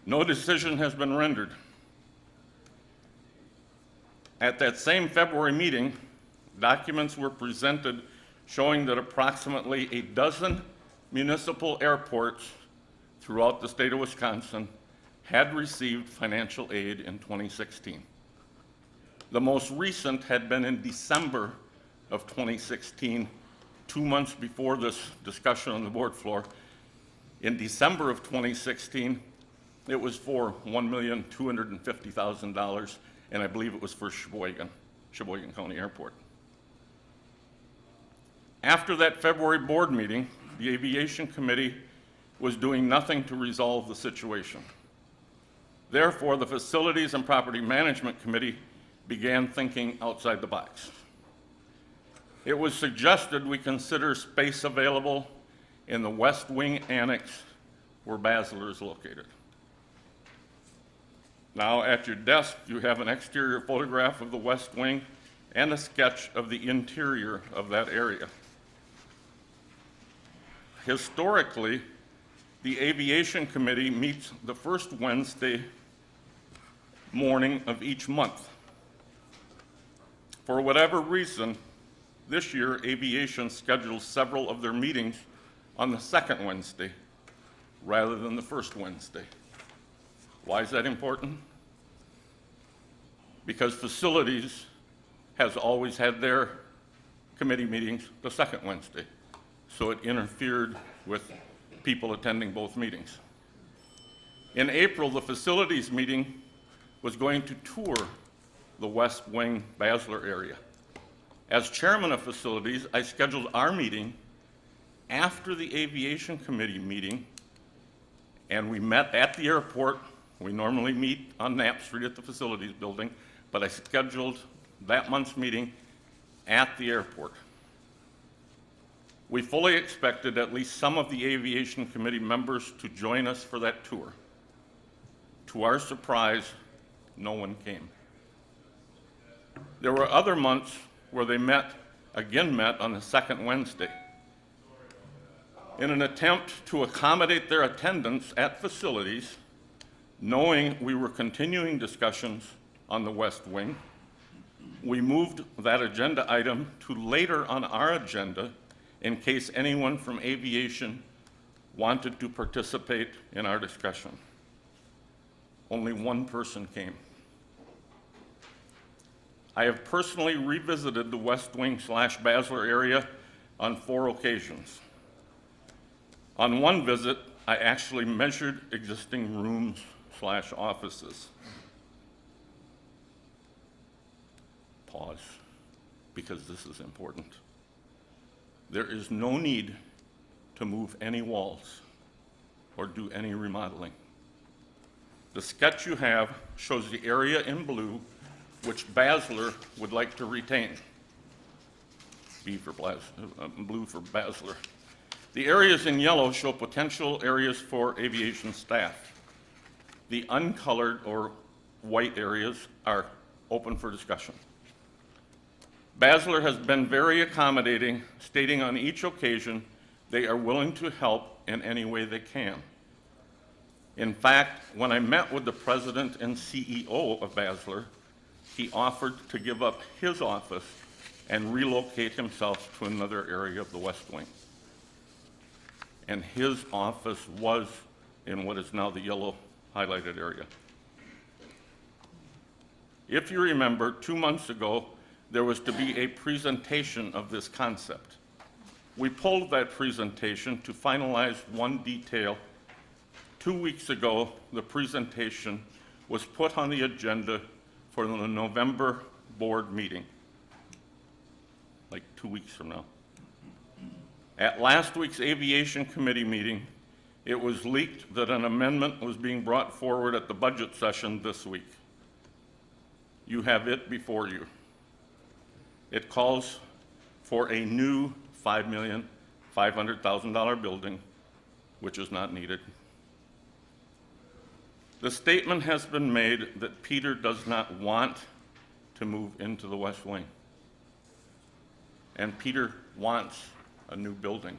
no decision has been rendered. At that same February meeting, documents were presented showing that approximately a dozen municipal airports throughout the state of Wisconsin had received financial aid in 2016. The most recent had been in December of 2016, 2 months before this discussion on the board floor. In December of 2016, it was for $1,250,000, and I believe it was for Sheboygan County Airport. After that February board meeting, the Aviation Committee was doing nothing to resolve the situation. Therefore, the Facilities and Property Management Committee began thinking outside the box. It was suggested we consider space available in the West Wing Annex where Basler is located. Now at your desk, you have an exterior photograph of the West Wing and a sketch of the interior of that area. Historically, the Aviation Committee meets the first Wednesday morning of each month. For whatever reason, this year, Aviation scheduled several of their meetings on the second Wednesday rather than the first Wednesday. Why is that important? Because Facilities has always had their committee meetings the second Wednesday, so it interfered with people attending both meetings. In April, the Facilities meeting was going to tour the West Wing Basler area. As chairman of Facilities, I scheduled our meeting after the Aviation Committee meeting, and we met at the airport. We normally meet on Knapp Street at the Facilities building, but I scheduled that month's meeting at the airport. We fully expected at least some of the Aviation Committee members to join us for that tour. To our surprise, no one came. There were other months where they met on the second Wednesday. In an attempt to accommodate their attendance at Facilities, knowing we were continuing discussions on the West Wing, we moved that agenda item to later on our agenda in case anyone from Aviation wanted to participate in our discussion. Only one person came. I have personally revisited the West Wing / Basler area on 4 occasions. On one visit, I actually measured existing rooms / offices. Pause, because this is important. There is no need to move any walls or do any remodeling. The sketch you have shows the area in blue which Basler would like to retain. Blue for Basler. The areas in yellow show potential areas for aviation staff. The uncolored or white areas are open for discussion. Basler has been very accommodating, stating on each occasion they are willing to help in any way they can. In fact, when I met with the president and CEO of Basler, he offered to give up his office and relocate himself to another area of the West Wing. And his office was in what is now the yellow highlighted area. If you remember, 2 months ago, there was to be a presentation of this concept. We pulled that presentation to finalize one detail. 2 weeks ago, the presentation was put on the agenda for the November board meeting, like 2 weeks from now. At last week's Aviation Committee meeting, it was leaked that an amendment was being brought forward at the budget session this week. You have it before you. It calls for a new $5,500,000 building, which is not needed. The statement has been made that Peter does not want to move into the West Wing. and Peter wants a new building.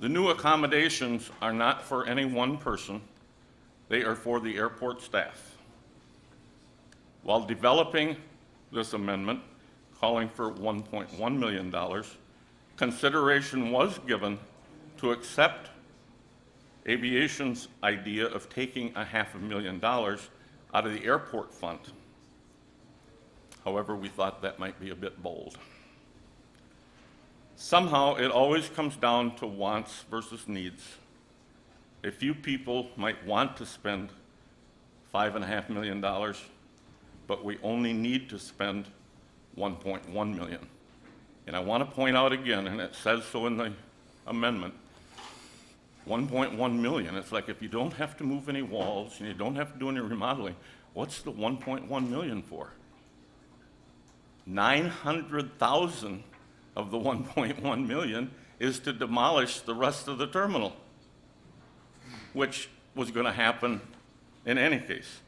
The new accommodations are not for any one person, they are for the airport staff. While developing this amendment, calling for $1.1 million, consideration was given to accept aviation's idea of taking $500,000 out of the airport fund. However, we thought that might be a bit bold. Somehow, it always comes down to wants versus needs. A few people might want to spend $5.5 million, but we only need to spend $1.1 million. And I want to point out again, and it says so in the amendment, 1.1 million. It's like if you don't have to move any walls and you don't have to do any remodeling, what's the 1.1 million for? 900,000 of the 1.1 million is to demolish the rest of the terminal, which was going to happen in any case.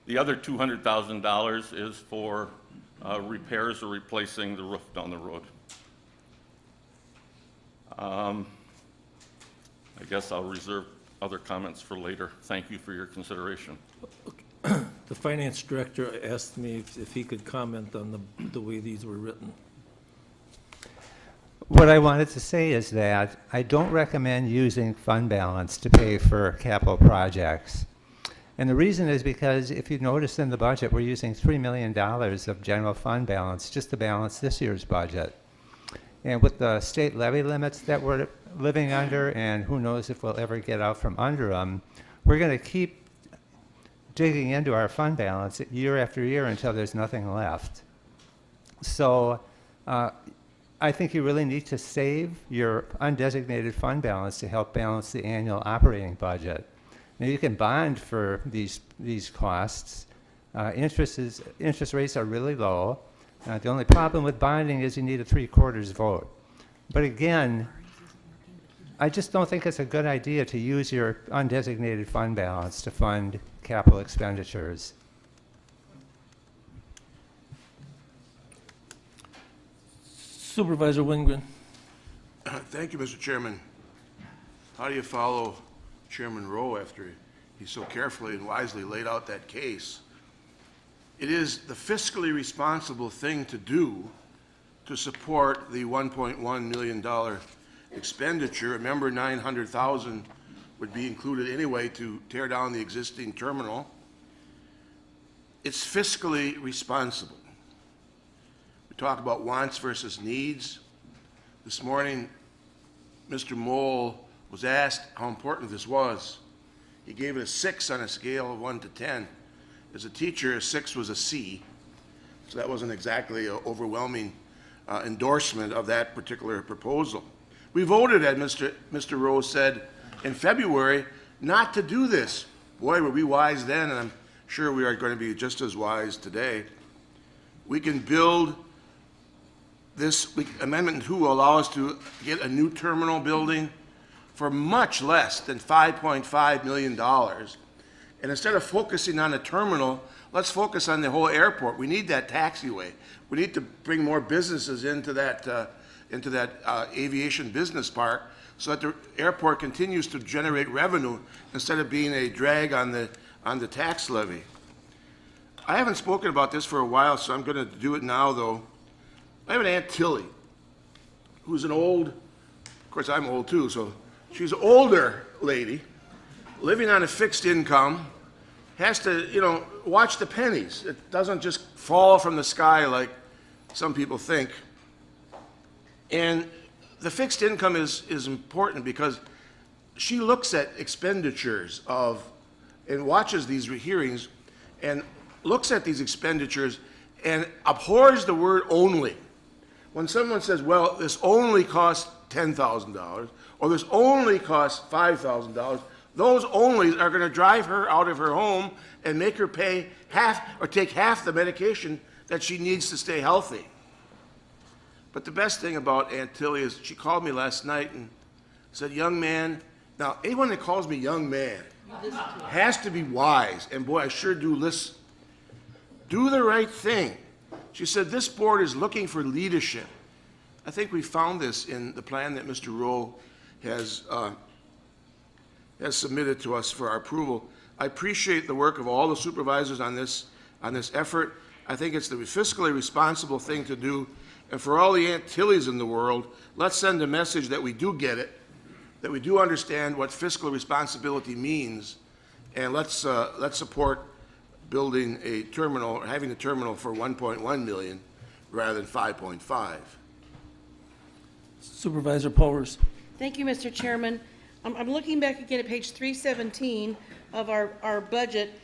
The other $200,000 is for repairs or replacing the roof down the road. I guess I'll reserve other comments for later. Thank you for your consideration. The finance director asked me if he could comment on the way these were written. What I wanted to say is that I don't recommend using fund balance to pay for capital projects. And the reason is because if you notice in the budget, we're using $3 million of general fund balance just to balance this year's budget. And with the state levy limits that we're living under, and who knows if we'll ever get out from under them, we're going to keep digging into our fund balance year after year until there's nothing left. So I think you really need to save your undesignated fund balance to help balance the annual operating budget. Now you can bond for these costs. Interest rates are really low. The only problem with bonding is you need a 3/4 vote. But again, I just don't think it's a good idea to use your undesignated fund balance to fund capital expenditures. Supervisor Wingren. Thank you, Mr. Chairman. How do you follow Chairman Rowe after he so carefully and wisely laid out that case? It is the fiscally responsible thing to do to support the $1.1 million expenditure. Remember, $900,000 would be included anyway to tear down the existing terminal. It's fiscally responsible. We talk about wants versus needs. This morning, Mr. Mole was asked how important this was. He gave it a 6 on a scale of 1 to 10. As a teacher, a 6 was a C, so that wasn't exactly an overwhelming endorsement of that particular proposal. We voted, as Mr. Rose said, in February, not to do this. Boy, were we wise then, and I'm sure we are going to be just as wise today. We can build this, Amendment 2 will allow us to get a new terminal building for much less than $5.5 million. And instead of focusing on the terminal, let's focus on the whole airport. We need that taxiway. We need to bring more businesses into that aviation business park so that the airport continues to generate revenue instead of being a drag on the tax levy. I haven't spoken about this for a while, so I'm going to do it now, though. I have an Aunt Tilly, who's an old, of course I'm old too, so she's an older lady, living on a fixed income, has to, watch the pennies. It doesn't just fall from the sky like some people think. And the fixed income is important because she looks at expenditures and watches these hearings and looks at these expenditures and abhors the word only. When someone says, well, this only costs $10,000 or this only costs $5,000, those onlys are going to drive her out of her home and make her pay half or take half the medication that she needs to stay healthy. But the best thing about Aunt Tilly is she called me last night and said, young man, now anyone that calls me young man has to be wise, and boy, I sure do listen. Do the right thing. She said, this board is looking for leadership. I think we found this in the plan that Mr. Rowe has submitted to us for our approval. I appreciate the work of all the supervisors on this effort. I think it's the fiscally responsible thing to do. And for all the Aunt Tillys in the world, let's send a message that we do get it, that we do understand what fiscal responsibility means, and let's support building a terminal, having a terminal for 1.1 million rather than 5.5. Supervisor Powers. Thank you, Mr. Chairman. I'm looking back again at page 317 of our budget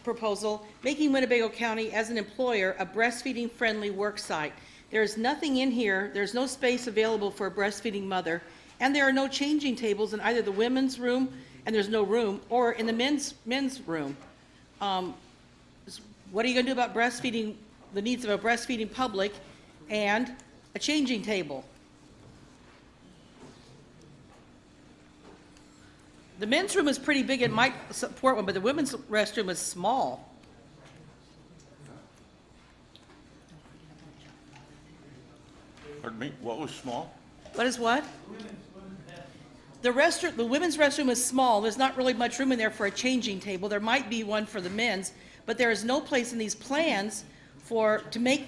proposal, making Winnebago County as an employer a breastfeeding-friendly work site. There is nothing in here, there's no space available for a breastfeeding mother, and there are no changing tables in either the women's room, and there's no room, or in the men's room. What are you gonna do about breastfeeding, the needs of a breastfeeding public, and a changing table? The men's room is pretty big and might support one, but the women's restroom is small. Pardon me, what was small? What is what? The women's restroom is small. There's not really much room in there for a changing table. There might be one for the men's, but there is no place in these plans to make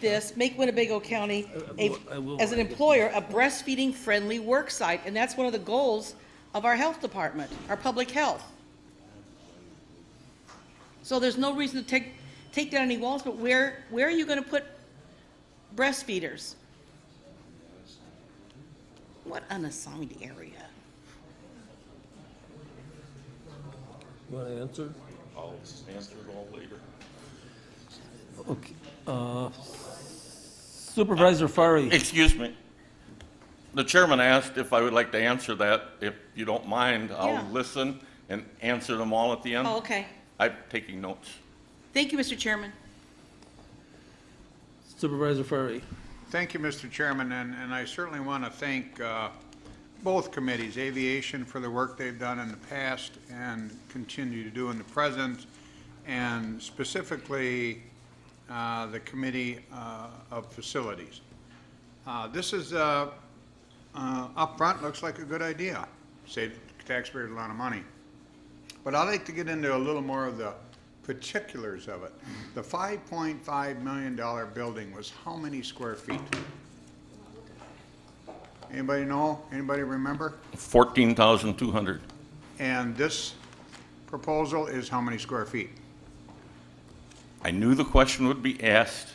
Winnebago County, as an employer, a breastfeeding-friendly work site, and that's one of the goals of our health department, our public health. So there's no reason to take down any walls, but where are you going to put breastfeeders? What unassigned area? You want to answer? I'll answer it all later. Okay. Supervisor Farley. Excuse me. The chairman asked if I would like to answer that. If you don't mind, I'll Yeah. listen and answer them all at the end. Oh, okay. I'm taking notes. Thank you, Mr. Chairman. Supervisor Farley. Thank you, Mr. Chairman, and I certainly want to thank both committees, Aviation for the work they've done in the past and continue to do in the present, and specifically the Committee of Facilities. This is up front, looks like a good idea. Save taxpayers a lot of money. But I'd like to get into a little more of the particulars of it. The $5.5 million building was how many square feet? Anybody know? Anybody remember? 14,200. And this proposal is how many square feet? I knew the question would be asked,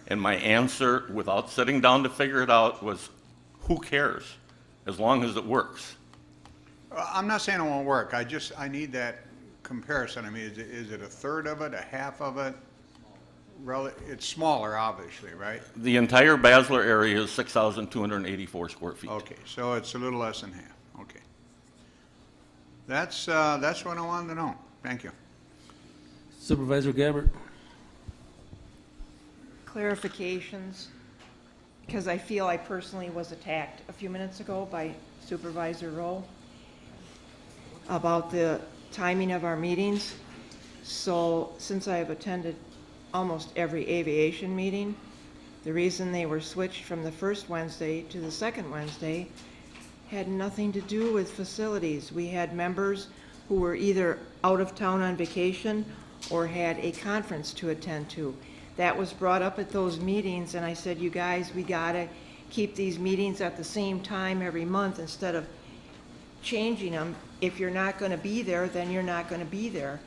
and my answer, without sitting down to figure it out, was, who cares, as long as it works? I'm not saying it won't work. I need that comparison. I mean, is it a third of it, a half of it? It's smaller, obviously, right? The entire Basler area is 6,284 square feet. Okay, so it's a little less than half. Okay. That's what I wanted to know. Thank you. Supervisor Gabbard. Clarifications, because I feel I personally was attacked a few minutes ago by Supervisor Rowe about the timing of our meetings. So since I have attended almost every aviation meeting, the reason they were switched from the first Wednesday to the second Wednesday had nothing to do with facilities. We had members who were either out of town on vacation or had a conference to attend to. That was brought up at those meetings, and I said, you guys, we gotta keep these meetings at the same time every month instead of changing them. If you're not gonna be there, then you're not gonna be there.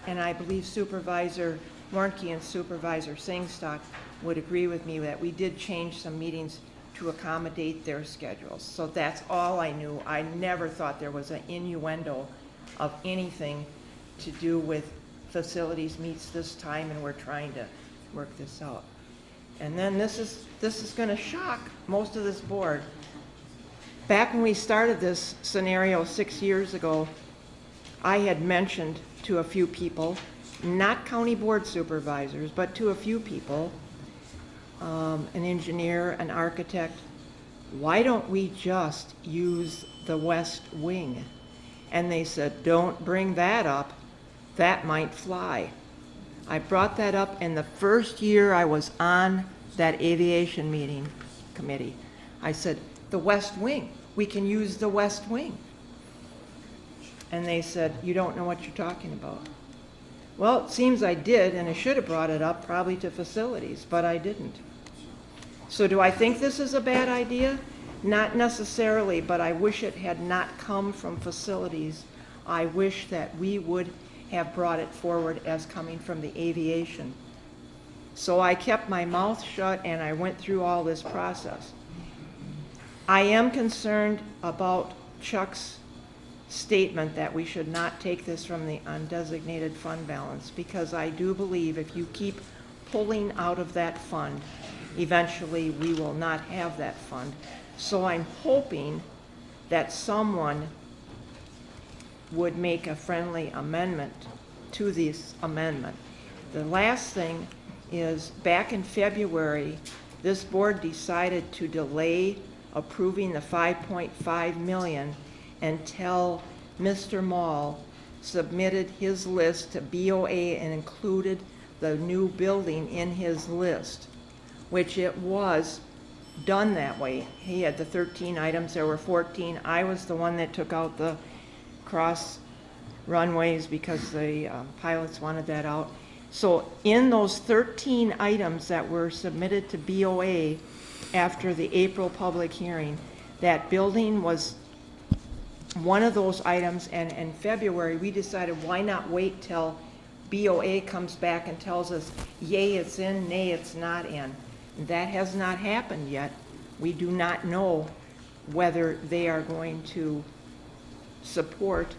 And I believe Supervisor Warnke and Supervisor Singstock would agree with me that we did change some meetings to accommodate their schedules. So that's all I knew. I never thought there was an innuendo of anything to do with facilities meets this time and we're trying to work this out. And then this is gonna shock most of this board. Back when we started this scenario 6 years ago, I had mentioned to a few people, not county board supervisors, but to a few people, an engineer, an architect, why don't we just use the west wing? And they said, don't bring that up, that might fly. I brought that up in the first year I was on that aviation meeting committee. I said, the West Wing, we can use the West Wing. And they said, you don't know what you're talking about. Well, it seems I did, and I should have brought it up probably to facilities, but I didn't. So do I think this is a bad idea? Not necessarily, but I wish it had not come from facilities. I wish that we would have brought it forward as coming from the aviation. So I kept my mouth shut and I went through all this process. I am concerned about Chuck's statement that we should not take this from the undesignated fund balance, because I do believe if you keep pulling out of that fund, eventually we will not have that fund. So I'm hoping that someone would make a friendly amendment to this amendment. The last thing is, back in February, this board decided to delay approving the 5.5 million until Mr. Mall submitted his list to BOA and included the new building in his list, which it was done that way. He had the 13 items, there were 14. I was the one that took out the cross runways because the pilots wanted that out. So in those 13 items that were submitted to BOA after the April public hearing, that building was one of those items, and in February we decided why not wait till BOA comes back and tells us yay it's in, nay it's not in. That has not happened yet. We do not know whether they are going to support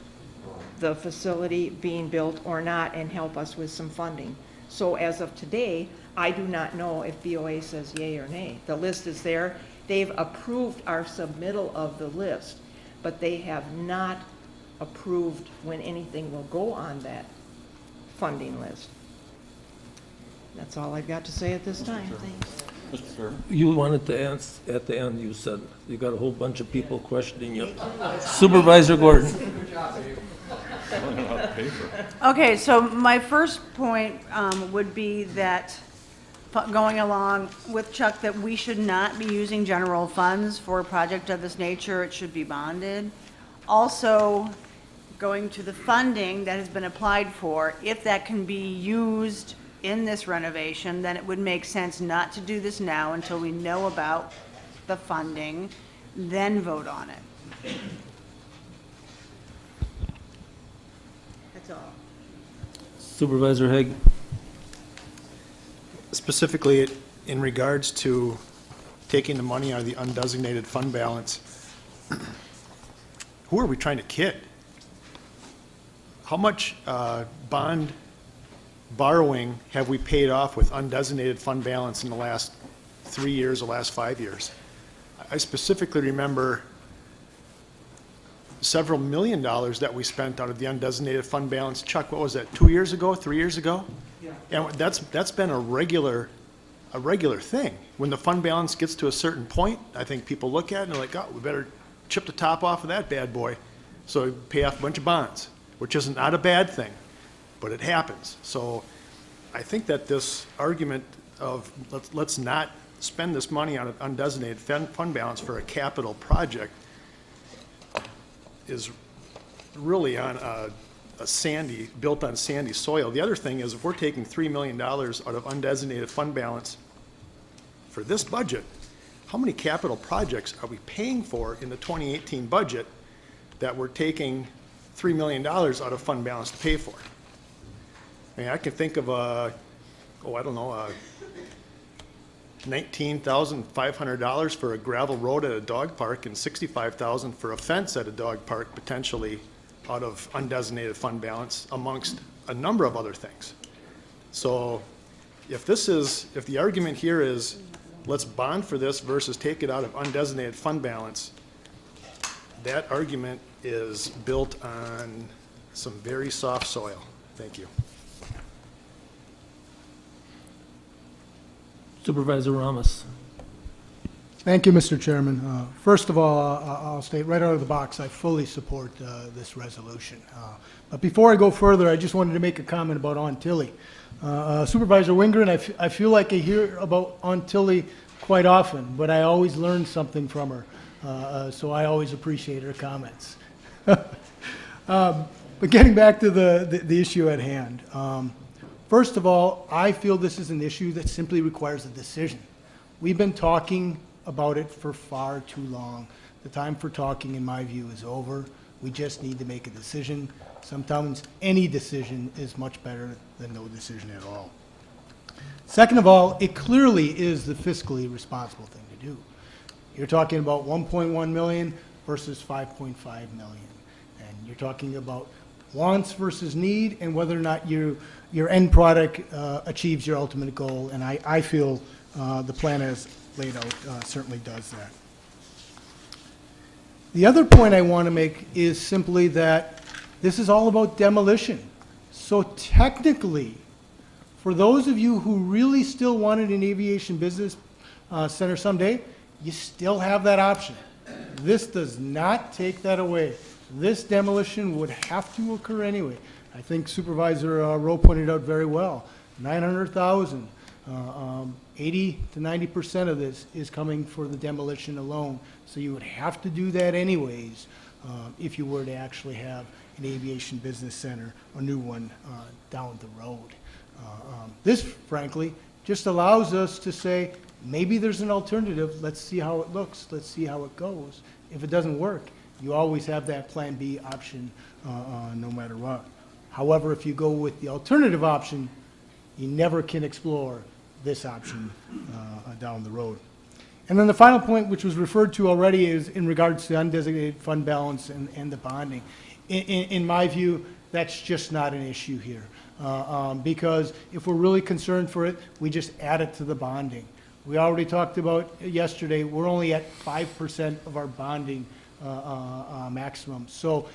the facility being built or not and help us with some funding. So as of today, I do not know if BOA says yay or nay. The list is there. They've approved our submittal of the list, but they have not approved when anything will go on that funding list. That's all I've got to say at this time. Thanks. Mr. Chairman. You wanted to answer, at the end, you said, you got a whole bunch of people questioning you. Supervisor Gordon. Okay, so my first point would be that, going along with Chuck, that we should not be using general funds for a project of this nature. It should be bonded. Also, going to the funding that has been applied for, if that can be used in this renovation, then it would make sense not to do this now until we know about the funding, then vote on it. That's all. Supervisor Haig. Specifically, in regards to taking the money out of the undesignated fund balance, who are we trying to kid? How much bond borrowing have we paid off with undesignated fund balance in the last 3 years or last 5 years? I specifically remember several $1 million that we spent out of the undesignated fund balance. Chuck, what was that, 2 years ago, 3 years ago? Yeah. And that's been a regular thing. When the fund balance gets to a certain point, I think people look at it and they're like, oh, we better chip the top off of that bad boy. So we pay off a bunch of bonds, which is not a bad thing, but it happens. So I think that this argument of let's not spend this money on an undesignated fund balance for a capital project is really on built on sandy soil. The other thing is, if we're taking $3 million out of undesignated fund balance for this budget, how many capital projects are we paying for in the 2018 budget that we're taking $3 million out of fund balance to pay for? I mean, I can think of $19,500 for a gravel road at a dog park and $65,000 for a fence at a dog park, potentially out of undesignated fund balance, amongst a number of other things. So if the argument here is let's bond for this versus take it out of undesignated fund balance, that argument is built on some very soft soil. Thank you. Supervisor Ramos. Thank you, Mr. Chairman. First of all, I'll state right out of the box, I fully support this resolution. But before I go further, I just wanted to make a comment about Aunt Tilly. Supervisor Wingren, I feel like I hear about Aunt Tilly quite often, but I always learn something from her, so I always appreciate her comments. But getting back to the issue at hand, first of all, I feel this is an issue that simply requires a decision. We've been talking about it for far too long. The time for talking, in my view, is over. We just need to make a decision. Sometimes any decision is much better than no decision at all. Second of all, it clearly is the fiscally responsible thing to do. You're talking about 1.1 million versus 5.5 million. And you're talking about wants versus need and whether or not your end product achieves your ultimate goal. And I feel the plan as laid out certainly does that. The other point I want to make is simply that this is all about demolition. So technically, for those of you who really still wanted an aviation business center someday, you still have that option. This does not take that away. This demolition would have to occur anyway. I think Supervisor Rowe pointed out very well, 900,000. 80 to 90% of this is coming for the demolition alone. So you would have to do that anyways if you were to actually have an aviation business center, a new one down the road. This, frankly, just allows us to say, maybe there's an alternative. Let's see how it looks. Let's see how it goes. If it doesn't work, you always have that Plan B option no matter what. However, if you go with the alternative option, you never can explore this option down the road. And then the final point, which was referred to already, is in regards to undesignated fund balance and the bonding. In my view, that's just not an issue here. Because if we're really concerned for it, we just add it to the bonding. We already talked about yesterday, we're only at 5% of our bonding maximum. So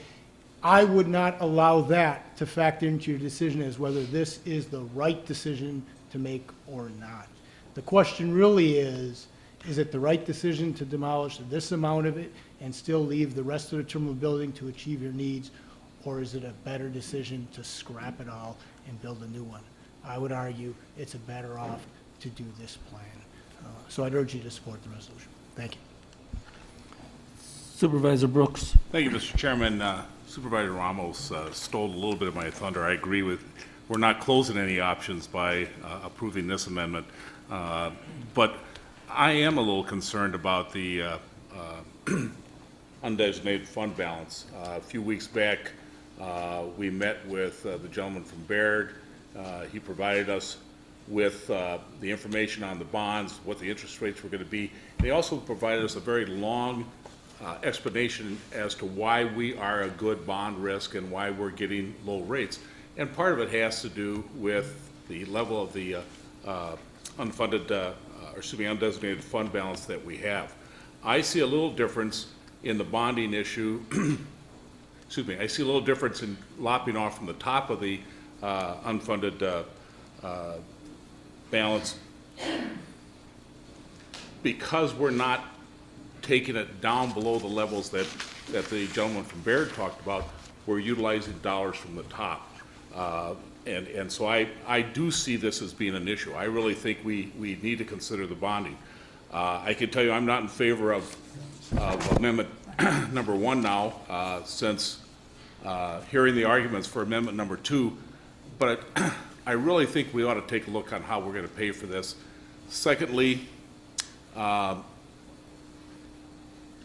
I would not allow that to factor into your decision as whether this is the right decision to make or not. The question really is it the right decision to demolish this amount of it and still leave the rest of the terminal building to achieve your needs, or is it a better decision to scrap it all and build a new one? I would argue it's a better off to do this plan. So I'd urge you to support the resolution. Thank you. Supervisor Brooks. Thank you, Mr. Chairman. Supervisor Ramos stole a little bit of my thunder. I agree with, we're not closing any options by approving this amendment. But I am a little concerned about the undesignated fund balance. A few weeks back, we met with the gentleman from Baird. He provided us with the information on the bonds, what the interest rates were going to be. They also provided us a very long explanation as to why we are a good bond risk and why we're getting low rates. And part of it has to do with the level of the undesignated fund balance that we have. I see a little difference in the bonding issue. Excuse me. I see a little difference in lopping off from the top of the unfunded balance because we're not taking it down below the levels that the gentleman from Baird talked about. We're utilizing dollars from the top. And so I do see this as being an issue. I really think we need to consider the bonding. I can tell you I'm not in favor of amendment number 1 now, since hearing the arguments for amendment number 2, but I really think we ought to take a look on how we're going to pay for this. Secondly,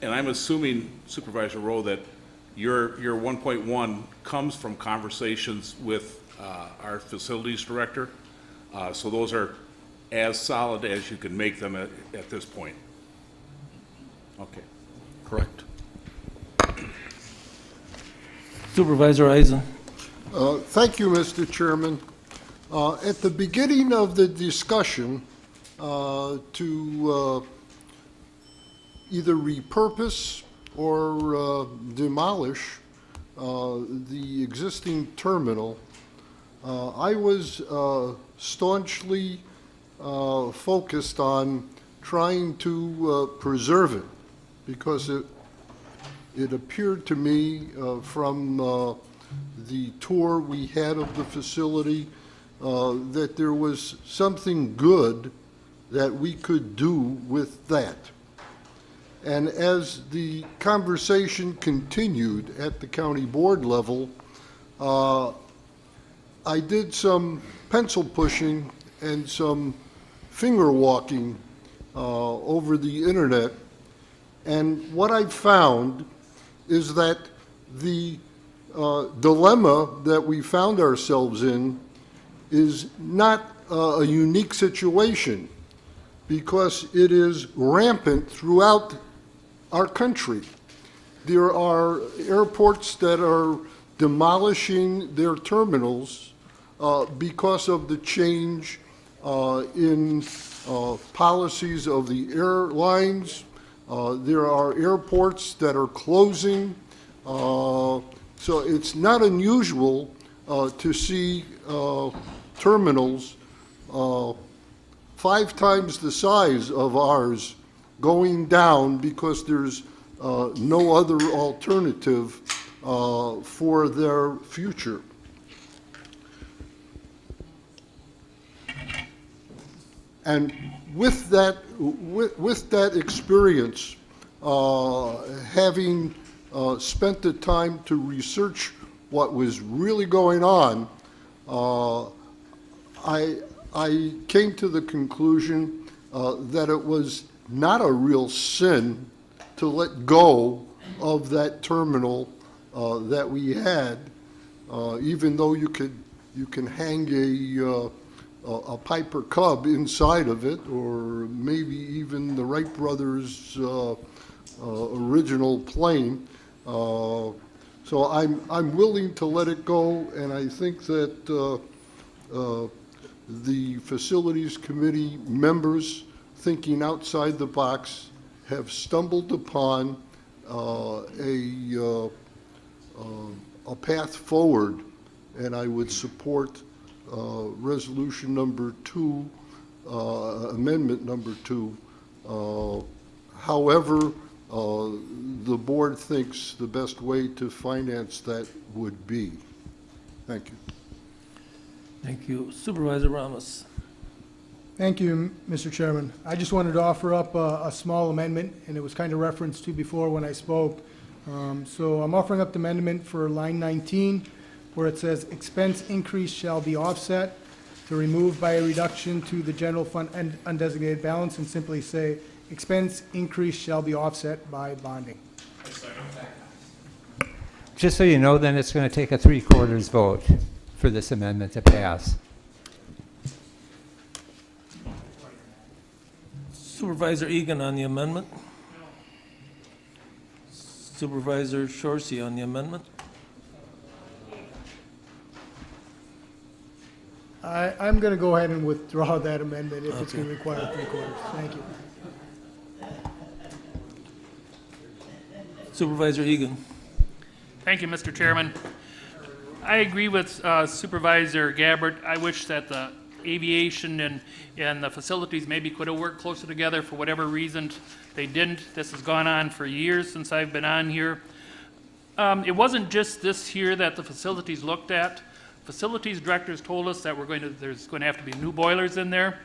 and I'm assuming, Supervisor Rowe, that your 1.1 comes from conversations with our facilities director. So those are as solid as you can make them at this point. Okay. Correct. Supervisor Eisen. Thank you, Mr. Chairman. At the beginning of the discussion, to either repurpose or demolish the existing terminal, I was staunchly focused on trying to preserve it, because it appeared to me from the tour we had of the facility that there was something good that we could do with that. And as the conversation continued at the county board level, I did some pencil pushing and some finger walking over the internet. And what I found is that the dilemma that we found ourselves in is not a unique situation, because it is rampant throughout our country. There are airports that are demolishing their terminals because of the change in policies of the airlines. There are airports that are closing. So it's not unusual to see terminals 5 times the size of ours going down because there's no other alternative for their future. And with that experience, having spent the time to research what was really going on, I came to the conclusion that it was not a real sin to let go of that terminal that we had, even though you can hang a Piper Cub inside of it, or maybe even the Wright brothers' original plane. So I'm willing to let it go, and I think that the Facilities Committee members, thinking outside the box, have stumbled upon a path forward, and I would support resolution number 2, amendment number 2. However, the board thinks the best way to finance that would be. Thank you. Thank you. Supervisor Ramos. Thank you, Mr. Chairman. I just wanted to offer up a small amendment, and it was kind of referenced to before when I spoke. So I'm offering up the amendment for line 19, where it says expense increase shall be offset, to remove by a reduction to the general fund and undesignated balance, and simply say expense increase shall be offset by bonding. Just so you know, then it's going to take a 3/4 vote for this amendment to pass. Supervisor Egan on the amendment. Supervisor Shorsey on the amendment. I'm going to go ahead and withdraw that amendment if it's going to require 3/4. Thank you. Supervisor Egan. Thank you, Mr. Chairman. I agree with Supervisor Gabbard. I wish that the aviation and the facilities maybe could have worked closer together. For whatever reason, they didn't. This has gone on for years since I've been on here. It wasn't just this here that the facilities looked at. Facilities directors told us that there's going to have to be new boilers in there.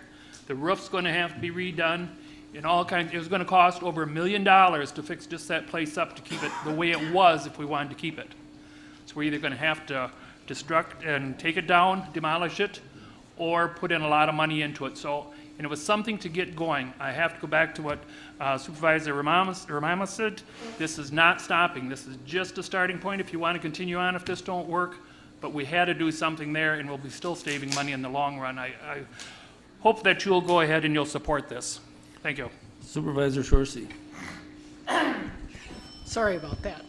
The roof's going to have to be redone. And all kinds. It was going to cost over $1 million to fix just that place up to keep it the way it was if we wanted to keep it. So we're either going to have to destruct and take it down, demolish it, or put in a lot of money into it. So, and it was something to get going. I have to go back to what Supervisor Ramama said. This is not stopping. This is just a starting point if you want to continue on if this don't work. But we had to do something there, and we'll be still saving money in the long run. I hope that you'll go ahead and you'll support this. Thank you. Supervisor Shorsey. Sorry about that.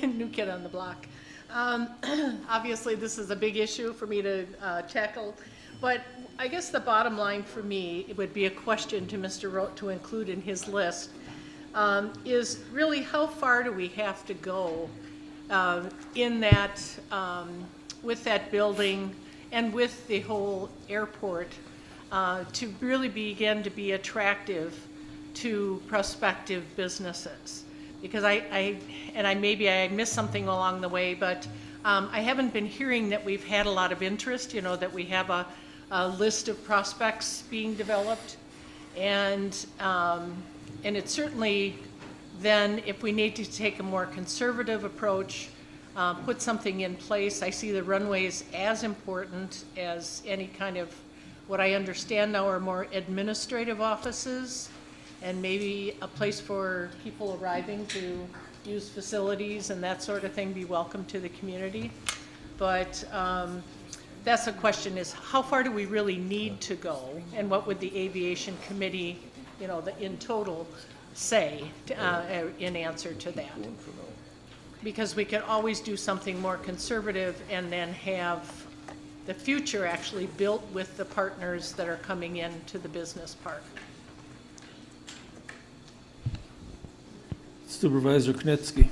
New kid on the block. Obviously, this is a big issue for me to tackle, but I guess the bottom line for me, it would be a question to Mr. Rote to include in his list, is really how far do we have to go in that, with that building and with the whole airport to really begin to be attractive to prospective businesses? Because maybe I missed something along the way, but I haven't been hearing that we've had a lot of interest, that we have a list of prospects being developed. And it's certainly then, if we need to take a more conservative approach, put something in place. I see the runways as important as any kind of, what I understand now are more administrative offices, and maybe a place for people arriving to use facilities and that sort of thing, be welcome to the community. But that's the question, is how far do we really need to go? And what would the aviation committee, in total say in answer to that? Because we could always do something more conservative and then have the future actually built with the partners that are coming into the business park. Supervisor Knetsky.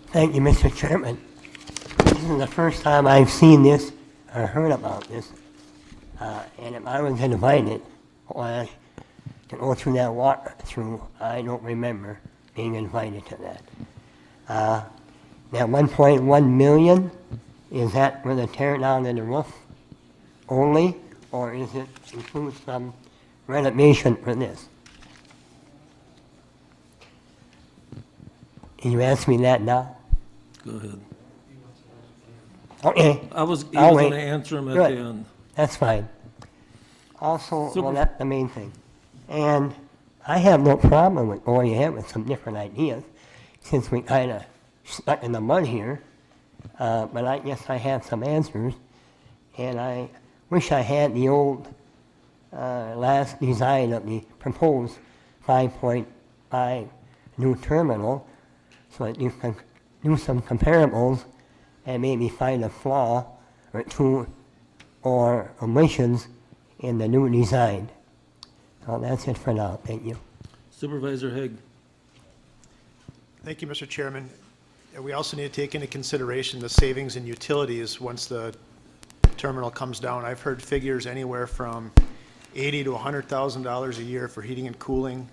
Thank you, Mr. Chairman. This is the first time I've seen this or heard about this. And if I was invited to go through that walkthrough, I don't remember being invited to that. Now 1.1 million, is that for the tear down of the roof only, or is it include some renovation for this? Can you ask me that now? Go ahead. Okay. He was I'll going wait. to answer him at Good. the end. That's fine. Also, Super- well, that's the main thing. And I have no problem with going ahead with some different ideas, since we kind of stuck in the mud here. But I guess I have some answers, and I wish I had the old last design of the proposed 5.5 new terminal, so that you can do some comparables and maybe find a flaw or two or omissions in the new design. So that's it for now. Thank you. Supervisor Haig. Thank you, Mr. Chairman. We also need to take into consideration the savings in utilities once the terminal comes down. I've heard figures anywhere from $80,000 to $100,000 a year for heating and cooling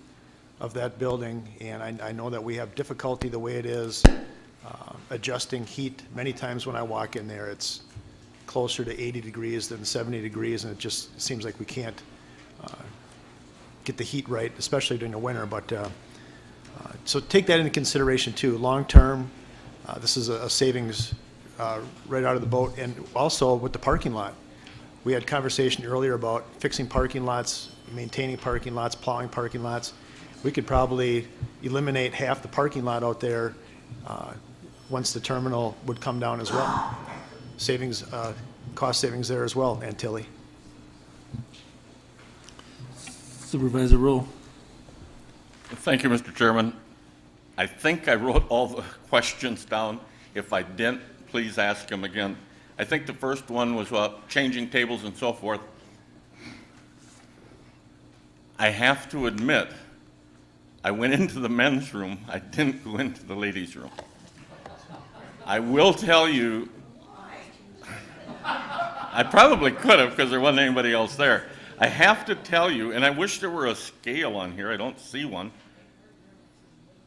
of that building, and I know that we have difficulty the way it is adjusting heat. Many times when I walk in there, it's closer to 80 degrees than 70 degrees, and it just seems like we can't get the heat right, especially during the winter. But so take that into consideration too. Long term, this is a savings right out of the boat. And also with the parking lot, we had conversation earlier about fixing parking lots, maintaining parking lots, plowing parking lots. We could probably eliminate half the parking lot out there once the terminal would come down as well. Savings, cost savings there as well, Antilli. Supervisor Rowe. Thank you, Mr. Chairman. I think I wrote all the questions down. If I didn't, please ask them again. I think the first one was about changing tables and so forth. I have to admit, I went into the men's room. I didn't go into the ladies' room. I will tell you, I probably could have because there wasn't anybody else there. I have to tell you, and I wish there were a scale on here. I don't see one.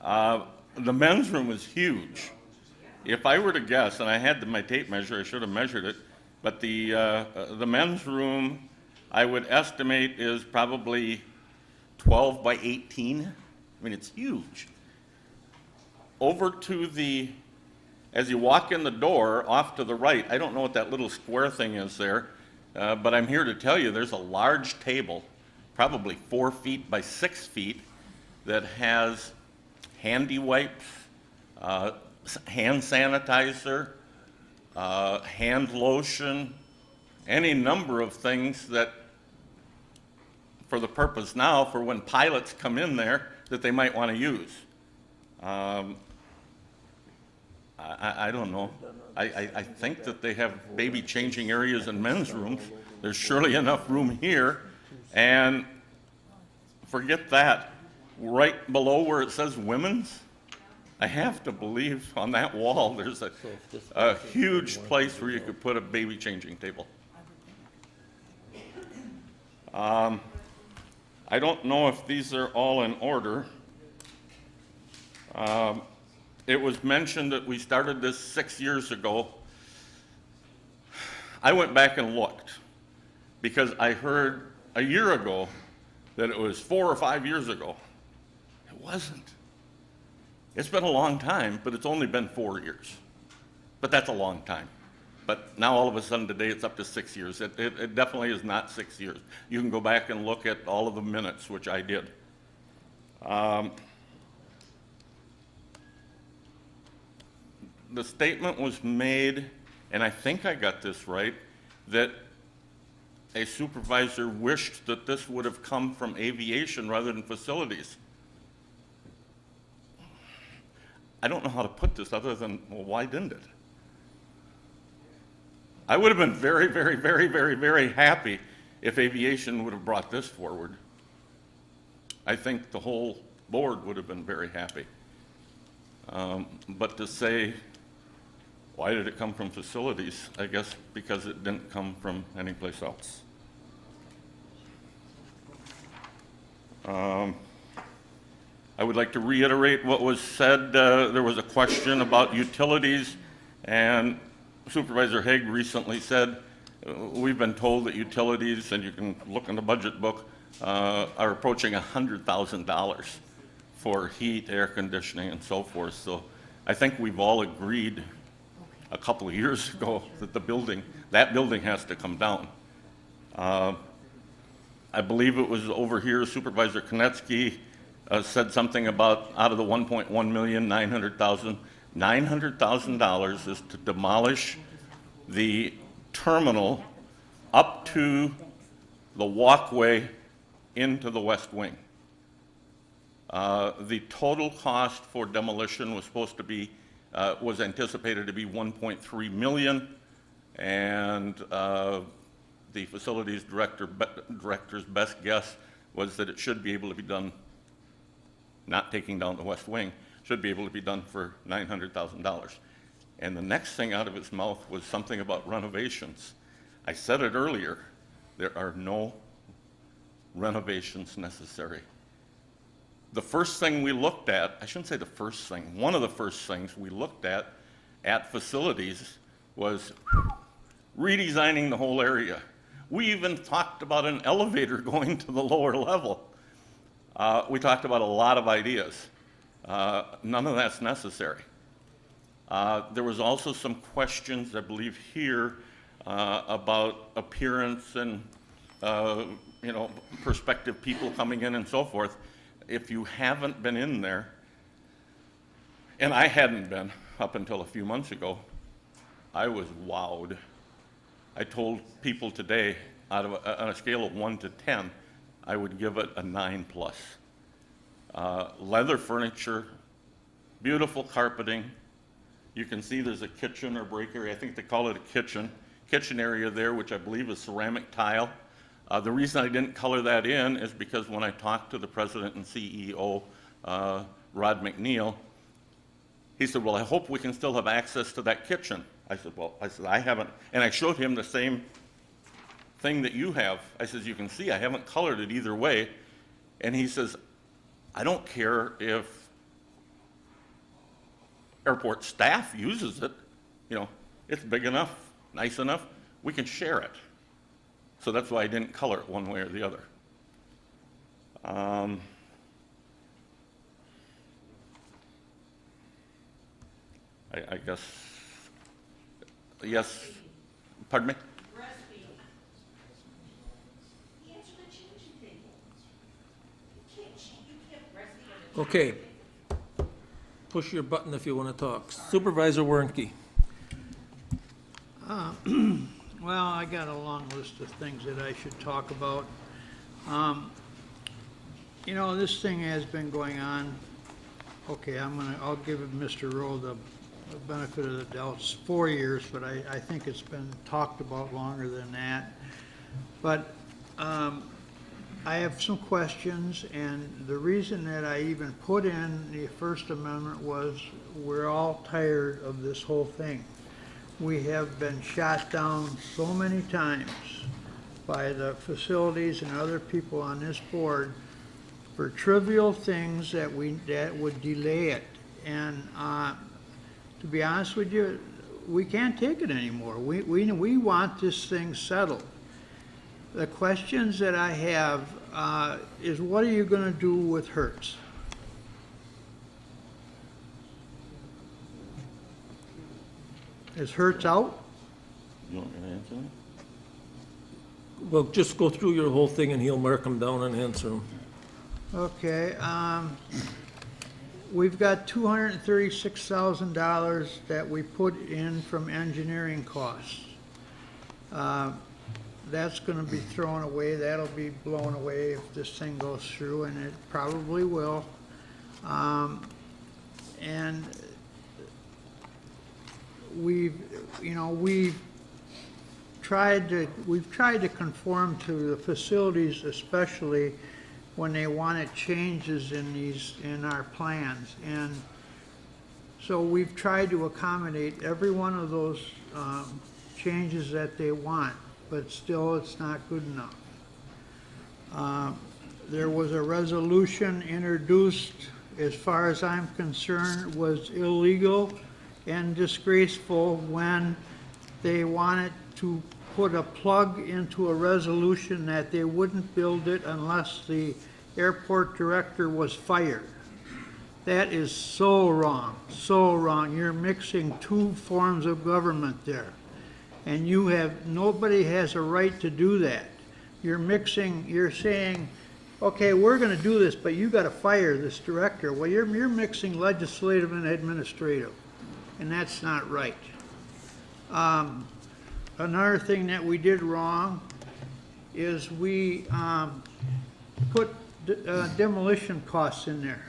The men's room is huge. If I were to guess, and I had my tape measure, I should have measured it, but the men's room, I would estimate, is probably 12 by 18. I mean, it's huge. Over to the, as you walk in the door, off to the right, I don't know what that little square thing is there, but I'm here to tell you there's a large table, probably 4 feet by 6 feet, that has handy wipes, hand sanitizer, hand lotion, any number of things that, for the purpose now, for when pilots come in there, that they might want to use. I don't know. I think that they have baby changing areas in men's rooms. There's surely enough room here. And forget that. Right below where it says women's, I have to believe on that wall there's a huge place where you could put a baby changing table. I don't know if these are all in order. It was mentioned that we started this 6 years ago. I went back and looked because I heard a year ago that it was 4 or 5 years ago. It wasn't. It's been a long time, but it's only been 4 years. But that's a long time. But now all of a sudden today it's up to 6 years. It definitely is not 6 years. You can go back and look at all of the minutes, which I did. The statement was made, and I think I got this right, that a supervisor wished that this would have come from aviation rather than facilities. I don't know how to put this other than, well, why didn't it? I would have been very, very, very, very, very happy if aviation would have brought this forward. I think the whole board would have been very happy. But to say, why did it come from facilities? I guess because it didn't come from anyplace else. I would like to reiterate what was said. There was a question about utilities, and Supervisor Haig recently said, we've been told that utilities, and you can look in the budget book, are approaching $100,000 for heat, air conditioning, and so forth. So I think we've all agreed a couple of years ago that that building has to come down. I believe it was over here, Supervisor Konecki said something about out of the 1.1 million, 900,000. $900,000 is to demolish the terminal up to the walkway into the west wing. The total cost for demolition was supposed to be, was anticipated to be 1.3 million, and the facilities director's best guess was that it should be able to be done, not taking down the west wing, should be able to be done for $900,000. And the next thing out of his mouth was something about renovations. I said it earlier, there are no renovations necessary. The first thing we looked at, I shouldn't say the first thing, one of the first things we looked at facilities was redesigning the whole area. We even talked about an elevator going to the lower level. We talked about a lot of ideas. None of that's necessary. There was also some questions, I believe here, about appearance and prospective people coming in and so forth. If you haven't been in there, and I hadn't been up until a few months ago, I was wowed. I told people today, on a scale of 1 to 10, I would give it a 9+. Leather furniture, beautiful carpeting. You can see there's a kitchen or break area. I think they call it a kitchen area there, which I believe is ceramic tile. The reason I didn't color that in is because when I talked to the president and CEO, Rod McNeil, he said, well, I hope we can still have access to that kitchen. I said, I haven't, and I showed him the same thing that you have. I says, you can see I haven't colored it either way. And he says, I don't care if airport staff uses it, it's big enough, nice enough, we can share it. So that's why I didn't color it one way or the other. I guess, yes, pardon me? Okay. Push your button if you want to talk. Supervisor Wernke. Well, I got a long list of things that I should talk about. This thing has been going on. Okay, I'll give Mr. Rowe the benefit of the doubt. It's 4 years, but I think it's been talked about longer than that. But I have some questions, and the reason that I even put in the First Amendment was we're all tired of this whole thing. We have been shot down so many times by the facilities and other people on this board for trivial things that would delay it. And to be honest with you, we can't take it anymore. We want this thing settled. The questions that I have is, what are you going to do with Hertz? Is Hertz out? You want me to answer that? Well, just go through your whole thing and he'll mark them down and answer them. Okay, we've got $236,000 that we put in from engineering costs. That's gonna be thrown away, that'll be blown away if this thing goes through, and it probably will. And we've tried to conform to the facilities, especially when they wanted changes in our plans. And so we've tried to accommodate every one of those changes that they want, but still it's not good enough. There was a resolution introduced, as far as I'm concerned, was illegal and disgraceful when they wanted to put a plug into a resolution that they wouldn't build it unless the airport director was fired. That is so wrong, so wrong. You're mixing two forms of government there. And nobody has a right to do that. You're saying, okay, we're gonna do this, but you gotta fire this director. Well, you're mixing legislative and administrative, and that's not right. Another thing that we did wrong is we put demolition costs in there.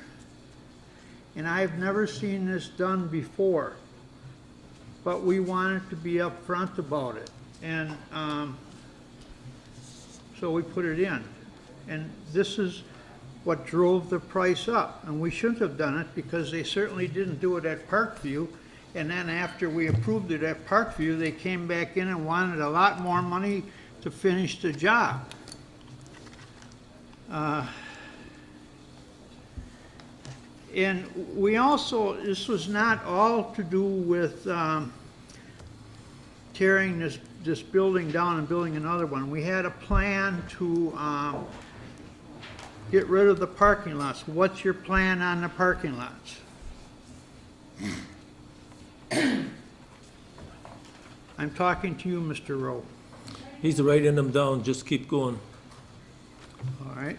And I've never seen this done before, but we wanted to be upfront about it. And so we put it in. And this is what drove the price up. And we shouldn't have done it because they certainly didn't do it at Parkview. And then after we approved it at Parkview, they came back in and wanted a lot more money to finish the job. And we also, this was not all to do with tearing this building down and building another one. We had a plan to get rid of the parking lots. What's your plan on the parking lots? I'm talking to you, Mr. Rowe. He's writing them down, just keep going. All right.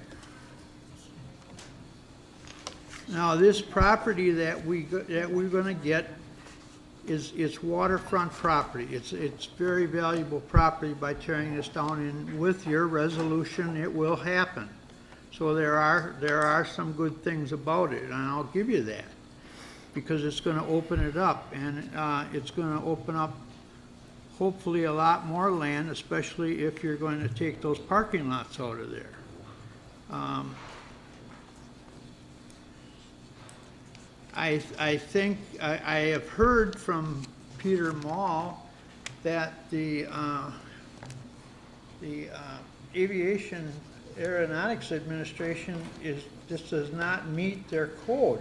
Now, this property that we're gonna get it's waterfront property. It's very valuable property by tearing this down, and with your resolution, it will happen. So there are some good things about it, and I'll give you that, because it's gonna open it up, and it's gonna open up hopefully a lot more land, especially if you're going to take those parking lots out of there. I think, I have heard from Peter Mall that the Aviation Aeronautics Administration just does not meet their code,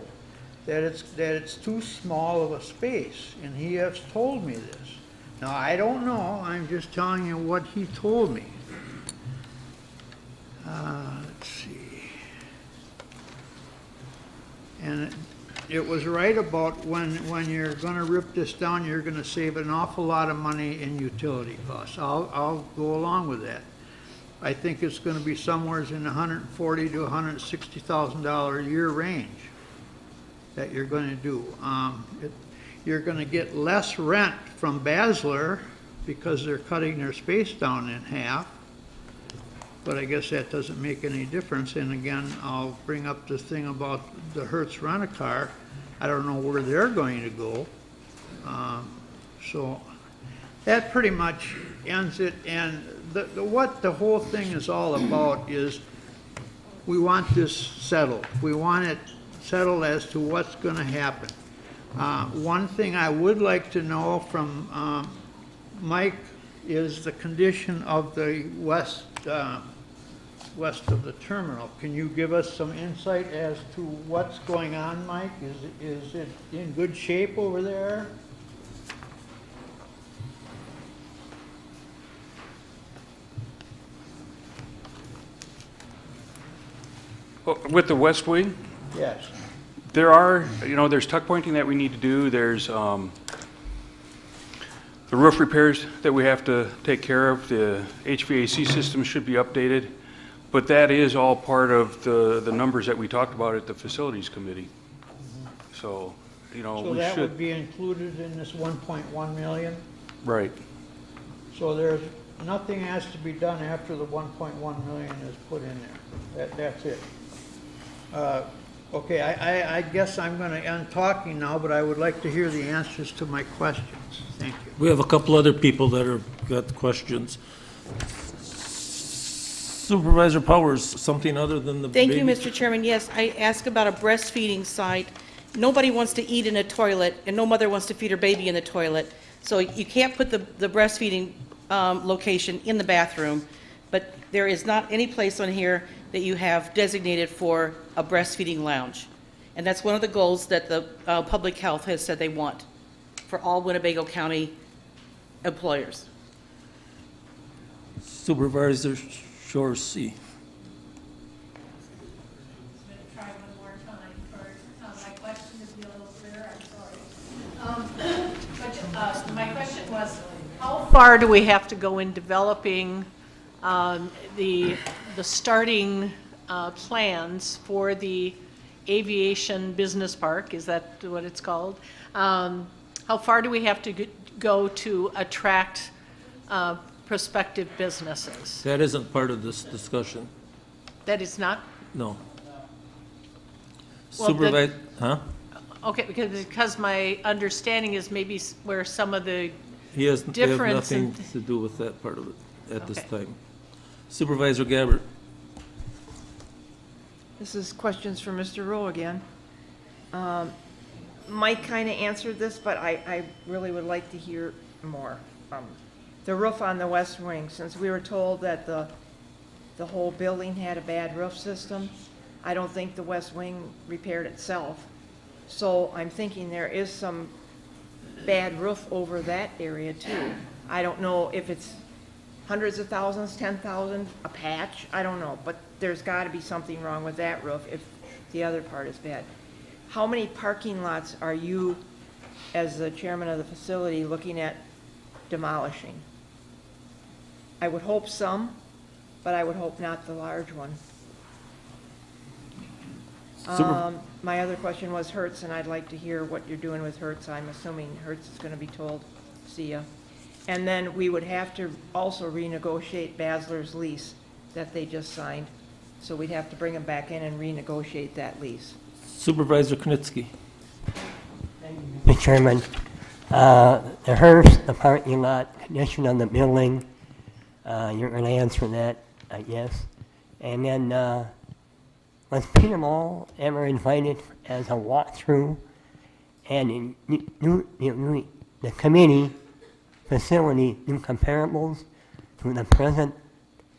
that it's too small of a space, and he has told me this. Now, I don't know, I'm just telling you what he told me. Let's see. And it was right about when you're gonna rip this down, you're gonna save an awful lot of money in utility costs. I'll go along with that. I think it's gonna be somewhere in the $140,000 to $160,000 a year range that you're gonna do. You're gonna get less rent from Basler because they're cutting their space down in half, but I guess that doesn't make any difference. And again, I'll bring up the thing about the Hertz rent-a-car. I don't know where they're going to go. So that pretty much ends it. And what the whole thing is all about is we want this settled. We want it settled as to what's going to happen. One thing I would like to know from Mike is the condition of the west west of the terminal. Can you give us some insight as to what's going on, Mike? Is it in good shape over there? With the west wing, Yes. there are, there's tuck pointing that we need to do. There's the roof repairs that we have to take care of. The HVAC system should be updated. But that is all part of the numbers that we talked about at the facilities committee. So, So we that would should, be included in this 1.1 million? right. So there's, nothing has to be done after the 1.1 million is put in there. That's it. Okay, I guess I'm going to end talking now, but I would like to hear the answers to my questions. Thank you. We have a couple other people that are, got questions. Supervisor Powers, something other than the Thank you, baby- Mr. Chairman. Yes, I asked about a breastfeeding site. Nobody wants to eat in a toilet, and no mother wants to feed her baby in the toilet. So you can't put the breastfeeding location in the bathroom, but there is not any place on here that you have designated for a breastfeeding lounge. And that's one of the goals that the public health has said they want for all Winnebago County employers. Supervisor Shorsey. Try one more time for my question to be a little clearer, I'm sorry. But my question was, how far do we have to go in developing the starting plans for the aviation business park? Is that what it's called? How far do we have to go to attract prospective businesses? That isn't part of this discussion. That is not? No. Well, Supervisor, huh? Okay, because my understanding is maybe where some of the He has, they have difference in... nothing to do with that part of it at this Okay. time. Supervisor Gabbard. This is questions for Mr. Rowe again. Mike kind of answered this, but I really would like to hear more. The roof on the west wing, since we were told that the whole building had a bad roof system, I don't think the west wing repaired itself. So I'm thinking there is some bad roof over that area too. I don't know if it's hundreds of thousands, 10,000, a patch, I don't know, but there's got to be something wrong with that roof if the other part is bad. How many parking lots are you, as the chairman of the facility, looking at demolishing? I would hope some, but I would hope not the large one. My other question was Hertz, and I'd like to hear what you're doing with Hertz. I'm assuming Hertz is going to be told, see ya. And then we would have to also renegotiate Basler's lease that they just signed. So we'd have to bring them back in and renegotiate that lease. Supervisor Knitsky. Mr. Chairman, the Hearst, the parking lot, condition on the building, you're going to answer that, I guess. And then, was Peter Mall ever invited as a walkthrough? And the committee facility do comparables to the present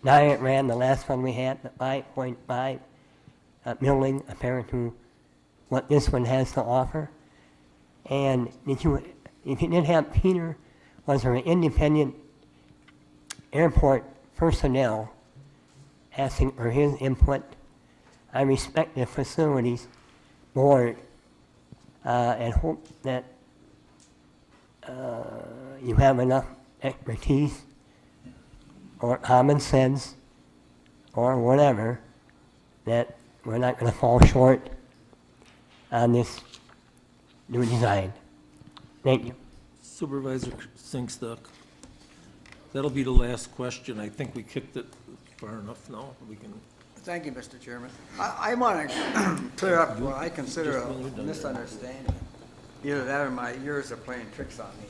diagram, the last one we had, the 5.5 million, compared to what this one has to offer. And if you did have Peter, was there an independent airport personnel asking for his input? I respect the facilities board and hope that you have enough expertise or common sense or whatever that we're not going to fall short on this new design. Thank you. Supervisor Singstock. That'll be the last question. I think we kicked it far enough now. We can. Thank you, Mr. Chairman. I want to clear up what I consider a misunderstanding. Either that or my ears are playing tricks on me.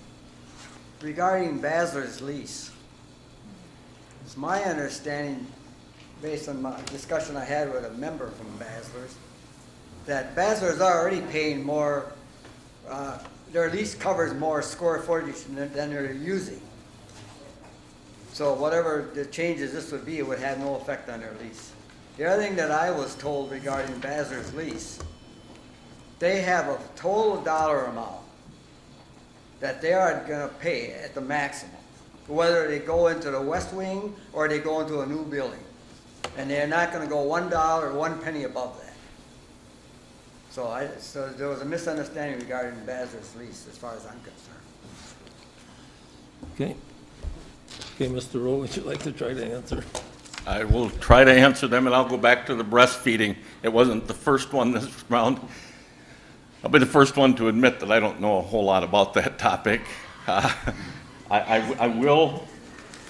Regarding Basler's lease, it's my understanding, based on my discussion I had with a member from Basler's, that Basler's already paying more, their lease covers more square footage than they're using. So whatever the changes this would be, it would have no effect on their lease. The other thing that I was told regarding Basler's lease, they have a total dollar amount that they are gonna pay at the maximum, whether they go into the west wing or they go into a new building. And they're not gonna go $1 or 1 penny above that. So there was a misunderstanding regarding Basler's lease, as far as I'm concerned. Okay. Okay, Mr. Rowe, would you like to try to answer? I will try to answer them, and I'll go back to the breastfeeding. It wasn't the first one this round. I'll be the first one to admit that I don't know a whole lot about that topic. I will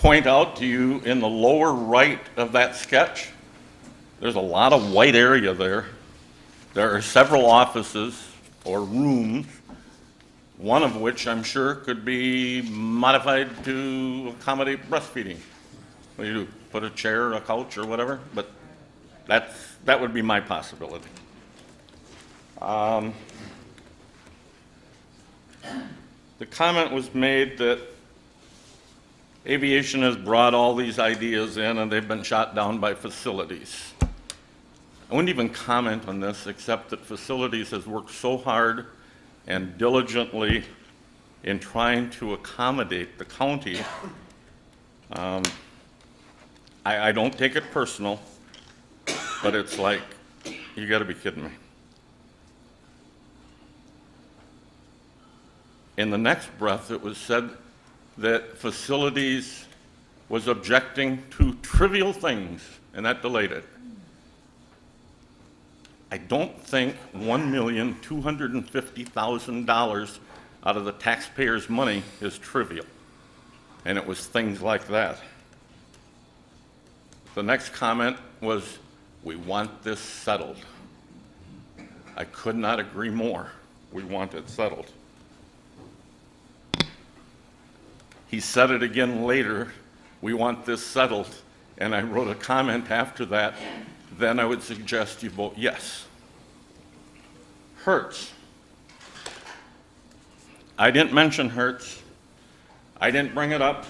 point out to you in the lower right of that sketch, there's a lot of white area there. There are several offices or rooms, one of which I'm sure could be modified to accommodate breastfeeding. What do you do? Put a chair, a couch, or whatever? But that would be my possibility. The comment was made that aviation has brought all these ideas in and they've been shot down by facilities. I wouldn't even comment on this except that facilities has worked so hard and diligently in trying to accommodate the county. I don't take it personal, but it's like, you gotta be kidding me. In the next breath, it was said that facilities was objecting to trivial things, and that delayed it. I don't think $1,250,000 out of the taxpayers' money is trivial, and it was things like that. The next comment was, we want this settled. I could not agree more. We want it settled. He said it again later, we want this settled, and I wrote a comment after that, then I would suggest you vote yes. Hertz. I didn't mention Hertz. I didn't bring it up.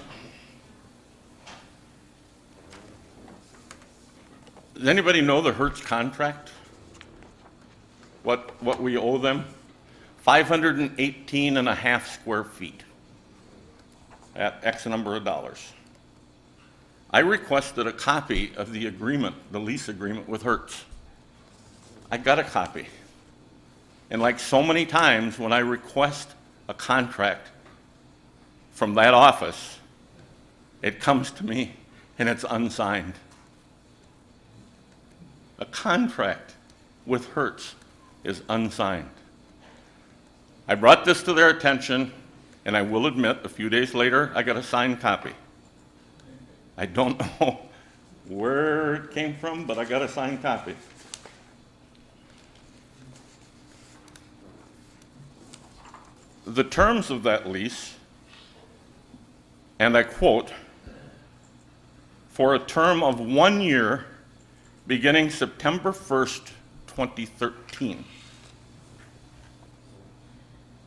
Does anybody know the Hertz contract? What we owe them? 518 and a half square feet at X number of dollars. I requested a copy of the agreement, the lease agreement with Hertz. I got a copy. And like so many times when I request a contract from that office, it comes to me and it's unsigned. A contract with Hertz is unsigned. I brought this to their attention, and I will admit, a few days later, I got a signed copy. I don't know where it came from, but I got a signed copy. The terms of that lease, and I quote, for a term of 1 year beginning September 1st, 2013,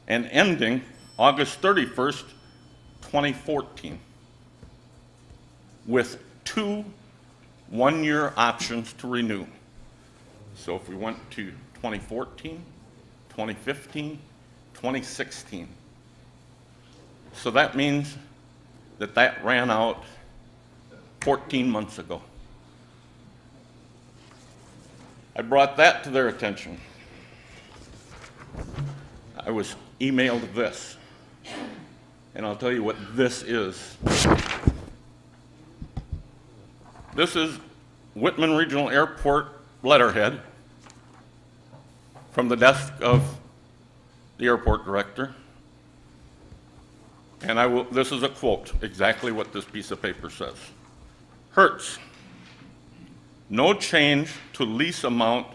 and ending August 31st, 2014, with 2 one-year options to renew. So if we went to 2014, 2015, 2016. So that means that that ran out 14 months ago. I brought that to their attention. I was emailed this, and I'll tell you what this is. This is Whitman Regional Airport letterhead from the desk of the airport director. And this is a quote, exactly what this piece of paper says. Hertz, no change to lease amount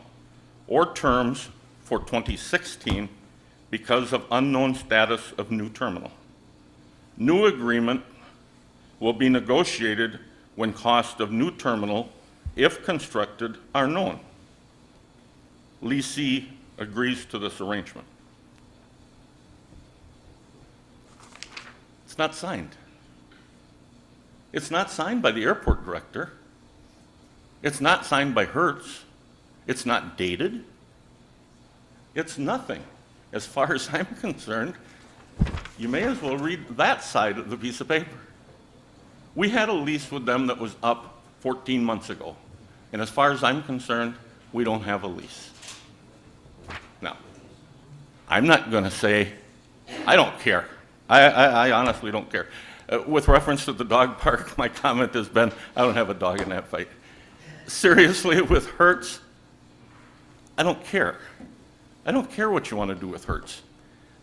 or terms for 2016 because of unknown status of new terminal. New agreement will be negotiated when cost of new terminal, if constructed, are known. Leasee agrees to this arrangement. It's not signed. It's not signed by the airport director. It's not signed by Hertz. It's not dated. It's nothing. As far as I'm concerned, you may as well read that side of the piece of paper. We had a lease with them that was up 14 months ago. And as far as I'm concerned, we don't have a lease. Now, I'm not going to say, I don't care. I honestly don't care. With reference to the dog park, my comment has been, I don't have a dog in that fight. Seriously, with Hertz, I don't care. I don't care what you want to do with Hertz.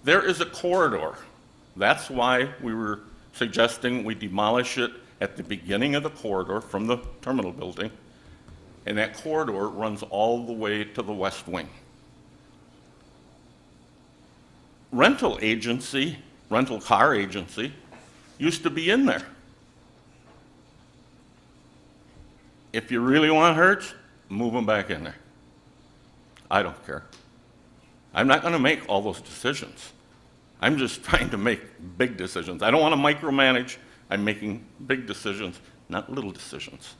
There is a corridor. That's why we were suggesting we demolish it at the beginning of the corridor from the terminal building, and that corridor runs all the way to the west wing. Rental car agency, used to be in there. If you really want Hertz, move them back in there. I don't care. I'm not going to make all those decisions. I'm just trying to make big decisions. I don't want to micromanage. I'm making big decisions, not little decisions.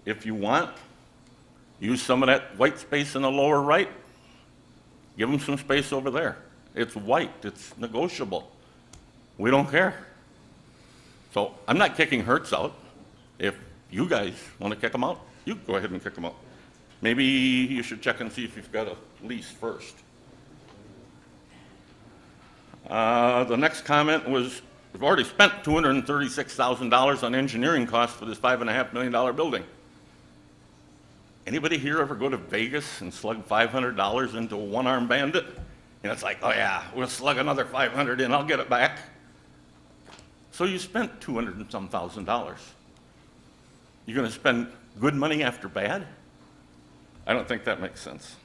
If you want, use some of that white space in the lower right. Give them some space over there. It's white. It's negotiable. We don't care. So I'm not kicking Hertz out. If you guys want to kick them out, you go ahead and kick them out. Maybe you should check and see if you've got a lease first. The next comment was, we've already spent $236,000 on engineering costs for this $5.5 million building. Anybody here ever go to Vegas and slug $500 into a one-armed bandit? And it's like, oh yeah, we'll slug another $500 in, I'll get it back. So you spent $200 and some thousand. You're going to spend good money after bad? I don't think that makes sense.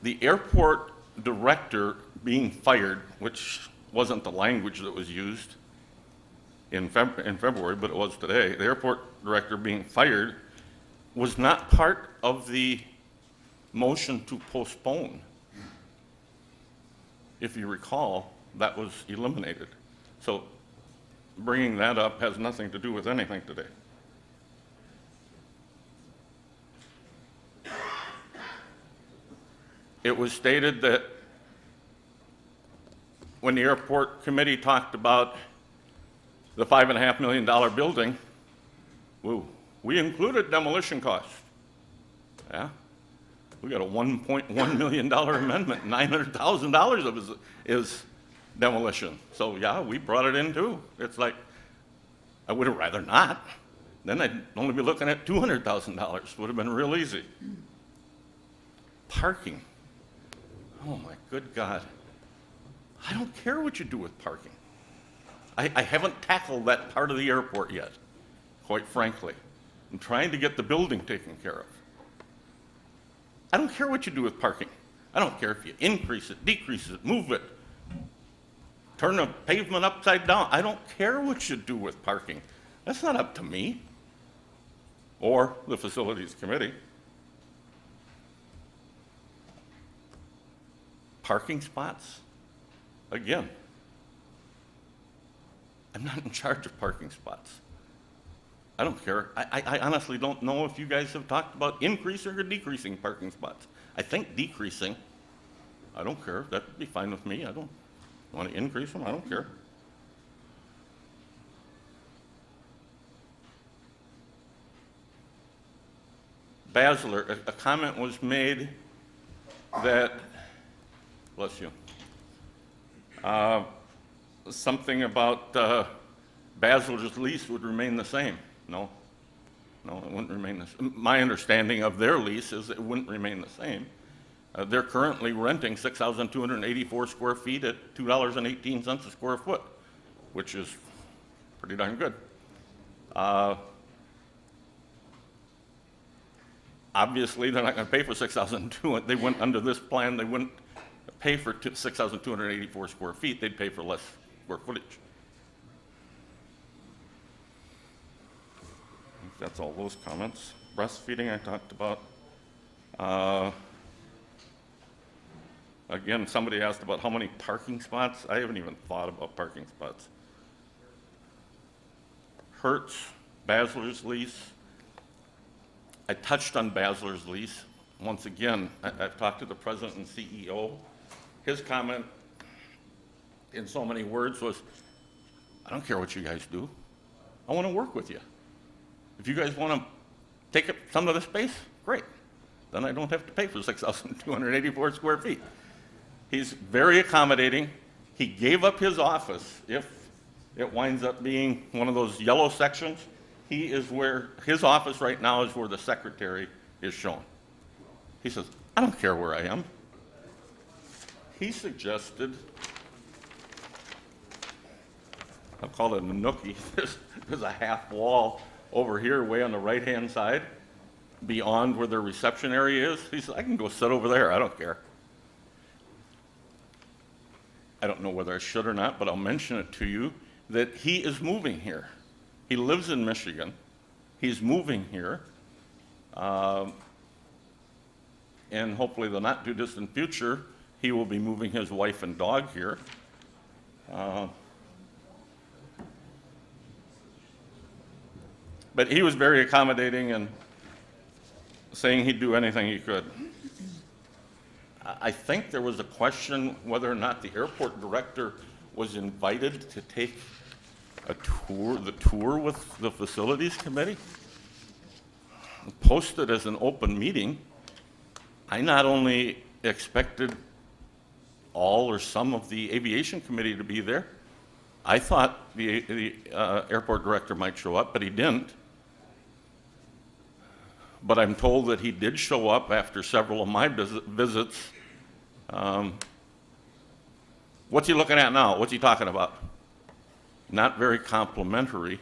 The airport director being fired, which wasn't the language that was used in February, but it was today, the airport director being fired was not part of the motion to postpone. If you recall, that was eliminated. So bringing that up has nothing to do with anything today. It was stated that when the airport committee talked about the $5.5 million building, we included demolition costs. Yeah, we got a $1.1 million amendment, $900,000 of it is demolition. So yeah, we brought it in too. It's like, I would have rather not. Then I'd only be looking at $200,000, would have been real easy. Parking. Oh my good God. I don't care what you do with parking. I haven't tackled that part of the airport yet, quite frankly. I'm trying to get the building taken care of. I don't care what you do with parking. I don't care if you increase it, decrease it, move it, turn the pavement upside down. I don't care what you do with parking. That's not up to me or the facilities committee. Parking spots, again, I'm not in charge of parking spots. I don't care. I honestly don't know if you guys have talked about increasing or decreasing parking spots. I think decreasing. I don't care. That would be fine with me. I don't want to increase them. I don't care. Basler, a comment was made that, bless you, something about Basler's lease would remain the same. No, it wouldn't remain the same. My understanding of their lease is it wouldn't remain the same. They're currently renting 6,284 square feet at $2.18 a square foot, which is pretty darn good. Obviously, they're not going to pay for 6,200. They went under this plan. They wouldn't pay for 6,284 square feet. They'd pay for less square footage. That's all those comments. Breastfeeding I talked about. Again, somebody asked about how many parking spots. I haven't even thought about parking spots. Hertz, Basler's lease. I touched on Basler's lease. Once again, I've talked to the president and CEO. His comment in so many words was, I don't care what you guys do. I want to work with you. If you guys want to take up some of the space, great. Then I don't have to pay for 6,284 square feet. He's very accommodating. He gave up his office. If it winds up being one of those yellow sections, he is where, his office right now is where the secretary is shown. He says, I don't care where I am. He suggested, I'll call it a nookie, there's a half wall over here way on the right-hand side, beyond where their reception area is. He said, I can go sit over there, I don't care. I don't know whether I should or not, but I'll mention it to you, that he is moving here. He lives in Michigan. He's moving here. And hopefully the not too distant future, he will be moving his wife and dog here. But he was very accommodating and saying he'd do anything he could. I think there was a question whether or not the airport director was invited to take the tour with the facilities committee. Posted as an open meeting. I not only expected all or some of the aviation committee to be there, I thought the airport director might show up, but he didn't. But I'm told that he did show up after several of my visits. What's he looking at now? What's he talking about? Not very complimentary.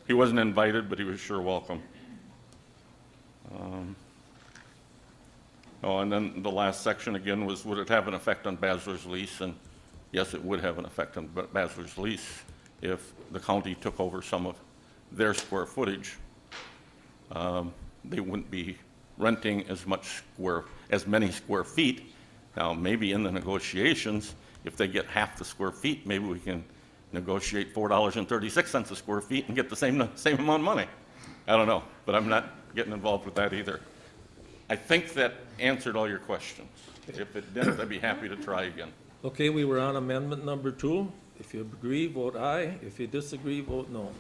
He wasn't invited, but he was sure welcome. Oh, and then the last section again was, would it have an effect on Basler's lease? And yes, it would have an effect on Basler's lease if the county took over some of their square footage. They wouldn't be renting as many square feet. Now, maybe in the negotiations, if they get half the square feet, maybe we can negotiate $4.36 a square feet and get the same amount of money. I don't know, but I'm not getting involved with that either. I think that answered all your questions. If it didn't, I'd be happy to try again. Okay, we were on amendment number 2. If you agree, vote aye. If you disagree, vote no.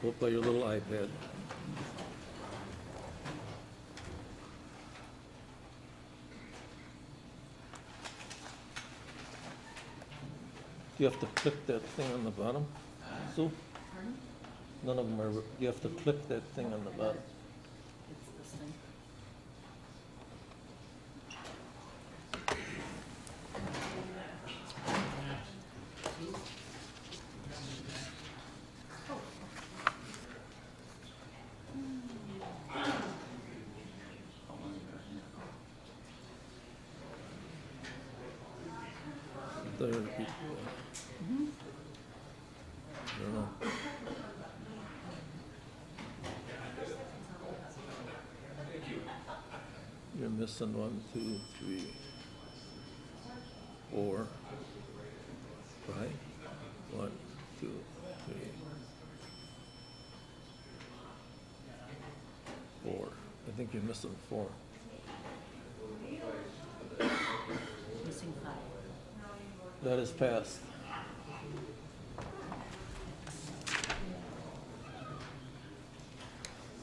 Vote by your little iPad. You have to click that thing on the bottom, Sue? None of them are, you have to click that thing on the bottom. It's this thing. There, I don't know. You're missing 1, 2, 3, 4, 5. 1, 2, 3, 4. I think you're missing 4. Missing 5. That is passed.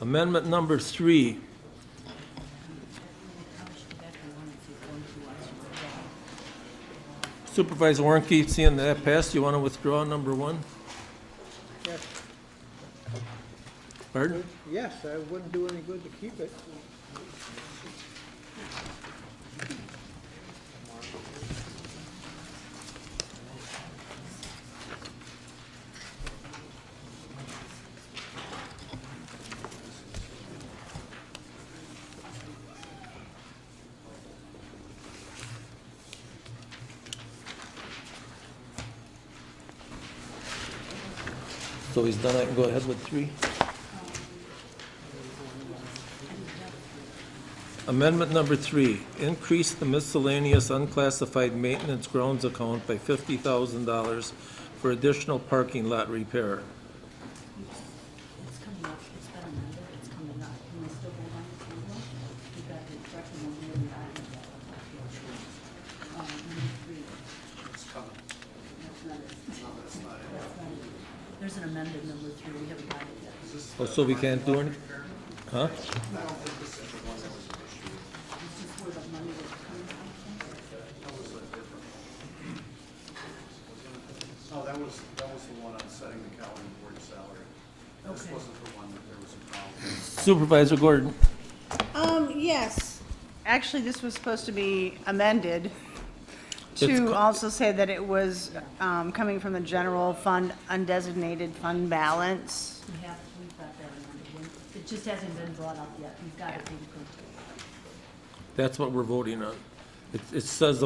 Amendment number 3. Supervisor Warnke, seeing that passed, you want to withdraw number 1? Yes. Pardon? Yes, I wouldn't do any good to keep it. So he's done, I can go ahead with 3? Amendment number 3, increase the miscellaneous unclassified maintenance grounds account by $50,000 for additional parking lot repair. It's coming up, it's been amended, it's coming up. Can we still hold on to the one? We got the correction one here, we got it. Number 3. It's coming. That's not it. That's not it. There's an amended number 3, we haven't got it yet. Oh, so we can't do anything? Huh? It's just where the money was coming from. No, that was the one on setting the County Board salary. This Okay. wasn't the one that there was a problem. Supervisor Gordon. Yes. Actually, this was supposed to be amended It's to co- also say that it was coming from the general fund undesignated fund balance. We've got that amended. It just hasn't been brought up yet. We've got it being printed. That's what we're voting on. It says,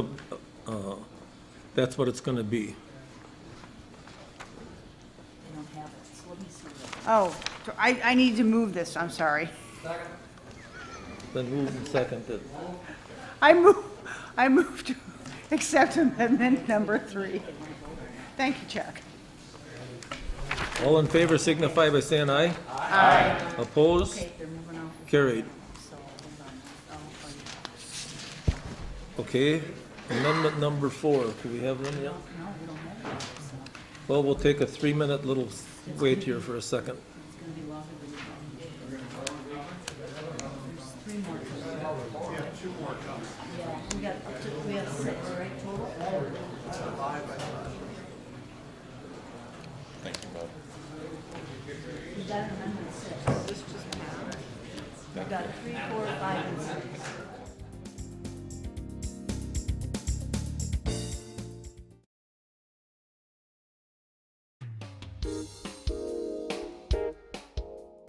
that's what it's gonna be. They don't have it, so let me see. Oh, I need to move this, I'm sorry. Then moved and seconded. I move to accept amendment number 3. Thank you, Chuck. All in favor signify by saying aye. Aye. Opposed? Okay, they're moving on. Carried. So, hold on. I'll find it. Okay, amendment number 4, do we have one yet? No, we don't have it. So Well, we'll take a 3-minute little wait here for a second. it's gonna be longer than there's 3 more. We have 2 more coming. Yeah, we have 6, right, total? Thank you, Bob. We got an amendment 6. This just passed. We got 3, 4, 5, and 6.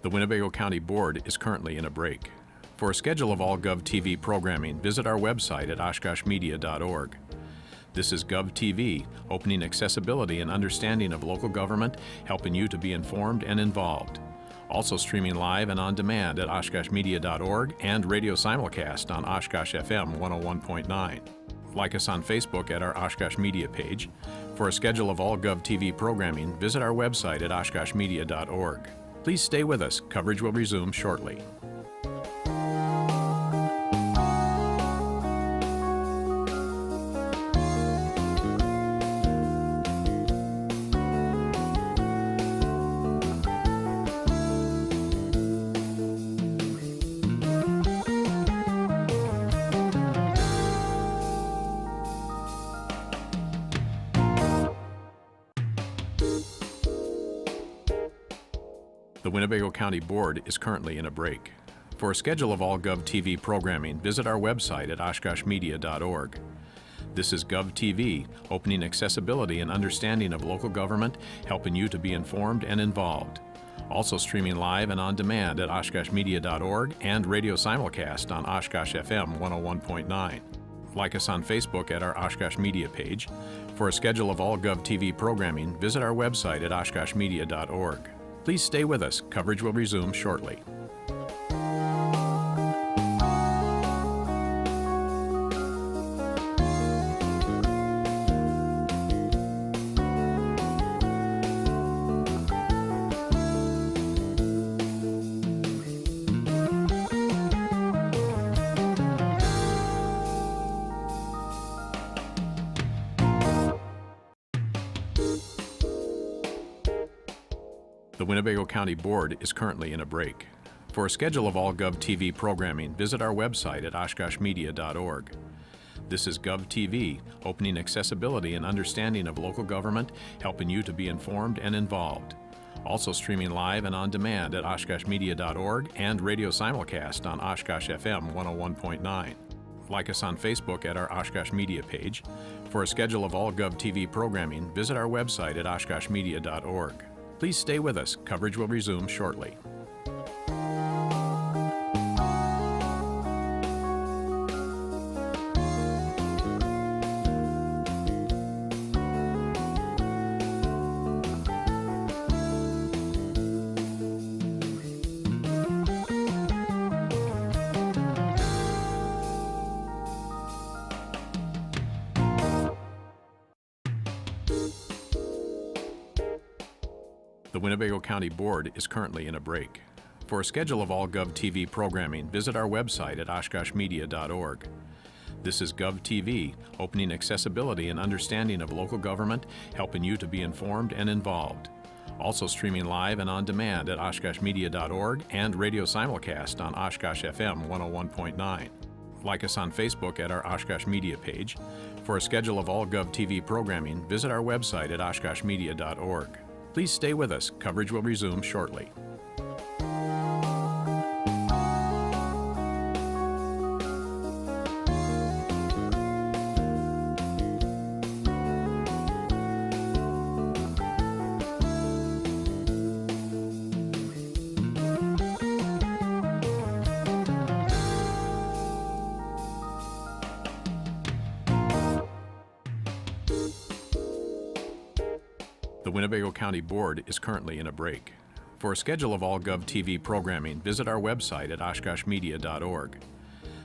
The Winnebago County Board is currently in a break. For a schedule of all GovTV programming, visit our website at oshkoshmedia.org. This is GovTV, opening accessibility and understanding of local government, helping you to be informed and involved. Also streaming live and on demand at oshkoshmedia.org and radio simulcast on Oshkosh FM 101.9. Like us on Facebook at our Oshkosh Media page. For a schedule of all GovTV programming, visit our website at oshkoshmedia.org. Please stay with us. Coverage will resume shortly. The Winnebago County Board is currently in a break. For a schedule of all GovTV programming, visit our website at oshkoshmedia.org. This is GovTV, opening accessibility and understanding of local government, helping you to be informed and involved. Also streaming live and on demand at oshkoshmedia.org and radio simulcast on Oshkosh FM 101.9. Like us on Facebook at our Oshkosh Media page. For a schedule of all GovTV programming, visit our website at oshkoshmedia.org. Please stay with us. Coverage will resume shortly. The Winnebago County Board is currently in a break. For a schedule of all GovTV programming, visit our website at oshkoshmedia.org. This is GovTV, opening accessibility and understanding of local government, helping you to be informed and involved. Also streaming live and on demand at oshkoshmedia.org and radio simulcast on Oshkosh FM 101.9. Like us on Facebook at our Oshkosh Media page. For a schedule of all GovTV programming, visit our website at oshkoshmedia.org. Please stay with us. Coverage will resume shortly. The Winnebago County Board is currently in a break. For a schedule of all GovTV programming, visit our website at oshkoshmedia.org. This is GovTV, opening accessibility and understanding of local government, helping you to be informed and involved. Also streaming live and on demand at oshkoshmedia.org and radio simulcast on Oshkosh FM 101.9. Like us on Facebook at our Oshkosh Media page. For a schedule of all GovTV programming, visit our website at oshkoshmedia.org. Please stay with us. Coverage will resume shortly. The Winnebago County Board is currently in a break. For a schedule of all GovTV programming, visit our website at oshkoshmedia.org.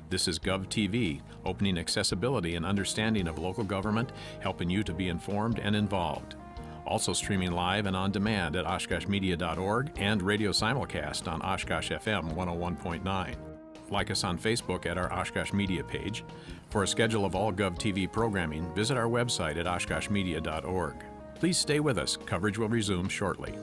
This is GovTV, opening accessibility and understanding of local government, helping you to be informed and involved. Also streaming live and on demand at oshkoshmedia.org and radio simulcast on Oshkosh FM 101.9. Like us on Facebook at our Oshkosh Media page. For a schedule of all GovTV programming, visit our website at oshkoshmedia.org. Please stay with us. Coverage will resume shortly.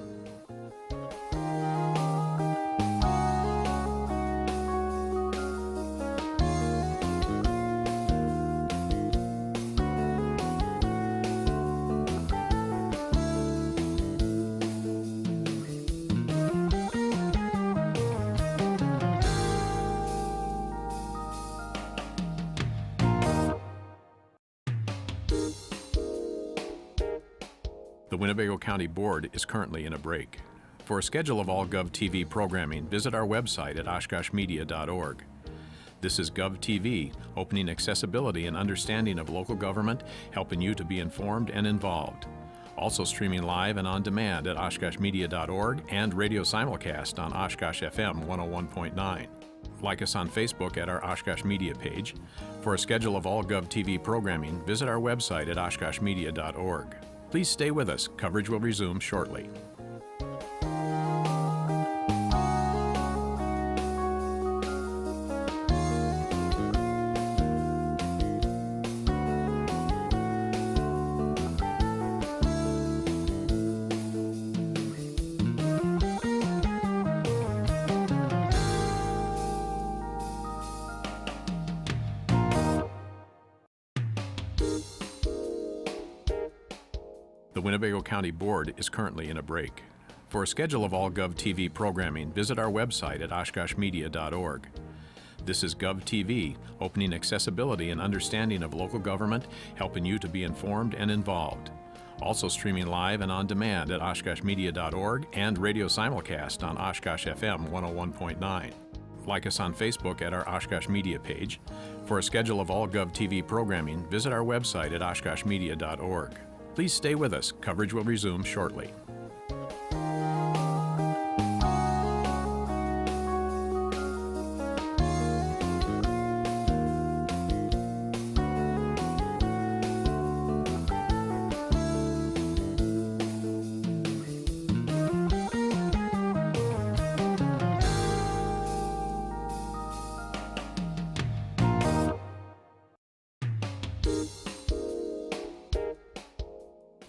The Winnebago County Board is currently in a break. For a schedule of all GovTV programming, visit our website at oshkoshmedia.org. This is GovTV, opening accessibility and understanding of local government, helping you to be informed and involved. Also streaming live and on demand at oshkoshmedia.org and radio simulcast on Oshkosh FM 101.9. Like us on Facebook at our Oshkosh Media page. For a schedule of all GovTV programming, visit our website at oshkoshmedia.org. Please stay with us. Coverage will resume shortly. The Winnebago County Board is currently in a break. For a schedule of all GovTV programming, visit our website at oshkoshmedia.org. This is GovTV, opening accessibility and understanding of local government, helping you to be informed and involved. Also streaming live and on demand at oshkoshmedia.org and radio simulcast on Oshkosh FM 101.9. Like us on Facebook at our Oshkosh Media page. For a schedule of all GovTV programming, visit our website at oshkoshmedia.org. Please stay with us. Coverage will resume shortly.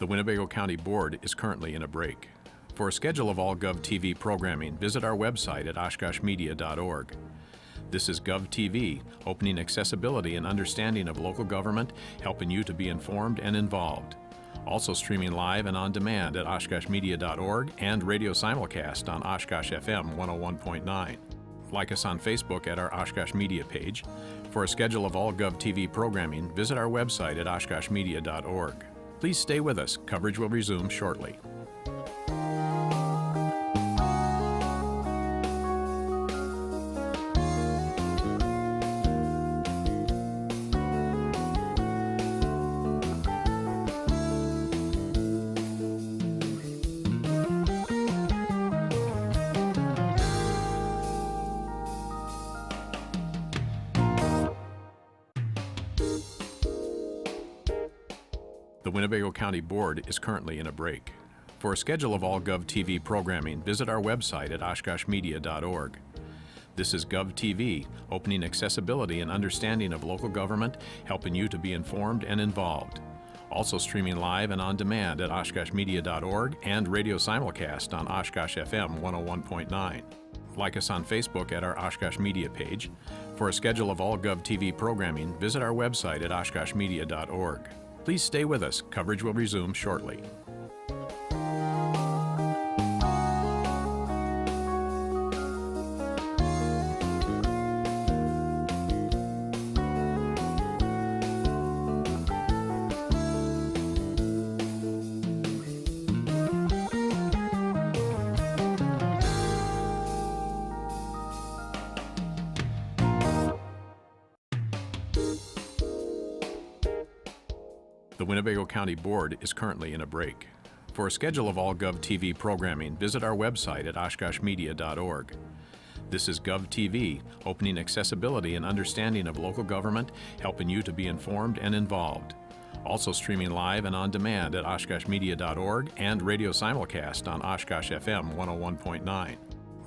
The Winnebago County Board is currently in a break. For a schedule of all GovTV programming, visit our website at oshkoshmedia.org. This is GovTV, opening accessibility and understanding of local government, helping you to be informed and involved. Also streaming live and on demand at oshkoshmedia.org and radio simulcast on Oshkosh FM 101.9. Like us on Facebook at our Oshkosh Media page. For a schedule of all GovTV programming, visit our website at oshkoshmedia.org. Please stay with us. Coverage will resume shortly. The Winnebago County Board is currently in a break. For a schedule of all GovTV programming, visit our website at oshkoshmedia.org. This is GovTV, opening accessibility and understanding of local government, helping you to be informed and involved. Also streaming live and on demand at oshkoshmedia.org and radio simulcast on Oshkosh FM 101.9. Like us on Facebook at our Oshkosh Media page. For a schedule of all GovTV programming, visit our website at oshkoshmedia.org. Please stay with us. Coverage will resume shortly. The Winnebago County Board is currently in a break. For a schedule of all GovTV programming, visit our website at oshkoshmedia.org. This is GovTV, opening accessibility and understanding of local government, helping you to be informed and involved. Also streaming live and on demand at oshkoshmedia.org and radio simulcast on Oshkosh FM 101.9.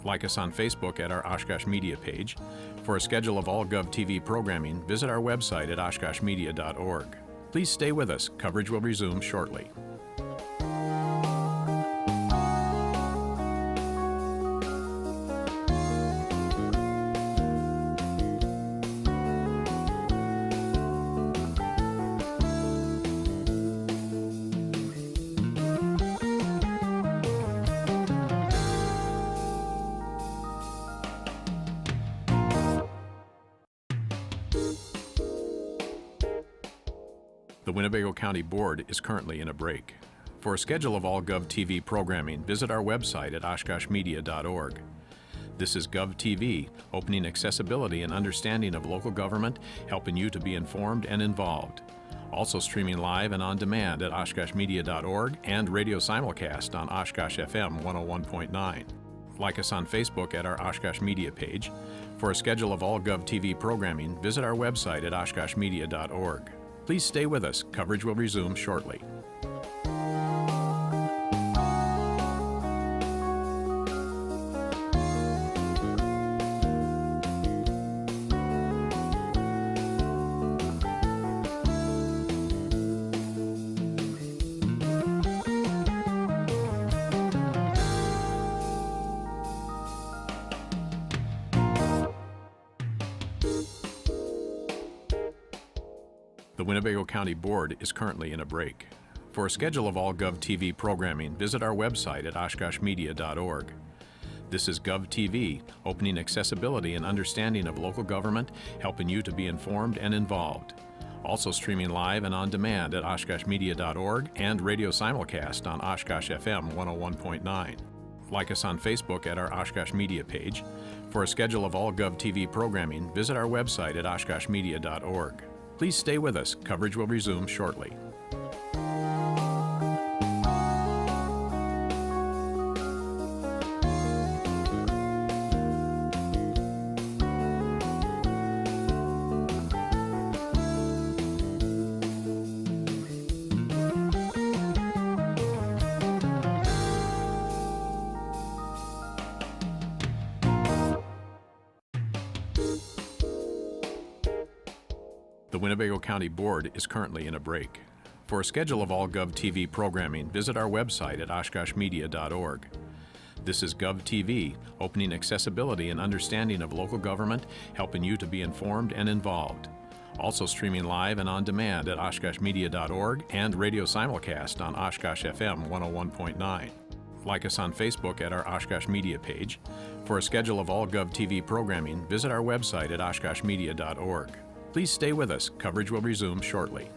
Like us on Facebook at our Oshkosh Media page. For a schedule of all GovTV programming, visit our website at oshkoshmedia.org. Please stay with us. Coverage will resume shortly. The Winnebago County Board is currently in a break. For a schedule of all GovTV programming, visit our website at oshkoshmedia.org. This is GovTV, opening accessibility and understanding of local government, helping you to be informed and involved. Also streaming live and on demand at oshkoshmedia.org and radio simulcast on Oshkosh FM 101.9. Like us on Facebook at our Oshkosh Media page. For a schedule of all GovTV programming, visit our website at oshkoshmedia.org. Please stay with us. Coverage will resume shortly. The Winnebago County Board is currently in a break. For a schedule of all GovTV programming, visit our website at oshkoshmedia.org. This is GovTV, opening accessibility and understanding of local government, helping you to be informed and involved. Also streaming live and on demand at oshkoshmedia.org and radio simulcast on Oshkosh FM 101.9. Like us on Facebook at our Oshkosh Media page. For a schedule of all GovTV programming, visit our website at oshkoshmedia.org. Please stay with us. Coverage will resume shortly. The Winnebago County Board is currently in a break. For a schedule of all GovTV programming, visit our website at oshkoshmedia.org. This is GovTV, opening accessibility and understanding of local government, helping you to be informed and involved. Also streaming live and on demand at oshkoshmedia.org and radio simulcast on Oshkosh FM 101.9. Like us on Facebook at our Oshkosh Media page. For a schedule of all GovTV programming, visit our website at oshkoshmedia.org. Please stay with us. Coverage will resume shortly.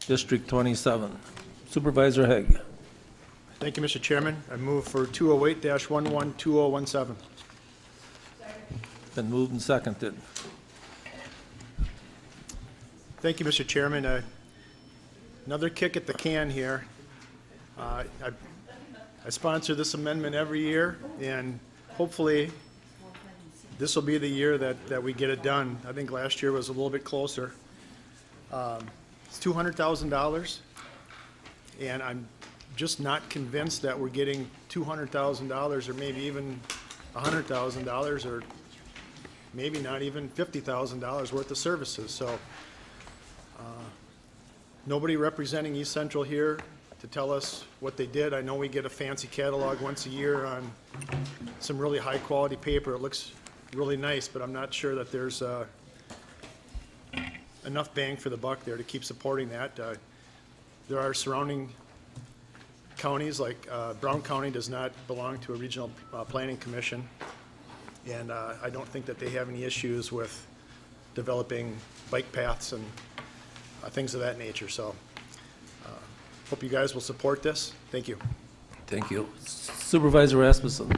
District 27. Supervisor Haig. Thank you, Mr. Chairman. I move for 208-112017. Been moved and seconded. Thank you, Mr. Chairman. Another kick at the can here. I sponsor this amendment every year, and hopefully this will be the year that we get it done. I think last year was a little bit closer. It's $200,000, and I'm just not convinced that we're getting $200,000 or maybe even $100,000 or maybe not even $50,000 worth of services. So nobody representing East Central here to tell us what they did. I know we get a fancy catalog once a year on some really high-quality paper. It looks really nice, but I'm not sure that there's enough bang for the buck there to keep supporting that. There are surrounding counties, like Brown County does not belong to a regional planning commission, and I don't think that they have any issues with developing bike paths and things of that nature. So hope you guys will support this. Thank you. Thank you. Supervisor Rasmussen.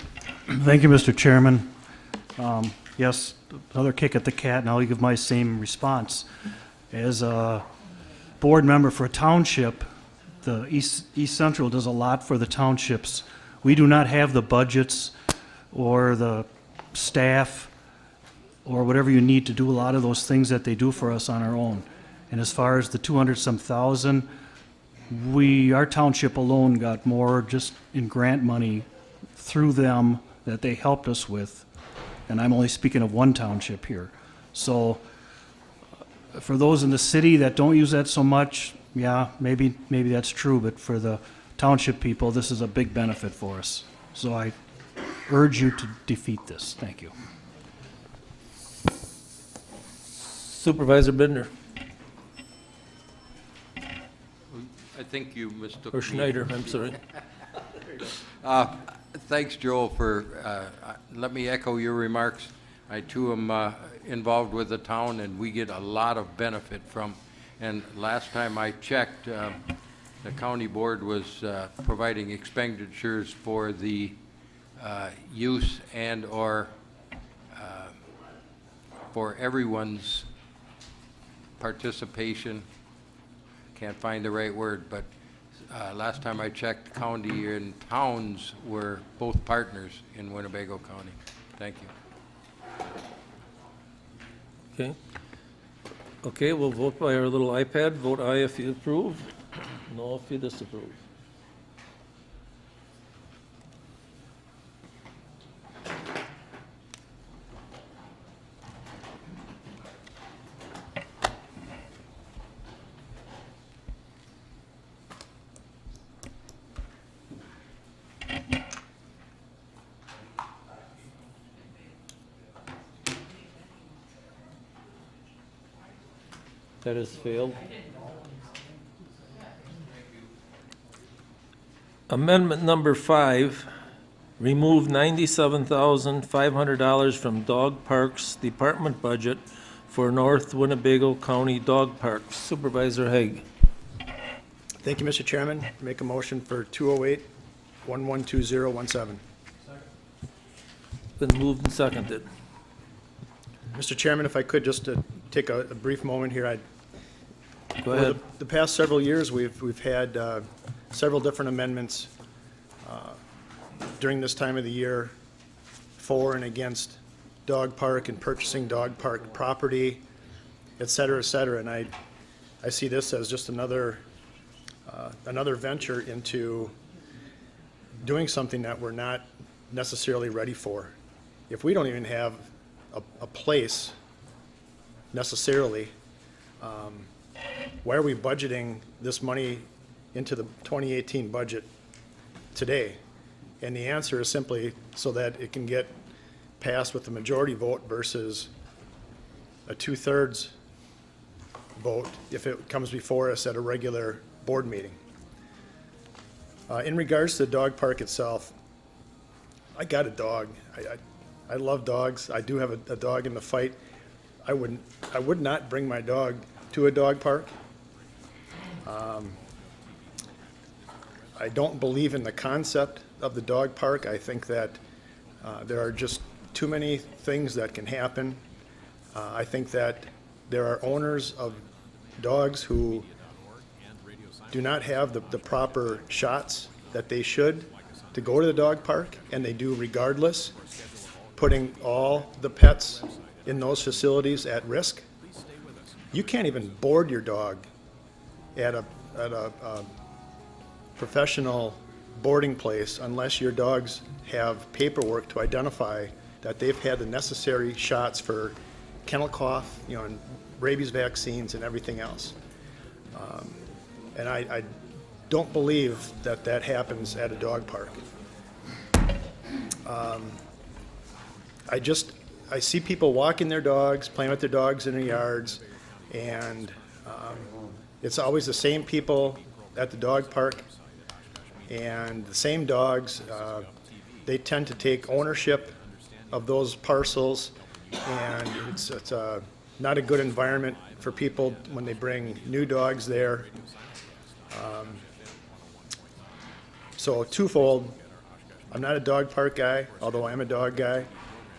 Thank you, Mr. Chairman. Yes, another kick at the cat, and I'll give my same response. As a board member for a township, the East Central does a lot for the townships. We do not have the budgets or the staff or whatever you need to do a lot of those things that they do for us on our own. And as far as the 200-some thousand, our township alone got more just in grant money through them that they helped us with. And I'm only speaking of one township here. So for those in the city that don't use that so much, yeah, maybe that's true, but for the township people, this is a big benefit for us. So I urge you to defeat this. Thank you. Supervisor Bidner. I think you mistook Or me. Schneider, I'm sorry. Thanks, Joel, for, let me echo your remarks. I too am involved with the town, and we get a lot of benefit from, and last time I checked, the county board was providing expenditures for the use and/or for everyone's participation. Can't find the right word, but last time I checked, county and towns were both partners in Winnebago County. Thank you. Okay. Okay, we'll vote by our little iPad. Vote aye if you approve, no if you disapprove. That has failed. Amendment number 5, remove $97,500 from Dog Parks Department budget for North Winnebago County Dog Parks. Supervisor Haig. Thank you, Mr. Chairman. Make a motion for 208-112017. Been moved and seconded. Mr. Chairman, if I could just take a brief moment here, Go ahead. Over the past several years, we've had several different amendments during this time of the year for and against dog park and purchasing dog park property, et cetera, and I see this as just another venture into doing something that we're not necessarily ready for. If we don't even have a place necessarily, why are we budgeting this money into the 2018 budget today? And the answer is simply so that it can get passed with a majority vote versus a 2/3 vote if it comes before us at a regular board meeting. In regards to the dog park itself, I got a dog. I love dogs. I do have a dog in the fight. I would not bring my dog to a dog park. I don't believe in the concept of the dog park. I think that there are just too many things that can happen. I think that there are owners of dogs who do not have the proper shots that they should to go to the dog park, and they do regardless, putting all the pets in those facilities at risk. You can't even board your dog at a professional boarding place unless your dogs have paperwork to identify that they've had the necessary shots for kennel cough, and rabies vaccines and everything else. And I don't believe that that happens at a dog park. I see people walking their dogs, playing with their dogs in their yards, and it's always the same people at the dog park, and the same dogs. They tend to take ownership of those parcels, and it's not a good environment for people when they bring new dogs there. So twofold, I'm not a dog park guy, although I am a dog guy,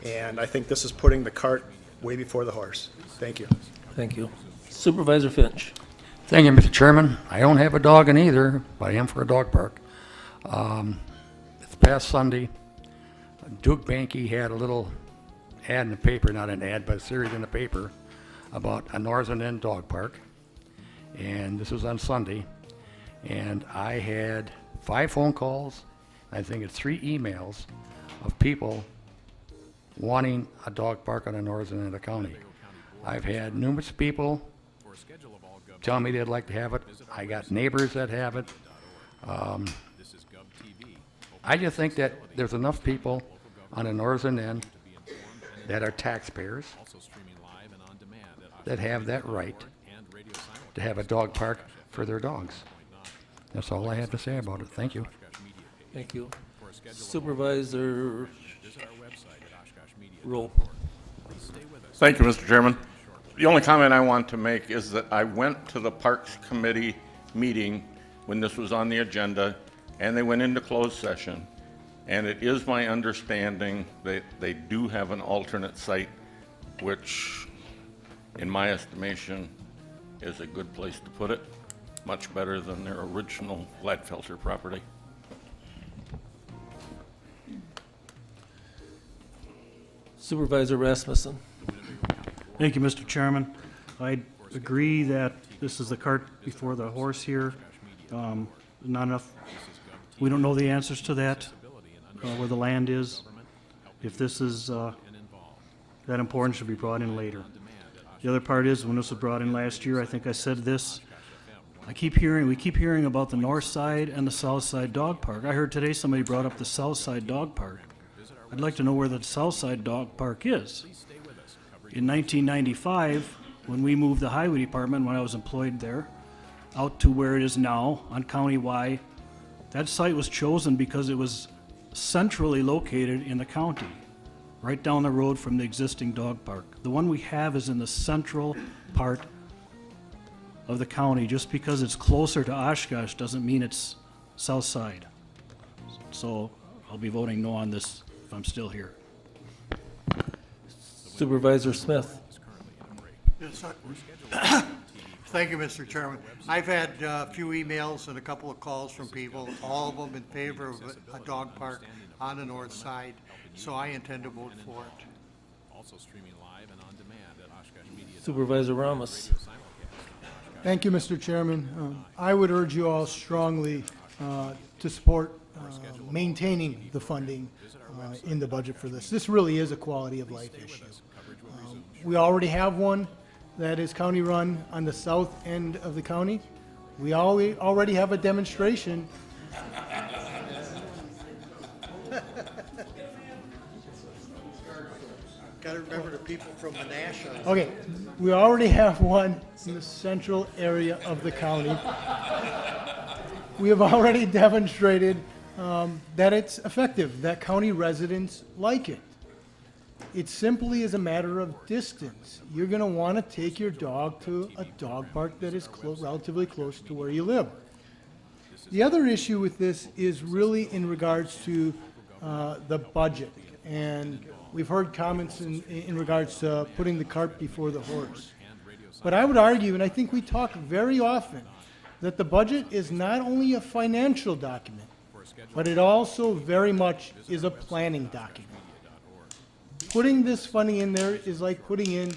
and I think this is putting the cart way before the horse. Thank you. Thank you. Supervisor Finch. Thank you, Mr. Chairman. I don't have a dog in either, but I am for a dog park. This past Sunday, Duke Banky had a little ad in the paper, not an ad, but a series in the paper about a Northern End dog park. And this was on Sunday. And I had 5 phone calls, I think it's 3 emails of people wanting a dog park on the northern end of the county. I've had numerous people tell me they'd like to have it. I got neighbors that have it. I just think that there's enough people on the northern end that are taxpayers that have that right to have a dog park for their dogs. That's all I have to say about it. Thank you. Thank you. Supervisor Roll. Thank you, Mr. Chairman. The only comment I want to make is that I went to the Parks Committee meeting when this was on the agenda, and they went into closed session. And it is my understanding that they do have an alternate site, which, in my estimation, is a good place to put it. Much better than their original Gladfelter property. Supervisor Rasmussen. Thank you, Mr. Chairman. I agree that this is the cart before the horse here. Not enough, we don't know the answers to that, where the land is. If this is that important, it should be brought in later. The other part is, when this was brought in last year, I think I said this, we keep hearing about the north side and the south side dog park. I heard today somebody brought up the south side dog park. I'd like to know where the south side dog park is. In 1995, when we moved the highway department, when I was employed there, out to where it is now on County Y, that site was chosen because it was centrally located in the county, right down the road from the existing dog park. The one we have is in the central part of the county. Just because it's closer to Oshkosh doesn't mean it's south side. So I'll be voting no on this if I'm still here. Supervisor Smith. Yes, sir. Thank you, Mr. Chairman. I've had a few emails and a couple of calls from people, all of them in favor of a dog park on the north side, so I intend to vote for it. Supervisor Ramos. Thank you, Mr. Chairman. I would urge you all strongly to support maintaining the funding in the budget for this. This really is a quality of life issue. We already have one that is county run on the south end of the county. We already have a demonstration. Got to remember the people from Menasha. Okay, we already have one in the central area of the county. We have already demonstrated that it's effective, that county residents like it. It simply is a matter of distance. You're going to want to take your dog to a dog park that is relatively close to where you live. The other issue with this is really in regards to the budget. And we've heard comments in regards to putting the cart before the horse. But I would argue, and I think we talk very often, that the budget is not only a financial document, but it also very much is a planning document. Putting this funding in there is like putting in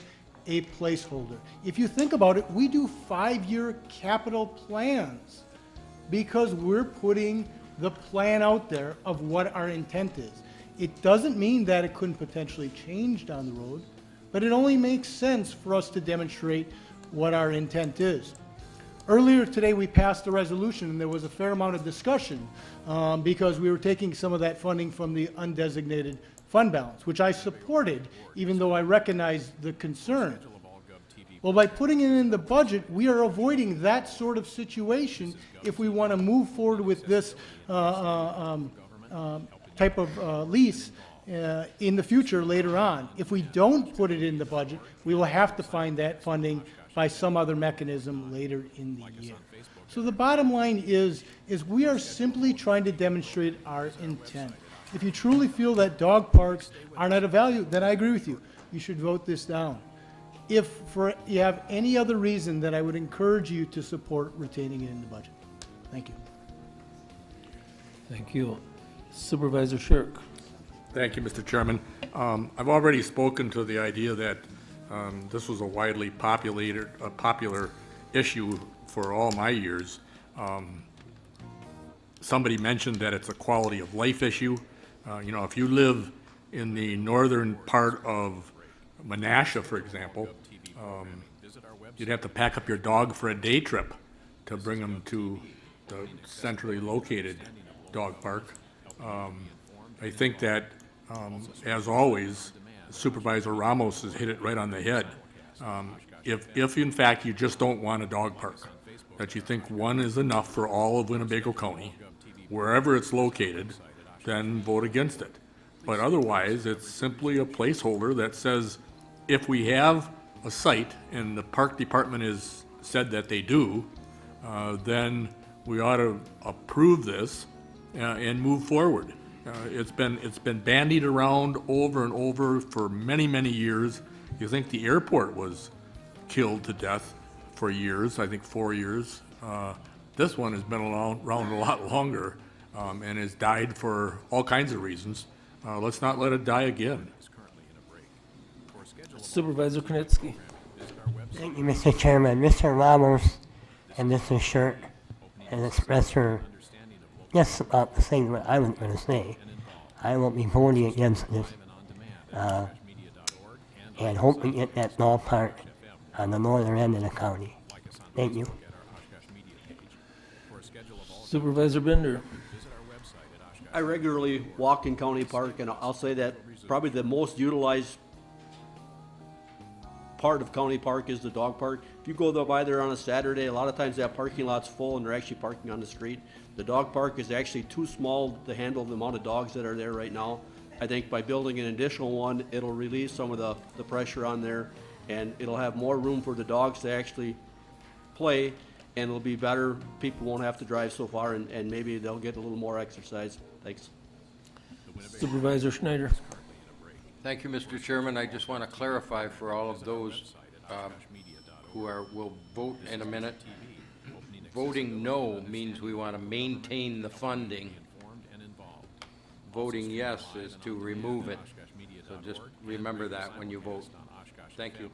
a placeholder. If you think about it, we do 5-year capital plans because we're putting the plan out there of what our intent is. It doesn't mean that it couldn't potentially change down the road, but it only makes sense for us to demonstrate what our intent is. Earlier today, we passed a resolution, and there was a fair amount of discussion because we were taking some of that funding from the undesignated fund balance, which I supported, even though I recognized the concern. Well, by putting it in the budget, we are avoiding that sort of situation if we want to move forward with this type of lease in the future later on. If we don't put it in the budget, we will have to find that funding by some other mechanism later in the year. So the bottom line is we are simply trying to demonstrate our intent. If you truly feel that dog parks are not a value, then I agree with you. You should vote this down. If you have any other reason, then I would encourage you to support retaining it in the budget. Thank you. Thank you. Supervisor Shirk. Thank you, Mr. Chairman. I've already spoken to the idea that this was a widely popular issue for all my years. Somebody mentioned that it's a quality of life issue. If you live in the northern part of Menasha, for example, you'd have to pack up your dog for a day trip to bring him to the centrally located dog park. I think that, as always, Supervisor Ramos has hit it right on the head. If in fact you just don't want a dog park, that you think one is enough for all of Winnebago County, wherever it's located, then vote against it. But otherwise, it's simply a placeholder that says, if we have a site, and the park department has said that they do, then we ought to approve this and move forward. It's been bandied around over and over for many, many years. You think the airport was killed to death for years, I think 4 years. This one has been around a lot longer and has died for all kinds of reasons. Let's not let it die again. Supervisor Knitsky. Thank you, Mr. Chairman. Mr. Ramos and Mr. Shirt has expressed her just about the same what I was going to say. I will be voting against this and hope we get that dog park on the northern end of the county. Thank you. Supervisor Bender. I regularly walk in County Park, and I'll say that probably the most utilized part of County Park is the dog park. If you go by there on a Saturday, a lot of times that parking lot's full and they're actually parking on the street. The dog park is actually too small to handle the amount of dogs that are there right now. I think by building an additional one, it'll release some of the pressure on there, and it'll have more room for the dogs to actually play, and it'll be better. People won't have to drive so far, and maybe they'll get a little more exercise. Thanks. Supervisor Schneider. Thank you, Mr. Chairman. I just want to clarify for all of those who will vote in a minute. Voting no means we want to maintain the funding. Voting yes is to remove it. So just remember that when you vote. Thank you.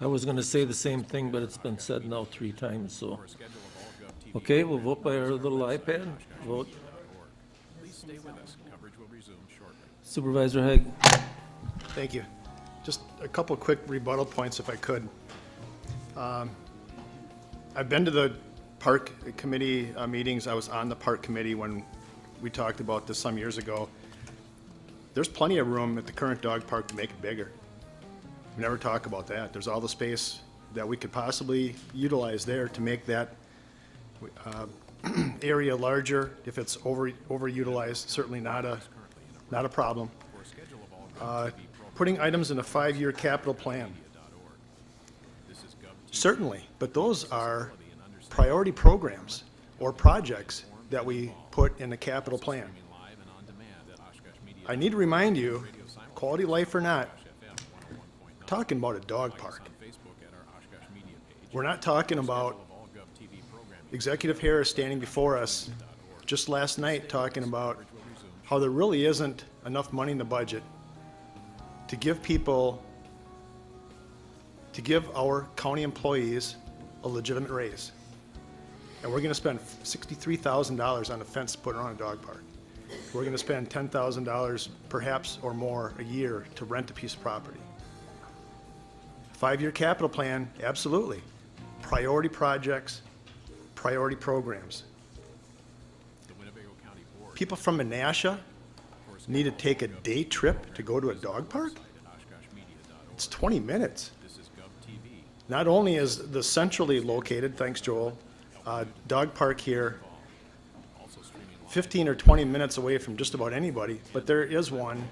I was going to say the same thing, but it's been said now 3 times, so. Okay, we'll vote by our little iPad. Vote. Supervisor Haig. Thank you. Just a couple quick rebuttal points if I could. I've been to the park committee meetings. I was on the park committee when we talked about this some years ago. There's plenty of room at the current dog park to make it bigger. We never talk about that. There's all the space that we could possibly utilize there to make that area larger. If it's overutilized, certainly not a problem. Putting items in a 5-year capital plan. Certainly, but those are priority programs or projects that we put in the capital plan. I need to remind you, quality of life or not, we're talking about a dog park. We're not talking about Executive Harris standing before us just last night talking about how there really isn't enough money in the budget to give our county employees a legitimate raise. And we're gonna spend $63,000 on a fence to put around a dog park. We're gonna spend $10,000 perhaps or more a year to rent a piece of property. 5-year capital plan, absolutely. Priority projects, priority programs. People from Menasha need to take a day trip to go to a dog park? It's 20 minutes. Not only is the centrally located, thanks Joel, dog park here 15 or 20 minutes away from just about anybody, but there is one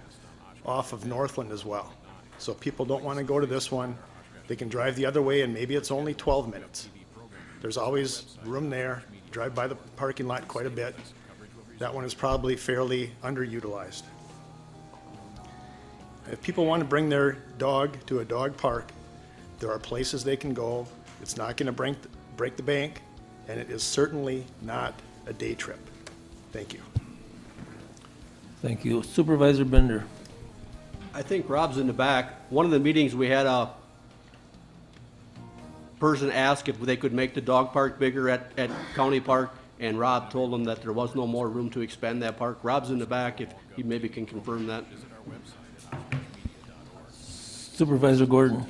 off of Northland as well. So if people don't want to go to this one, they can drive the other way and maybe it's only 12 minutes. There's always room there, drive by the parking lot quite a bit. That one is probably fairly underutilized. If people want to bring their dog to a dog park, there are places they can go. It's not going to break the bank, and it is certainly not a day trip. Thank you. Thank you. Supervisor Bender. I think Rob's in the back. One of the meetings, we had a person ask if they could make the dog park bigger at County Park, and Rob told them that there was no more room to expand that park. Rob's in the back, if he maybe can confirm that. Supervisor Gordon.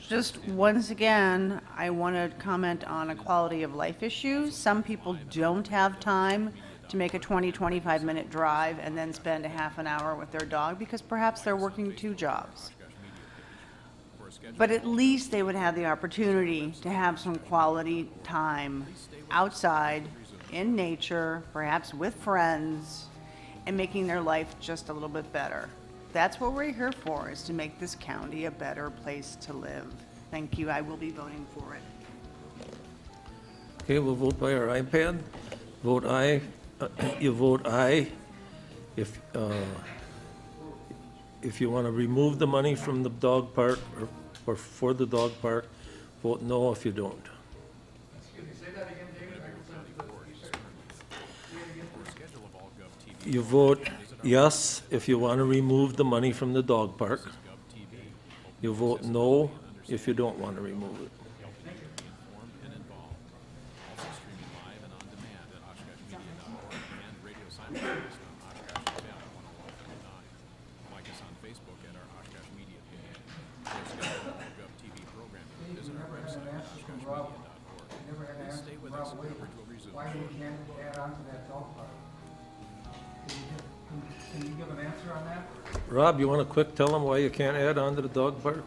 Just once again, I want to comment on a quality of life issue. Some people don't have time to make a 25-minute drive and then spend a half an hour with their dog because perhaps they're working 2 jobs. But at least they would have the opportunity to have some quality time outside, in nature, perhaps with friends, and making their life just a little bit better. That's what we're here for, is to make this county a better place to live. Thank you. I will be voting for it. Okay, we'll vote by our iPad. Vote aye. You vote aye if you want to remove the money from the dog park or for the dog park. Vote no if you don't. You vote yes if you want to remove the money from the dog park. You vote no if you don't want to remove it. Why we can't add on to that dog park? Can you give an answer on that? Rob, you want to quick tell them why you can't add on to the dog park?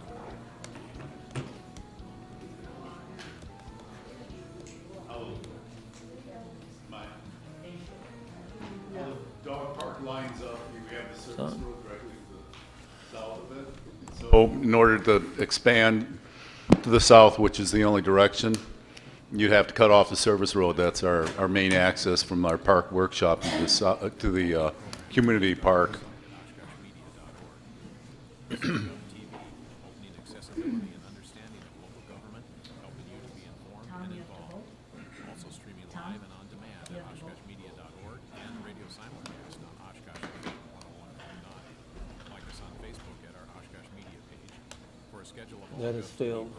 The dog park lines up, you have the service road directly to the south of it. So in order to expand to the south, which is the only direction, you'd have to cut off the service road. That's our main access from our park workshop to the community park. That has failed.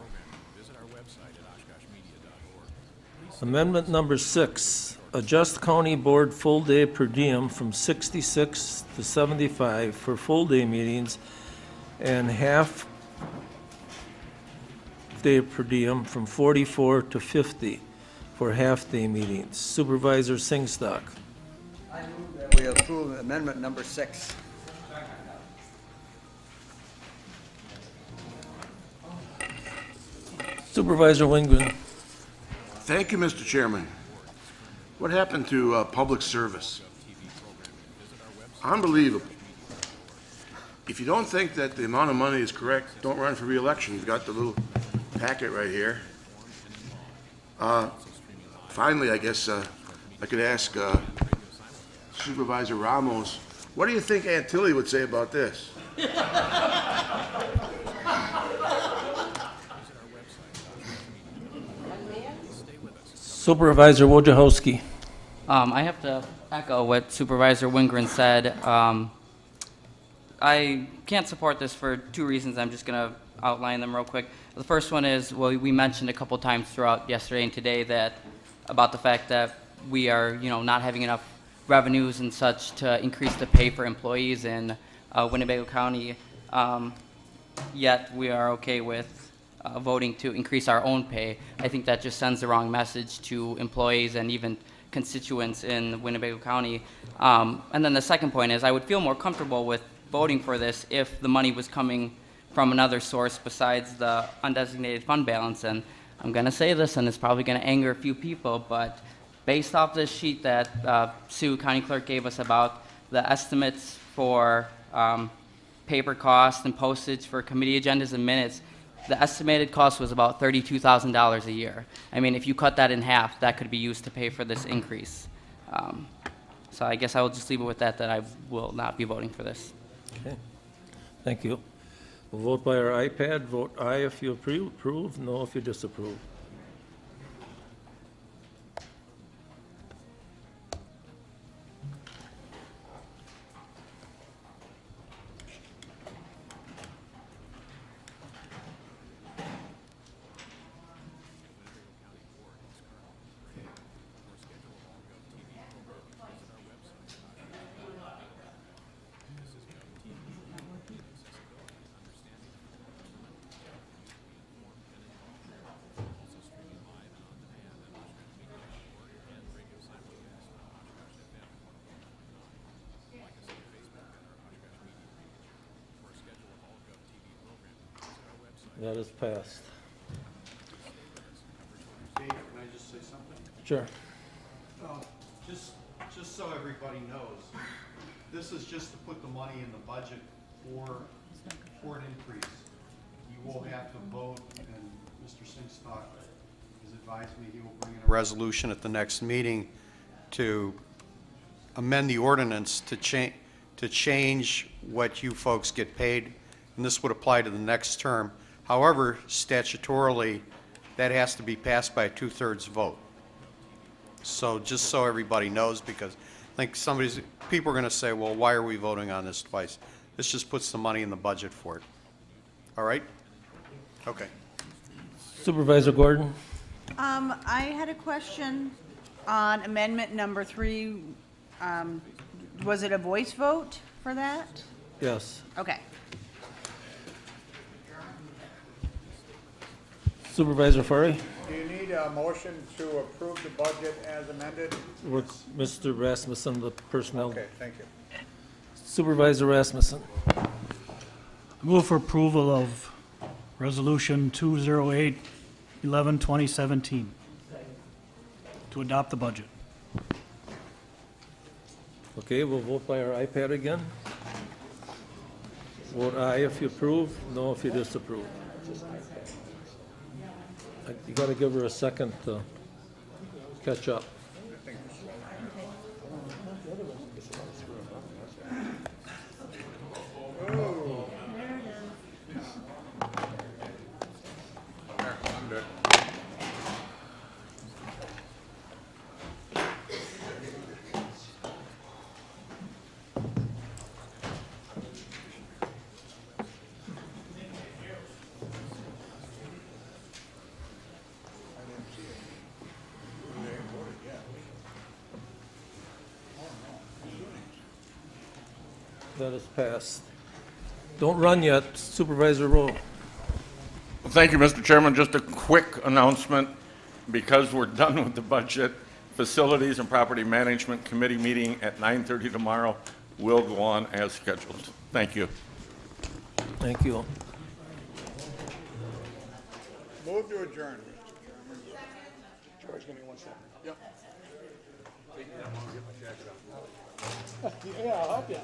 Amendment number 6, adjust county board full-day per diem from 66 to 75 for full-day meetings and half-day per diem from 44 to 50 for half-day meetings. Supervisor Singstock. I move that we approve amendment number 6. Supervisor Wingren. Thank you, Mr. Chairman. What happened to public service? Unbelievable. If you don't think that the amount of money is correct, don't run for re-election. You've got the little packet right here. Finally, I guess I could ask Supervisor Ramos What do you think Aunt Tilly would say about this? Supervisor Wojciechowski. I have to echo what Supervisor Wingren said. I can't support this for two reasons. I'm just going to outline them real quick. The first one is, well, we mentioned a couple times throughout yesterday and today that about the fact that we are, not having enough revenues and such to increase the pay for employees in Winnebago County. Yet we are okay with voting to increase our own pay. I think that just sends the wrong message to employees and even constituents in Winnebago County. And then the second point is I would feel more comfortable with voting for this if the money was coming from another source besides the undesignated fund balance. And I'm going to say this, and it's probably going to anger a few people, but based off this sheet that Sioux County Clerk gave us about the estimates for paper costs and postage for committee agendas and minutes, the estimated cost was about $32,000 a year. I mean, if you cut that in half, that could be used to pay for this increase. So I guess I will just leave it with that I will not be voting for this. Okay, thank you. We'll vote by our iPad. Vote aye if you approve, no if you disapprove. That is passed. Dave, can I just say something? Sure. Just so everybody knows, this is just to put the money in the budget for an increase. You will have to vote, and Mr. Singstock has advised me he will bring in a resolution at the next meeting to amend the ordinance to change what you folks get paid, and this would apply to the next term. However, statutorily, that has to be passed by a 2/3 vote. So just so everybody knows, because I think people are going to say, well, why are we voting on this twice? This just puts the money in the budget for it. All right? Okay. Supervisor Gordon. I had a question on amendment number 3. Was it a voice vote for that? Yes. Okay. Supervisor Furry. Do you need a motion to approve the budget as amended? With Mr. Rasmussen, the personnel. Okay, thank you. Supervisor Rasmussen. I move for approval of Resolution 208-11-2017 to adopt the budget. Okay, we'll vote by our iPad again. Vote aye if you approve, no if you disapprove. You gotta give her a second to catch up. That is passed. Don't run yet, Supervisor Rowe. Well, thank you, Mr. Chairman. Just a quick announcement. Because we're done with the budget, Facilities and Property Management Committee meeting at 9:30 tomorrow will go on as scheduled. Thank you. Thank you. Move to adjourn, Mr. Chairman. George, give me 1 second. Yep. Yeah, I'll help you.